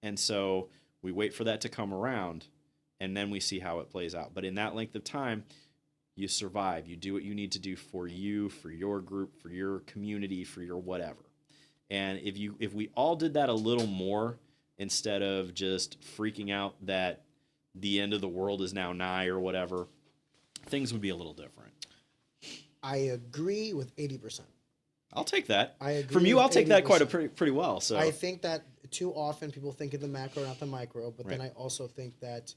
And so we wait for that to come around, and then we see how it plays out. But in that length of time, you survive. You do what you need to do for you, for your group, for your community, for your whatever. And if we all did that a little more, instead of just freaking out that the end of the world is now nigh or whatever, things would be a little different. I agree with 80%. I'll take that. I agree From you, with I'll take that 80%. pretty well. So I think that too often people think of the macro, not the micro. But then Right. I also think that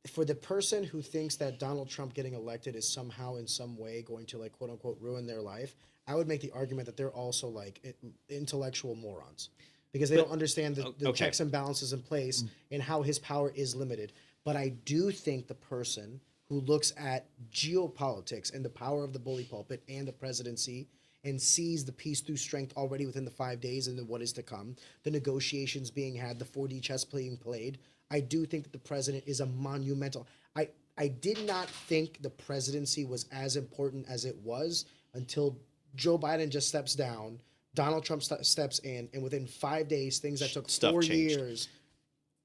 for the person who thinks that Donald Trump getting elected is somehow in some way going to like quote unquote ruin their life, I would make the argument that they're also like intellectual morons because they don't understand the okay. checks and balances in place and how his power is limited. But I do think the person who looks at geopolitics and the power of the bully pulpit and the presidency and sees the peace through strength already within the 5 days and then what is to come, the negotiations being had, the 4D chess being played, I do think that the president is a monumental. I did not think the presidency was as important as it was until Joe Biden just steps down, Donald Trump steps in, and within 5 days, things that took Stuff 4 changed. years.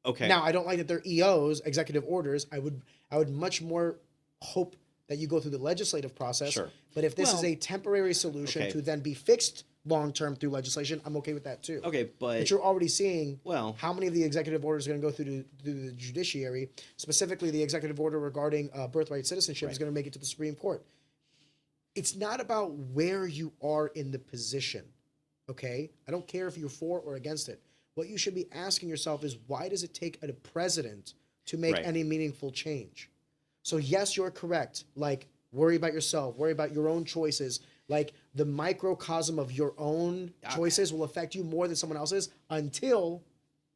Okay. Now, I don't like that they're EOs, executive orders. I would much more hope that you go through the legislative process. Sure. But if this is Well, a temporary solution okay. to then be fixed long-term through legislation, I'm okay with that too. Okay, But you're already seeing how many of the executive orders are going to go through the judiciary, specifically the executive order regarding birthright citizenship is going to make it to the Supreme Court. It's not about where you are in the position, okay? I don't care if you're for or against it. What you should be asking yourself is, why does it take a president to make any meaningful change? So yes, you're correct. Like, worry about yourself, worry about your own choices. Like, the microcosm of your own choices will affect you more than someone else's until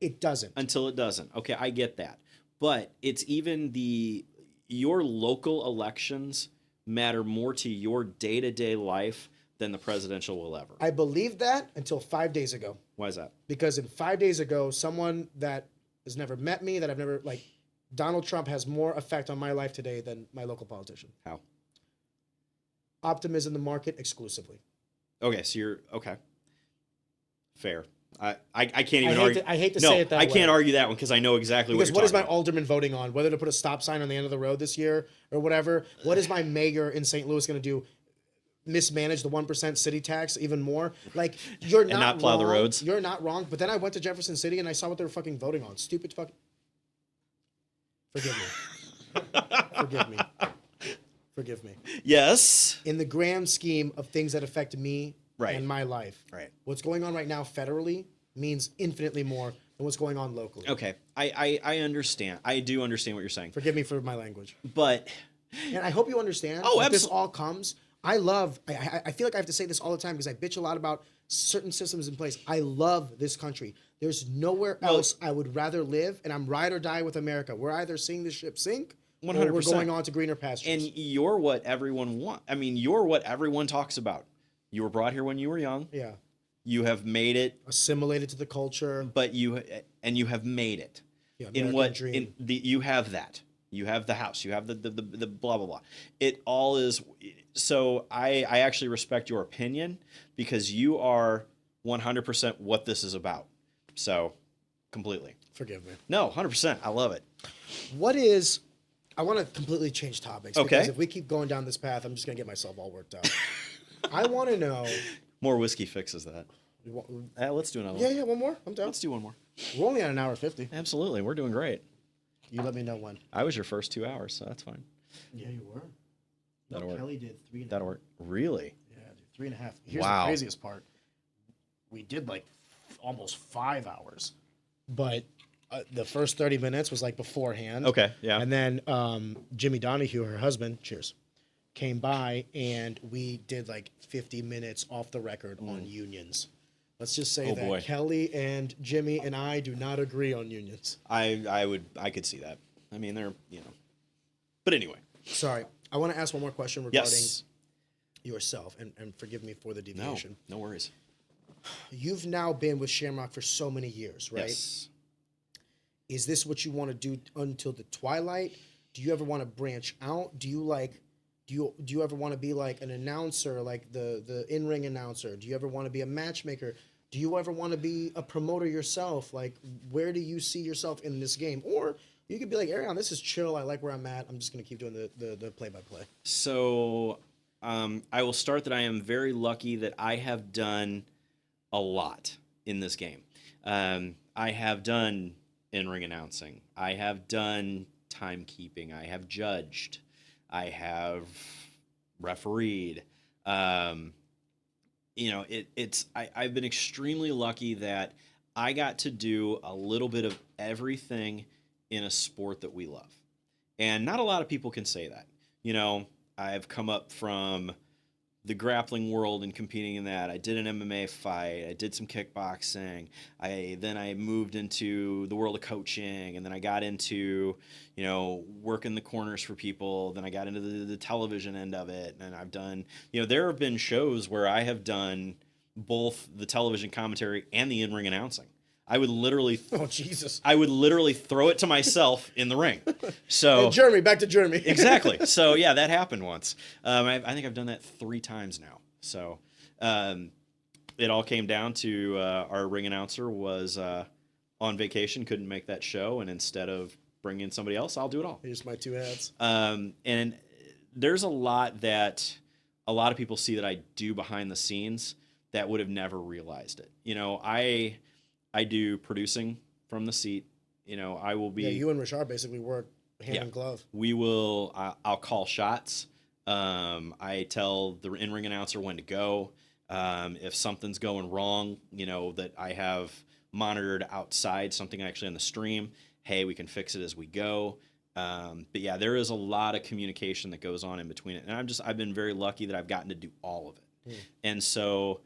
it doesn't. Until it doesn't. Okay, I get that. But it's even your local elections matter more to your day-to-day life than the presidential will ever. I believed that until 5 days ago. Why is that? Because in 5 days ago, someone that has never met me, that I've never, like, Donald Trump has more effect on my life today than my local politician. How? Optimism in the market exclusively. Okay, so you're okay. Fair. I can't even argue. I hate to say it that way. I can't argue that one because I know exactly because what is my about. alderman voting on? Whether to put a stop sign on the end of the road this year or whatever. What is my mayor in St. Louis going to do? Mismanage the 1% city tax even more? Like, you're not not plow wrong. the roads? You're not wrong. But then I went to Jefferson City and I saw what they were fucking voting on. Stupid fucking... Forgive me. Forgive me. Forgive me. Yes. In the grand scheme of things that affect me Right. and my life, Right. what's going on right now federally means infinitely more than what's going on locally. Okay. I understand. I do understand what you're saying. Forgive me for my language. But And I hope you understand that this all comes. I feel like I have to say this all the time because I bitch a lot about certain systems in place. I love this country. There's nowhere else I would rather live, and I'm ride or die with America. We're either seeing the ship sink 100%. Or we're going on to greener pastures. And you're what everyone wants. I mean, you're what everyone talks about. You were brought here when you were young. Yeah. You have made it. Assimilated to the culture. But you have made it. Yeah, American dream. You have that. You have the house. You have the blah blah blah. It all is. So I actually respect your opinion because you are 100% what this is about. So completely. Forgive me. No, 100%. I love it. I want to completely change topics. Okay. Because if we keep going down this path, I'm just going to get myself all worked up. I want to know. More whiskey fixes that. Let's do another one. Yeah, one more. I'm down. Let's do one more. We're only at an hour 50. Absolutely. We're doing great. You let me know when. I was your first 2 hours, so that's fine. Yeah, you were. That'll work. Kelly did 3.5. That'll work. Really? Yeah, dude, 3.5. Here's Wow. the craziest part. We did like almost 5 hours, but the first 30 minutes was like beforehand. Okay, yeah. And then Jimmy Donahue, her husband, cheers, came by and we did like 50 minutes off the record on unions. Let's just say that boy. Kelly and Jimmy and I do not agree on unions. I could see that. I mean, they're, But anyway. Sorry. I want to ask one more question regarding Yes. yourself, and forgive me for the No, deviation. no worries. You've now been with Shamrock for so many years, right? Yes. Is this what you want to do until the twilight? Do you ever want to branch out? Do you ever want to be like an announcer, like the in-ring announcer? Do you ever want to be a matchmaker? Do you ever want to be a promoter yourself? Like, where do you see yourself in this game? Or you could be like, Arion, this is chill. I like where I'm at. I'm just going to keep doing the play-by-play. So I will start that I am very lucky that I have done a lot in this game. I have done in-ring announcing. I have done timekeeping. I have judged. I have refereed. I've been extremely lucky that I got to do a little bit of everything in a sport that we love. And not a lot of people can say that. I've come up from the grappling world and competing in that. I did an MMA fight. I did some kickboxing. Then I moved into the world of coaching, and then I got into, working the corners for people. Then I got into the television end of it, and I've done, there have been shows where I have done both the television commentary and the in-ring announcing. I would literally, Oh, Jesus. I would literally throw it to myself in the ring. So Hey, Jeremy, back to Jeremy. Exactly. So yeah, that happened once. I think I've done that 3 times now. So it all came down to our ring announcer was on vacation, couldn't make that show, and instead of bringing in somebody else, I'll do it all. Here's my 2 hats. And there's a lot that a lot of people see that I do behind the scenes that would have never realized it. I do producing from the seat. I will be. Yeah, you and Rashard basically work hand in glove. We will. I'll call shots. I tell the in-ring announcer when to go. If something's going wrong, that I have monitored outside, something actually on the stream. Hey, we can fix it as we go. But yeah, there is a lot of communication that goes on in between it, and I've been very lucky that I've gotten to do all of it. And so,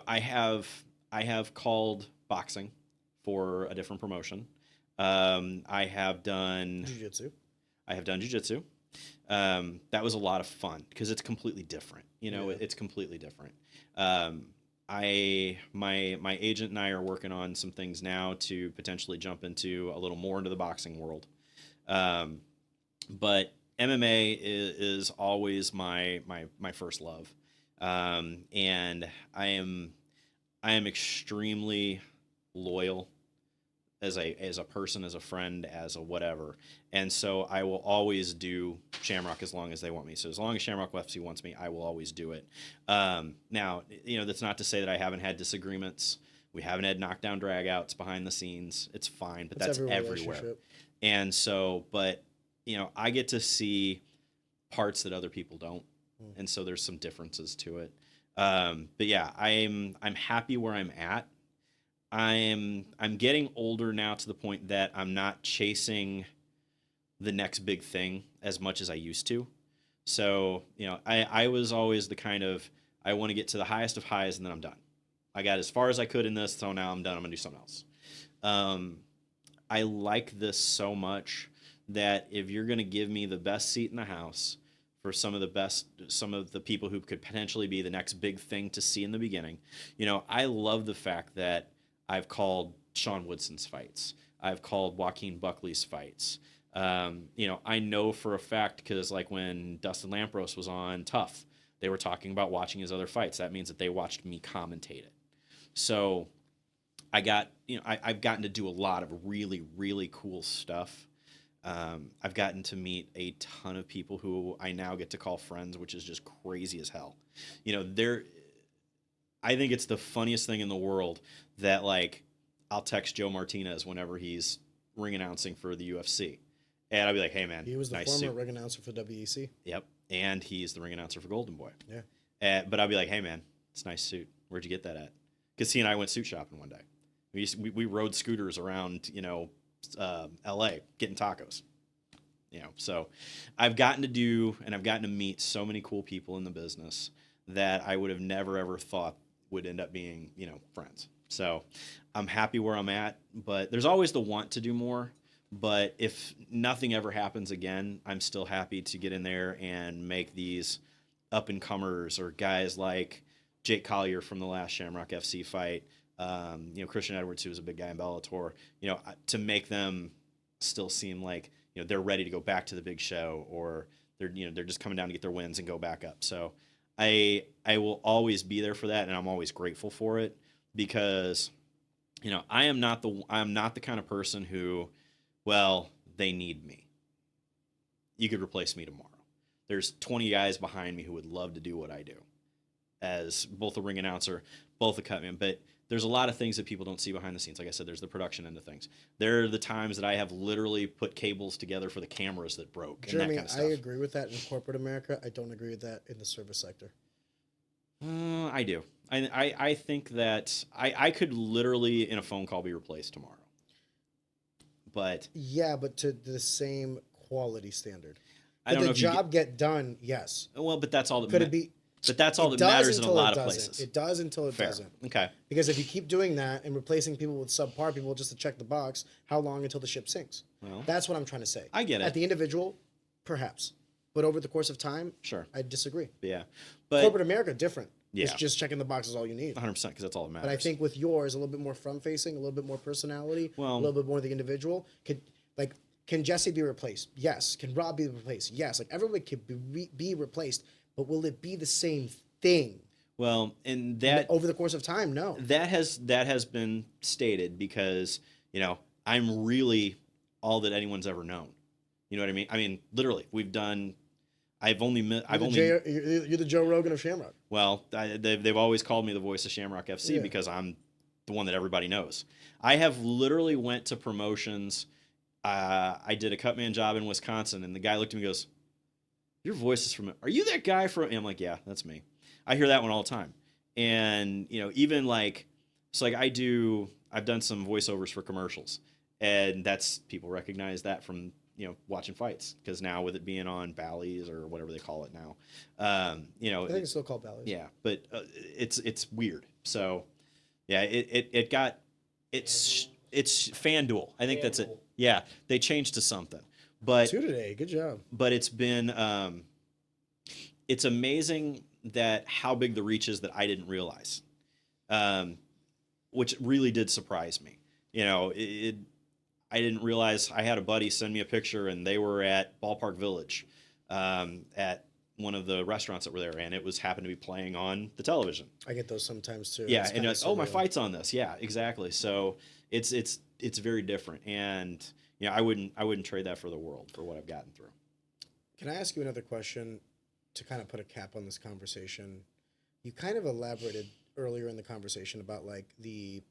I have called boxing for a different promotion. I have done Jiu-jitsu. I have done jiu-jitsu. That was a lot of fun because it's completely different. It's completely different. My agent and I are working on some things now to potentially jump into a little more into the boxing world. But MMA is always my first love, and I am extremely loyal as a person, as a friend, as a whatever. And so I will always do Shamrock as long as they want me. So as long as Shamrock FC wants me, I will always do it. Now, that's not to say that I haven't had disagreements. We haven't had knockdown dragouts behind the scenes. It's fine, but that's everywhere. And so, but I get to see parts that other people don't. And so there's some differences to it. But yeah, I'm happy where I'm at. I'm getting older now to the point that I'm not chasing the next big thing as much as I used to. So, I was always the kind of, I want to get to the highest of highs and then I'm done. I got as far as I could in this, so now I'm done. I'm going to do something else. I like this so much that if you're going to give me the best seat in the house for some of the people who could potentially be the next big thing to see in the beginning, I love the fact that I've called Sean Woodson's fights. I've called Joaquin Buckley's fights. I know for a fact because like when Dustin Lampros was on Tough, they were talking about watching his other fights. That means that they watched me commentate it. So I've gotten to do a lot of really, really cool stuff. I've gotten to meet a ton of people who I now get to call friends, which is just crazy as hell. I think it's the funniest thing in the world that like I'll text Joe Martinez whenever he's ring announcing for the UFC. And I'll be like, hey man, he was the nice former suit. ring announcer for WEC. Yep. And he's the ring announcer for Golden Boy. Yeah. But I'll be like, hey man, it's a nice suit. Where'd you get that at? Because he and I went suit shopping one day. We rode scooters around, LA getting tacos. So I've gotten to meet so many cool people in the business that I would have never ever thought would end up being, friends. So I'm happy where I'm at, but there's always the want to do more. But if nothing ever happens again, I'm still happy to get in there and make these up and comers or guys like Jake Collier from the last Shamrock FC fight, Christian Edwards, who was a big guy in Bellator, to make them still seem like, they're ready to go back to the big show, or they're just coming down to get their wins and go back up. So I will always be there for that, and I'm always grateful for it because, I'm not the kind of person who, well, they need me. You could replace me tomorrow. There's 20 guys behind me who would love to do what I do as both a ring announcer, both a cutman, but there's a lot of things that people don't see behind the scenes. Like I said, there's the production end of things. There are the times that I have literally put cables together for the cameras that broke. Jeremy, and that kind of stuff. I agree with that in corporate America. I don't agree with that in the service sector. I do. I think that I could literally in a phone call be replaced tomorrow. But yeah, but to the same quality standard. I don't know the if job get done? Yes. Well, but that's all that Could it be? But that's all that matters in a lot of places. It does until it Fair. doesn't. Okay. Because if you keep doing that and replacing people with subpar people just to check the box, how long until the ship sinks? Well, that's what I'm trying to say. I get it. At the individual, perhaps. But over the course of time, sure, I disagree. Yeah. But corporate America, different. Yeah. It's just checking the box is all you need. 100%, because that's all that matters. But I think with yours, a little bit more front-facing, a little bit more personality, a little bit more the individual. Can Jesse be replaced? Yes. Can Rob be replaced? Yes. Like everybody can be replaced, but will it be the same thing? Well, and that over the course of time, no. That has been stated because I'm really all that anyone's ever known. You know what I mean? I mean, literally, we've done. You're the Joe Rogan of Shamrock. Well, they've always called me the voice of Shamrock FC because I'm the one that everybody knows. I have literally went to promotions. I did a cutman job in Wisconsin, and the guy looked at me and goes, "Your voice is from. Are you that guy from?" And I'm like, "Yeah, that's me." I hear that one all the time, and even like, so like I've done some voiceovers for commercials, and that's people recognize that from watching fights because now with it being on Bally's or whatever they call it now, I think it's still called Bally's. Yeah, but it's weird. So yeah, it's FanDuel. I think that's it. Yeah, they changed to something. But two today, good job. But it's been it's amazing that how big the reach is that I didn't realize, which really did surprise me. I didn't realize I had a buddy send me a picture, and they were at Ballpark Village, at one of the restaurants that were there, and it was happened to be playing on the television. I get those sometimes too. Yeah, It's and kinda like, oh, my surreal. fight's on this. Yeah, exactly. So it's very different, and I wouldn't trade that for the world for what I've gotten through. Can I ask you another question to kind of put a cap on this conversation? You kind of elaborated earlier in the conversation about like the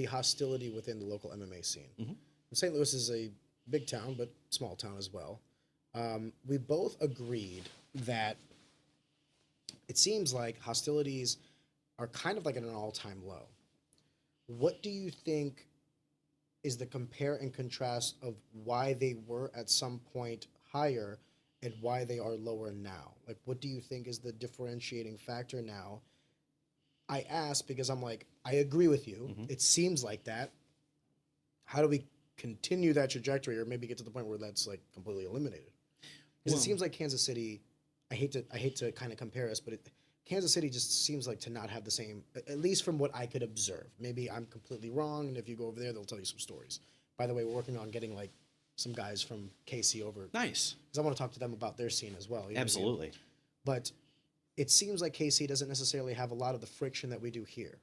hostility within the local MMA scene. Mhm. St. Louis is a big town, but small town as well. We both agreed that it seems like hostilities are kind of like at an all-time low. What do you think is the compare and contrast of why they were at some point higher and why they are lower now? Like, what do you think is the differentiating factor now? I ask because I'm like, I agree with you. Mhm. It seems like that. How do we continue that trajectory, or maybe get to the point where that's like completely eliminated? Because Well- it seems like Kansas City. I hate to kind of compare us, but Kansas City just seems like to not have the same, at least from what I could observe. Maybe I'm completely wrong, and if you go over there, they'll tell you some stories. By the way, we're working on getting like some guys from KC over, Nice. because I want to talk to them about their scene as well. You know what I mean? Absolutely. But it seems like KC doesn't necessarily have a lot of the friction that we do here.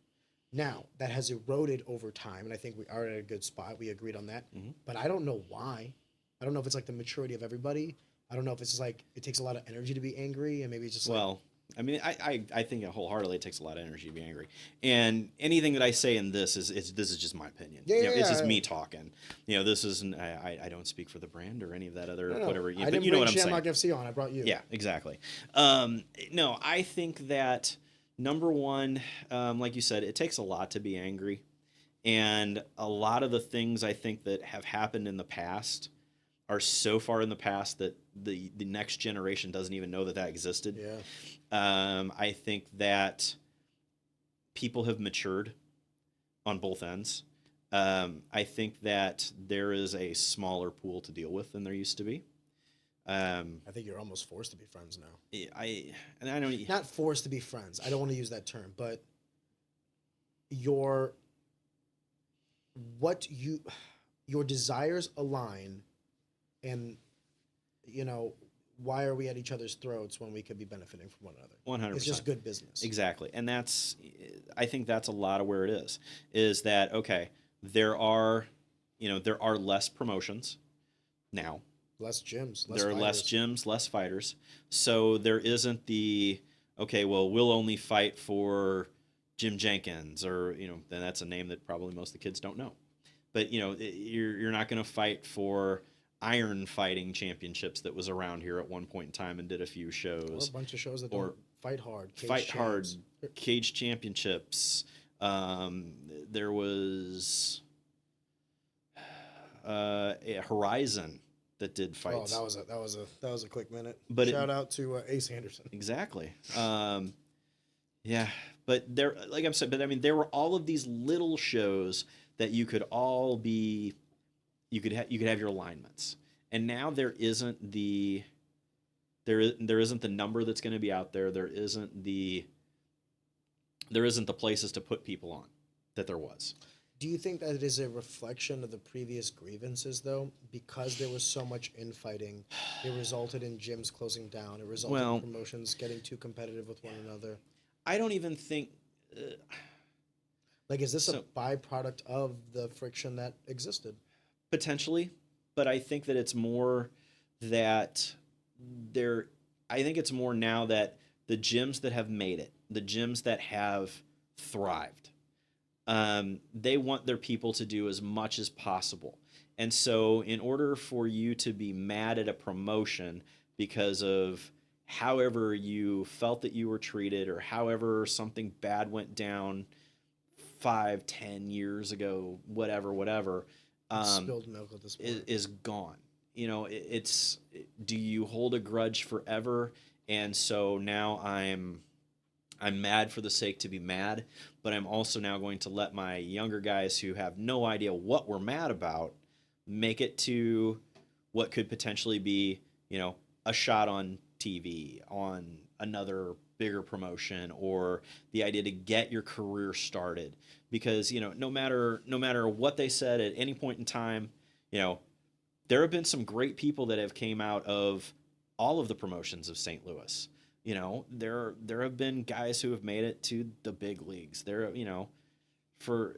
Now, that has eroded over time, and I think we are at a good spot. We agreed on that. Mhm. But I don't know why. I don't know if it's like the maturity of everybody. I don't know if it's just like it takes a lot of energy to be angry, and maybe it's just like, Well, I mean, I think it wholeheartedly takes a lot of energy to be angry. And anything that I say in this is just my opinion. Yeah, It's just yeah. me talking. This isn't. I don't speak for the brand or any of that other no, whatever. I But didn't you know bring what I'm saying. Shamrock FC on. I brought you. Yeah, exactly. No, I think that number one, like you said, it takes a lot to be angry, and a lot of the things I think that have happened in the past are so far in the past that the next generation doesn't even know that existed. Yeah. I think that people have matured on both ends. I think that there is a smaller pool to deal with than there used to be. I think you're almost forced to be friends now. I don't. Not forced to be friends. I don't want to use that term, but your desires align, and why are we at each other's throats when we could be benefiting from one another? 100%. It's just good business. Exactly. And I think that's a lot of where it is that, okay, there are less promotions now. Less gyms. There are less gyms, less fighters. So there isn't okay, well, we'll only fight for Jim Jenkins, or, then that's a name that probably most of the kids don't know. But, you're not going to fight for iron fighting championships that was around here at one point in time and did a few shows. Or a bunch of shows that Or don't fight hard. Cage championships. There was a Horizon that did fights. Oh, that was a quick minute. But shout out to Ace Anderson. Exactly. Yeah, but there, like I'm saying, there were all of these little shows that you could all be. You could have your alignments, and now there isn't the number that's going to be out there. There isn't the places to put people on that there was. Do you think that it is a reflection of the previous grievances, though? Because there was so much infighting, it resulted in gyms closing down. It resulted in promotions getting too competitive with one another. I don't even think... is this a byproduct of the friction that existed? Potentially, but I think that it's more that I think it's more now that the gyms that have made it, the gyms that have thrived, they want their people to do as much as possible. And so in order for you to be mad at a promotion because of however you felt that you were treated, or however something bad went down 5-10 years ago, whatever, spilled milk at this point. is gone. Do you hold a grudge forever? And so now I'm mad for the sake to be mad, but I'm also now going to let my younger guys who have no idea what we're mad about make it to what could potentially be, a shot on TV, on another bigger promotion, or the idea to get your career started. Because, no matter what they said at any point in time, You know, there have been some great people that have came out of all of the promotions of St. Louis. You know, there have been guys who have made it to the big leagues. There, you know, for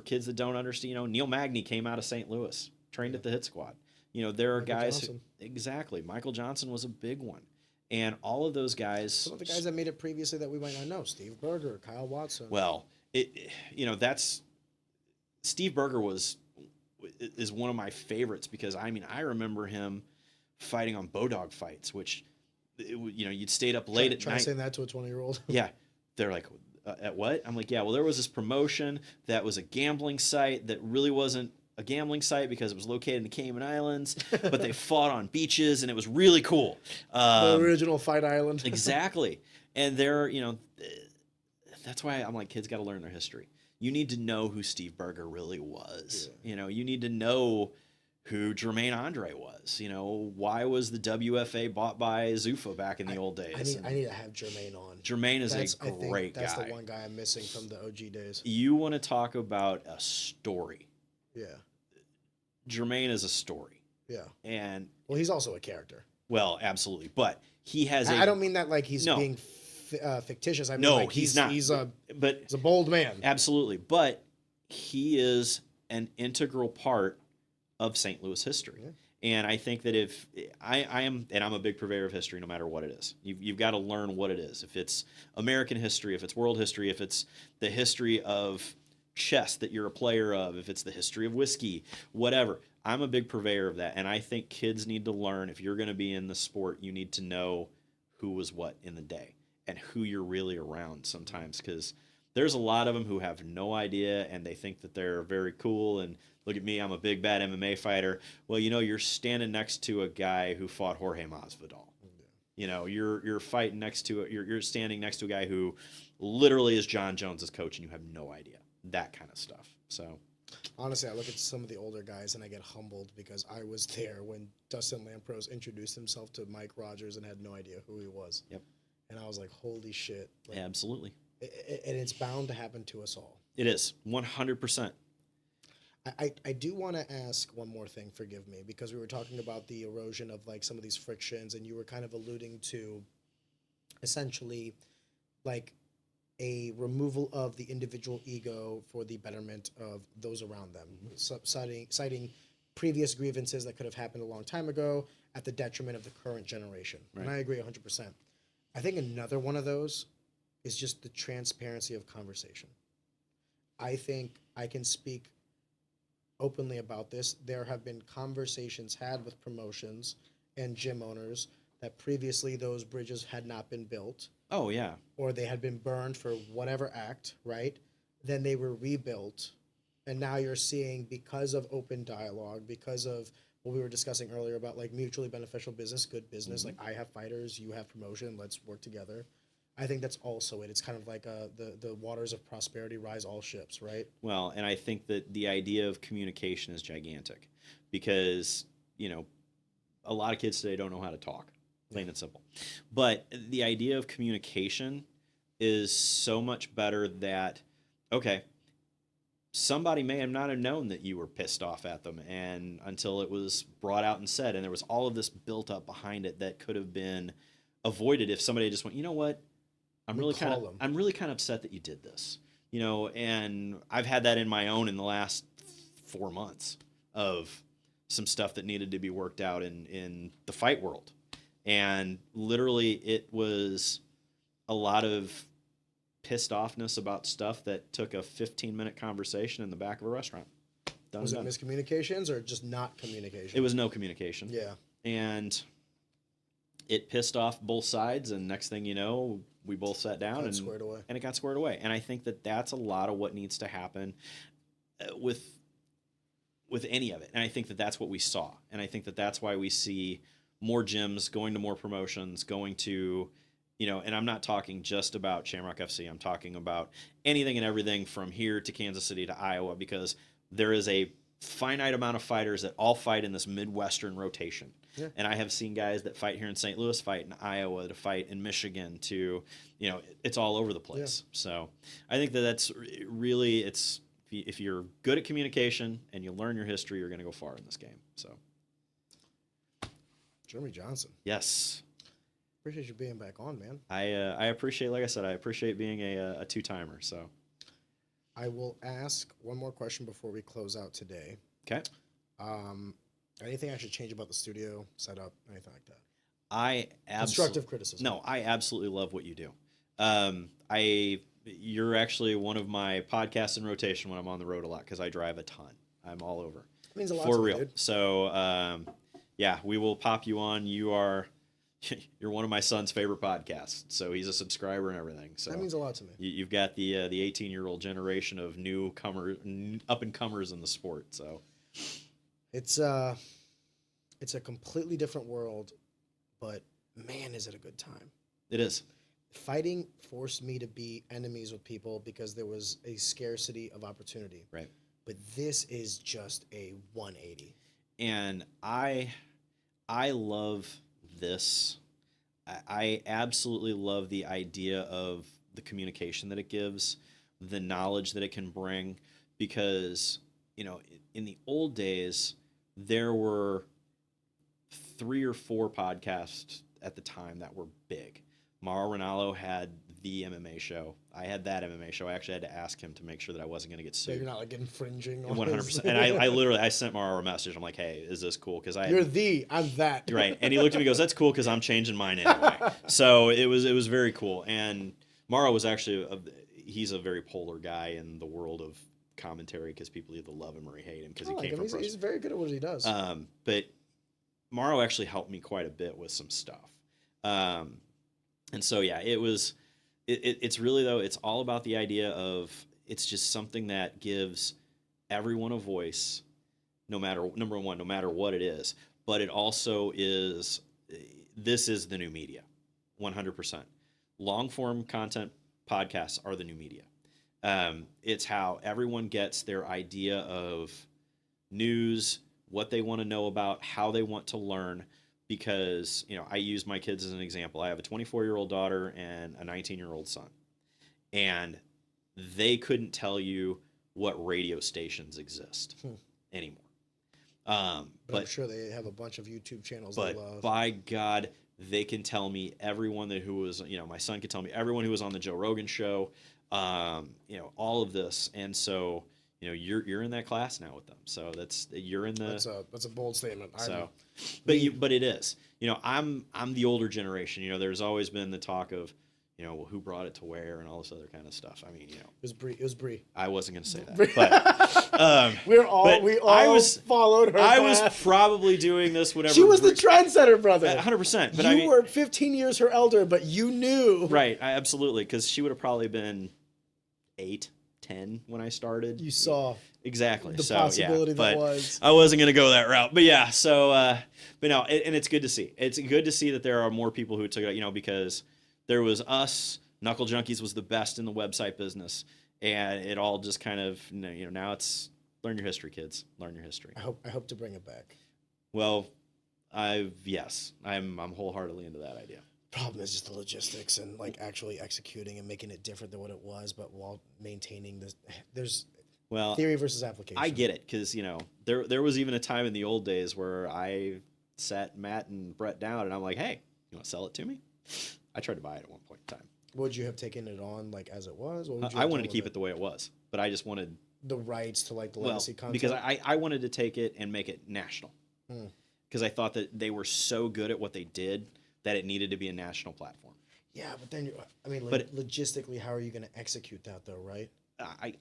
kids that don't understand, you know, Neil Magny came out of St. Louis, trained at the Hit Squad. You know, there are guys who, exactly. Michael Johnson was a big one. And all of those guys. Some of the guys that made it previously that we might not know, Steve Berger, Kyle Watson. Well, you know, that's Steve Berger is one of my favorites because I mean, I remember him fighting on Bodog fights, which, you know, you'd stayed up late at try night. saying that to a 20-year-old. Yeah. They're like, at what? I'm like, yeah, well, there was this promotion that was a gambling site that really wasn't a gambling site because it was located in the Cayman Islands, but they fought on beaches and it was really cool. The original Fight Island. Exactly. And they're, you know, that's why I'm like, kids got to learn their history. You need to know who Steve Berger really was. Yeah. You know, you need to know who Jermaine Andre was. You know, why was the WFA bought by Zuffa back in the old days? I need to have Jermaine on. Jermaine is a great guy. That's the one guy I'm missing from the OG days. You want to talk about a story. Yeah. Jermaine is a story. Yeah. And well, he's also a character. Well, absolutely. But he has I don't mean that like he's being fictitious. I mean, no, like he's not. He's a bold man. Absolutely. But he is an integral part of St. Louis history. Yeah. And I think that if I am, and I'm a big purveyor of history, no matter what it is, you've got to learn what it is. If it's American history, if it's world history, if it's the history of chess that you're a player of, if it's the history of whiskey, whatever. I'm a big purveyor of that. And I think kids need to learn, if you're going to be in the sport, you need to know who was what in the day and who you're really around sometimes. Because there's a lot of them who have no idea and they think that they're very cool. And look at me, I'm a big bad MMA fighter. Well, you know, you're standing next to a guy who fought Jorge Masvidal. You know, you're fighting next to it. You're standing next to a guy who literally is John Jones's coach and you have no idea. That kind of stuff. So honestly, I look at some of the older guys and I get humbled because I was there when Dustin Lampros introduced himself to Mike Rogers and had no idea who he was. Yep. And I was like, holy shit. Like, yeah, absolutely. And it's bound to happen to us all. It is 100%. I do want to ask one more thing, forgive me, because we were talking about the erosion of like some of these frictions and you were kind of alluding to essentially like a removal of the individual ego for the betterment of those around them, citing previous grievances that could have happened a long time ago at the detriment of the current generation. Right. And I agree 100%. I think another one of those is just the transparency of conversation. I think I can speak openly about this. There have been conversations had with promotions and gym owners that previously those bridges had not been built. Oh, yeah. Or they had been burned for whatever act, right? Then they were rebuilt. And now you're seeing, because of open dialogue, because of what we were discussing earlier about like mutually beneficial business, good business, like I have fighters, you have promotion, let's work together. I think that's also it. It's kind of like the waters of prosperity rise all ships, right? Well, and I think that the idea of communication is gigantic because, you know, a lot of kids today don't know how to talk. Plain and simple. But the idea of communication is so much better that, okay, somebody may have not have known that you were pissed off at them and until it was brought out and said, and there was all of this built up behind it that could have been avoided if somebody just went, you know what, I'm really kind of upset that you did this, you know, and I've had that in my own in the last 4 months of some stuff that needed to be worked out in the fight world. And literally it was a lot of pissed offness about stuff that took a 15-minute conversation in the back of a restaurant. Was it miscommunications or just not communication? It was no communication. Yeah. And it pissed off both sides. And next thing you know, we both sat down and it got squared away. And I think that that's a lot of what needs to happen with any of it. And I think that that's what we saw. And I think that that's why we see more gyms, going to more promotions, going to, you know, and I'm not talking just about Shamrock FC. I'm talking about anything and everything from here to Kansas City to Iowa, because there is a finite amount of fighters that all fight in this Midwestern rotation. Yeah. And I have seen guys that fight here in St. Louis, fight in Iowa, to fight in Michigan, to, you know, it's all over the place. Yeah. So I think that that's really, it's if you're good at communication and you learn your history, you're going to go far in this game. So, Jeremy Johnson. yes. Appreciate you being back on, man. I appreciate, like I said, I appreciate being a two-timer. So, I will ask one more question before we close out today. okay. Anything I should change about the studio setup, anything like that? Constructive criticism. No, I absolutely love what you do. You're actually one of my podcasts in rotation when I'm on the road a lot because I drive a ton. I'm all over. It means a lot for to me, real. dude. So, yeah, we will pop you on. You're one of my son's favorite podcasts, so he's a subscriber and everything. So That means a lot to me. you've got the 18-year-old generation of up and comers in the sport. So It's a completely different world, but man, is it a good time. it is. Fighting forced me to be enemies with people because there was a scarcity of opportunity. Right. But this is just a 180. And I love this. I absolutely love the idea of the communication that it gives, the knowledge that it can bring, because, in the old days, there were 3 or 4 podcasts at the time that were big. Mauro Ranallo had the MMA show. I had that MMA show. I actually had to ask him to make sure that I wasn't going to get So sued. you're not like infringing on 100%. And I sent Mauro a message. I'm like, hey, is this cool? Because I'm that. right. And he looked at me and goes, that's cool because I'm changing mine anyway. So it was very cool. And Mauro was actually, he's a very polar guy in the world of commentary because people either love him or hate him because he came from He's very good at what he does. But Mauro actually helped me quite a bit with some stuff. And so, yeah, it's really, though, it's all about the idea of it's just something that gives everyone a voice, number one, no matter what it is. But it also is, this is the new media, 100%. Long-form content podcasts are the new media. It's how everyone gets their idea of news, what they want to know about, how they want to learn. Because, I use my kids as an example. I have a 24-year-old daughter and a 19-year-old son. And they couldn't tell you what radio stations exist anymore. But I'm sure they have a bunch of YouTube channels but they love. by God, they can tell me everyone who was, my son can tell me everyone who was on the Joe Rogan show, all of this. And so, you're in that class now with them. So you're in the. That's a bold statement. But it is. I'm the older generation. There's always been the talk of, who brought it to where and all this other kind of stuff. I mean, It was Brie. I wasn't going to say that, but we all followed her. I was probably doing this whatever. She was the trendsetter, brother. 100%. But you were 15 years her elder, but you knew. Right. Absolutely, because she would have probably been 8, 10 when I started. You saw exactly the possibility that was. I wasn't going to go that route, but yeah. So, but no, and it's good to see. It's good to see that there are more people who took it. Because there was us. Knuckle Junkies was the best in the website business, and it all just kind of now it's learn your history, kids. Learn your history. I hope to bring it back. Well, I'm wholeheartedly into that idea. Problem is just the logistics and actually executing and making it different than what it was, but while maintaining this. There's theory versus application. I get it because there was even a time in the old days where I sat Matt and Brett down and I'm like, hey, you want to sell it to me? I tried to buy it at one point in time. Would you have taken it on as it was? Or I wanted to keep it the way it was, but I just wanted the rights to the legacy content. Because I wanted to take it and make it national. Because I thought that they were so good at what they did that it needed to be a national platform. Yeah, but then logistically, how are you going to execute that though, right?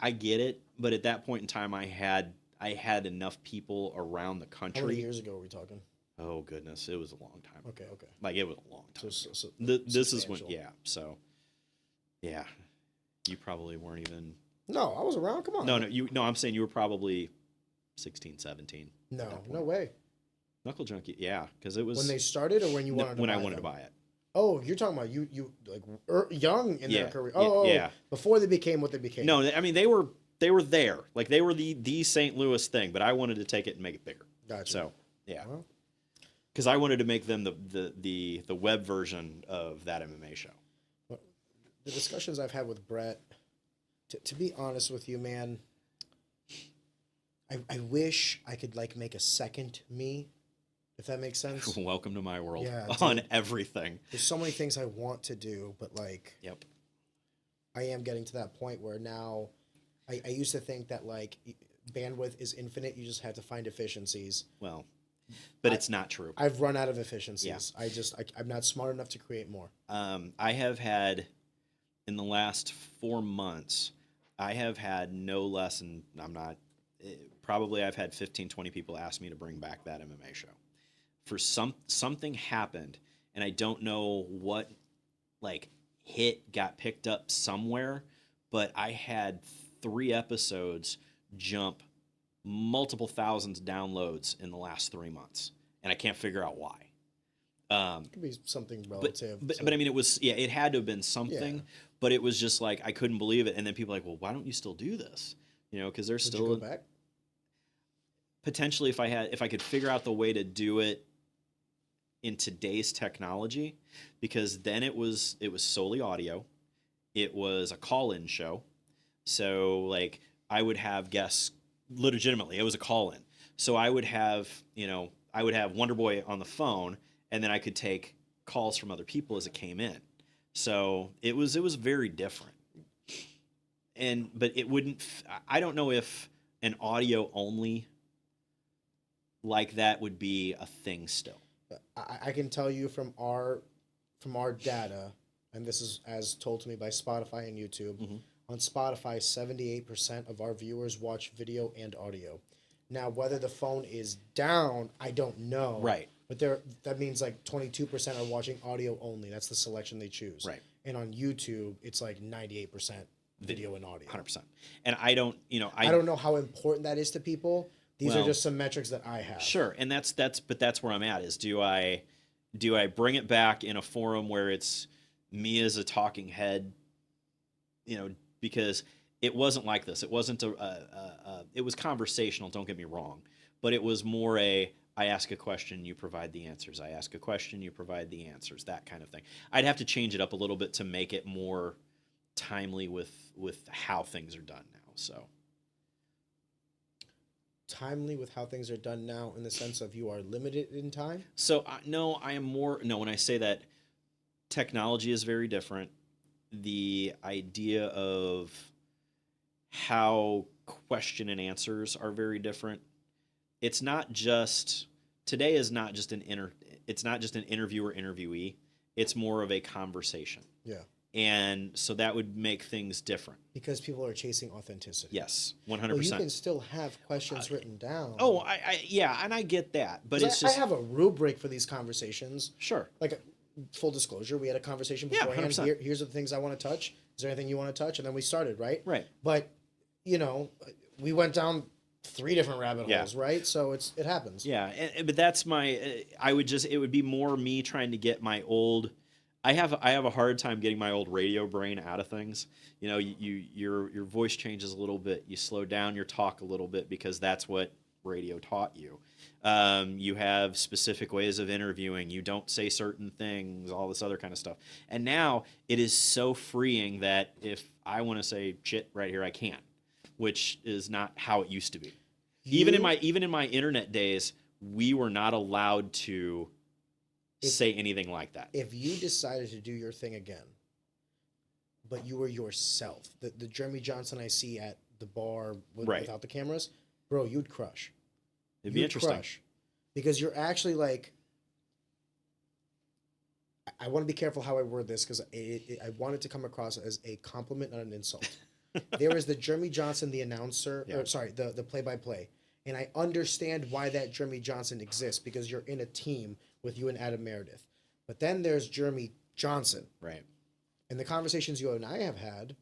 I get it, but at that point in time, I had enough people around the country. How many years ago were we talking? Oh goodness, it was a long time. Okay. It was a long time. So this is when, So, yeah, you probably weren't even. No, I was around. Come on. No. I'm saying you were probably 16, 17. No way. Knuckle Junkie, yeah, because it was when they started, or when you wanted to when buy I wanted them? to buy it. Oh, you're talking about you young in their career. Yeah. Before they became what they became. No, I mean they were there, they were the St. Louis thing, but I wanted to take it and make it bigger. Gotcha. So yeah, because I wanted to make them the web version of that MMA show. The discussions I've had with Brett, to be honest with you, man, I wish I could like make a second me, if that makes sense. Welcome to my world. Yeah, On dude. everything. There's so many things I want to do, but like, Yep. I am getting to that point where now I used to think that like bandwidth is infinite. You just have to find efficiencies. Well, but it's not true. I've run out of efficiencies. I'm not smart enough to create more. I have had, in the last 4 months, I have had no less than, probably I've had 15, 20 people ask me to bring back that MMA show. For something happened, and I don't know what, like, hit got picked up somewhere, but I had 3 episodes jump multiple thousands of downloads in the last 3 months, and I can't figure out why. It could be something relative. But I mean, it had to have been something, Yeah. but it was just like, I couldn't believe it. And then people are like, well, why don't you still do this? You know, because there's Would still you go back? Potentially, if I could figure out the way to do it in today's technology, because then it was solely audio. It was a call-in show. So like I would have guests, legitimately, it was a call-in. So I would have Wonder Boy on the phone, and then I could take calls from other people as it came in. So it was very different. But it wouldn't, I don't know if an audio only like that would be a thing still. I can tell you from our data, and this is as told to me by Spotify and YouTube. Mm-hmm. On Spotify, 78% of our viewers watch video and audio. Now, whether the phone is down, I don't know. Right. But that means like 22% are watching audio only. That's the selection they choose. Right. And on YouTube, it's like 98% video and audio. 100%. And I don't know how important that is to people. These are just some metrics that I have. Sure, and that's where I'm at. Is do I bring it back in a forum where it's me as a talking head, because it wasn't like this. It wasn't it was conversational, don't get me wrong, but it was more I ask a question, you provide the answers. I ask a question, you provide the answers, that kind of thing. I'd have to change it up a little bit to make it more timely with how things are done now. So timely with how things are done now in the sense of you are limited in time? So I am more, no, when I say that, technology is very different. The idea of how question and answers are very different. It's not just, today is not just it's not just an interviewer interviewee. It's more of a conversation. Yeah. And so that would make things different. Because people are chasing authenticity. Yes, 100%. Well, you can still have questions written down. Oh, yeah, and I get that, but it's just, I have a rubric for these conversations. Sure. Like, full disclosure, we had a conversation beforehand. 100%. Here's the things I want to touch. Is there anything you want to touch? And then we started, right? Right. But, we went down 3 different rabbit holes, right? So it happens. Yeah, but that's it would be more me trying to get my old. I have a hard time getting my old radio brain out of things. Your voice changes a little bit. You slow down your talk a little bit because that's what radio taught you. You have specific ways of interviewing. You don't say certain things, all this other kind of stuff. And now it is so freeing that if I want to say shit right here, I can, which is not how it used to be. Even in my internet days, we were not allowed to say anything like that. If you decided to do your thing again, but you were yourself, the Jeremy Johnson I see at the bar without the cameras, bro, you'd crush. It'd be interesting. Because you're actually like, I want to be careful how I word this because I want it to come across as a compliment, not an insult. There is the Jeremy Johnson, the announcer, the play-by-play. And I understand why that Jeremy Johnson exists because you're in a team with you and Adam Meredith. But then there's Jeremy Johnson. Right. And the conversations you and I have had,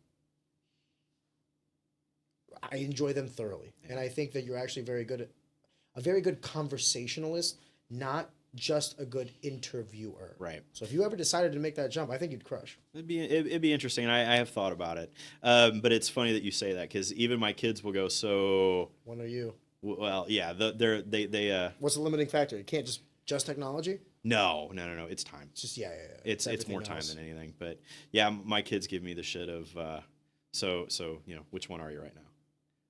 I enjoy them thoroughly. Yeah. And I think that you're actually a very good conversationalist, not just a good interviewer. Right. So if you ever decided to make that jump, I think you'd crush. It'd be interesting. I have thought about it. But it's funny that you say that because even my kids will go, so... When are you? Well, yeah, they What's the limiting factor? It can't just technology? No. It's time. It's just It's more time than anything. But yeah, my kids give me the shit of so which one are you right now?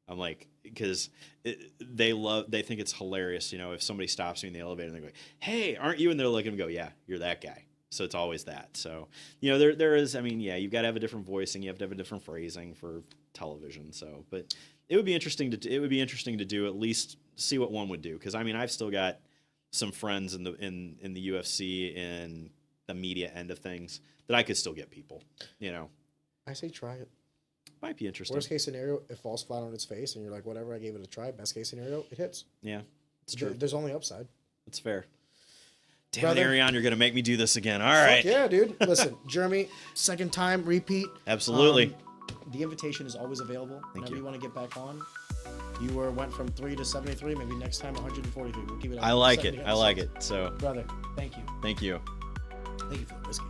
I'm like, because they think it's hilarious, you know, if somebody stops me in the elevator and they go, "Hey, aren't you?" And they're looking and go, "Yeah, you're that guy." So it's always that. So, you know, there is, I mean, yeah, you've got to have a different voicing, you have to have a different phrasing for television. So, but it would be interesting to do, at least see what one would do. Cause I mean, I've still got some friends in the UFC and the media end of things that I could still get people, you know. I say try it. Might be interesting. Worst case scenario, it falls flat on its face, and you're like, whatever, I gave it a try. Best case scenario, it hits. Yeah, it's true. There's only upside. That's fair. Damn Brother. it, Ariane, you're going to make me do this again. All right. Fuck yeah, dude. Listen, Jeremy, second time, repeat. Absolutely. The invitation is always available. Whenever you. you want to get back on. You went from 3 to 73. Maybe next time 143. We'll keep it. I like it. I like it. So, brother, thank you. Thank you. Thank you for the whiskey.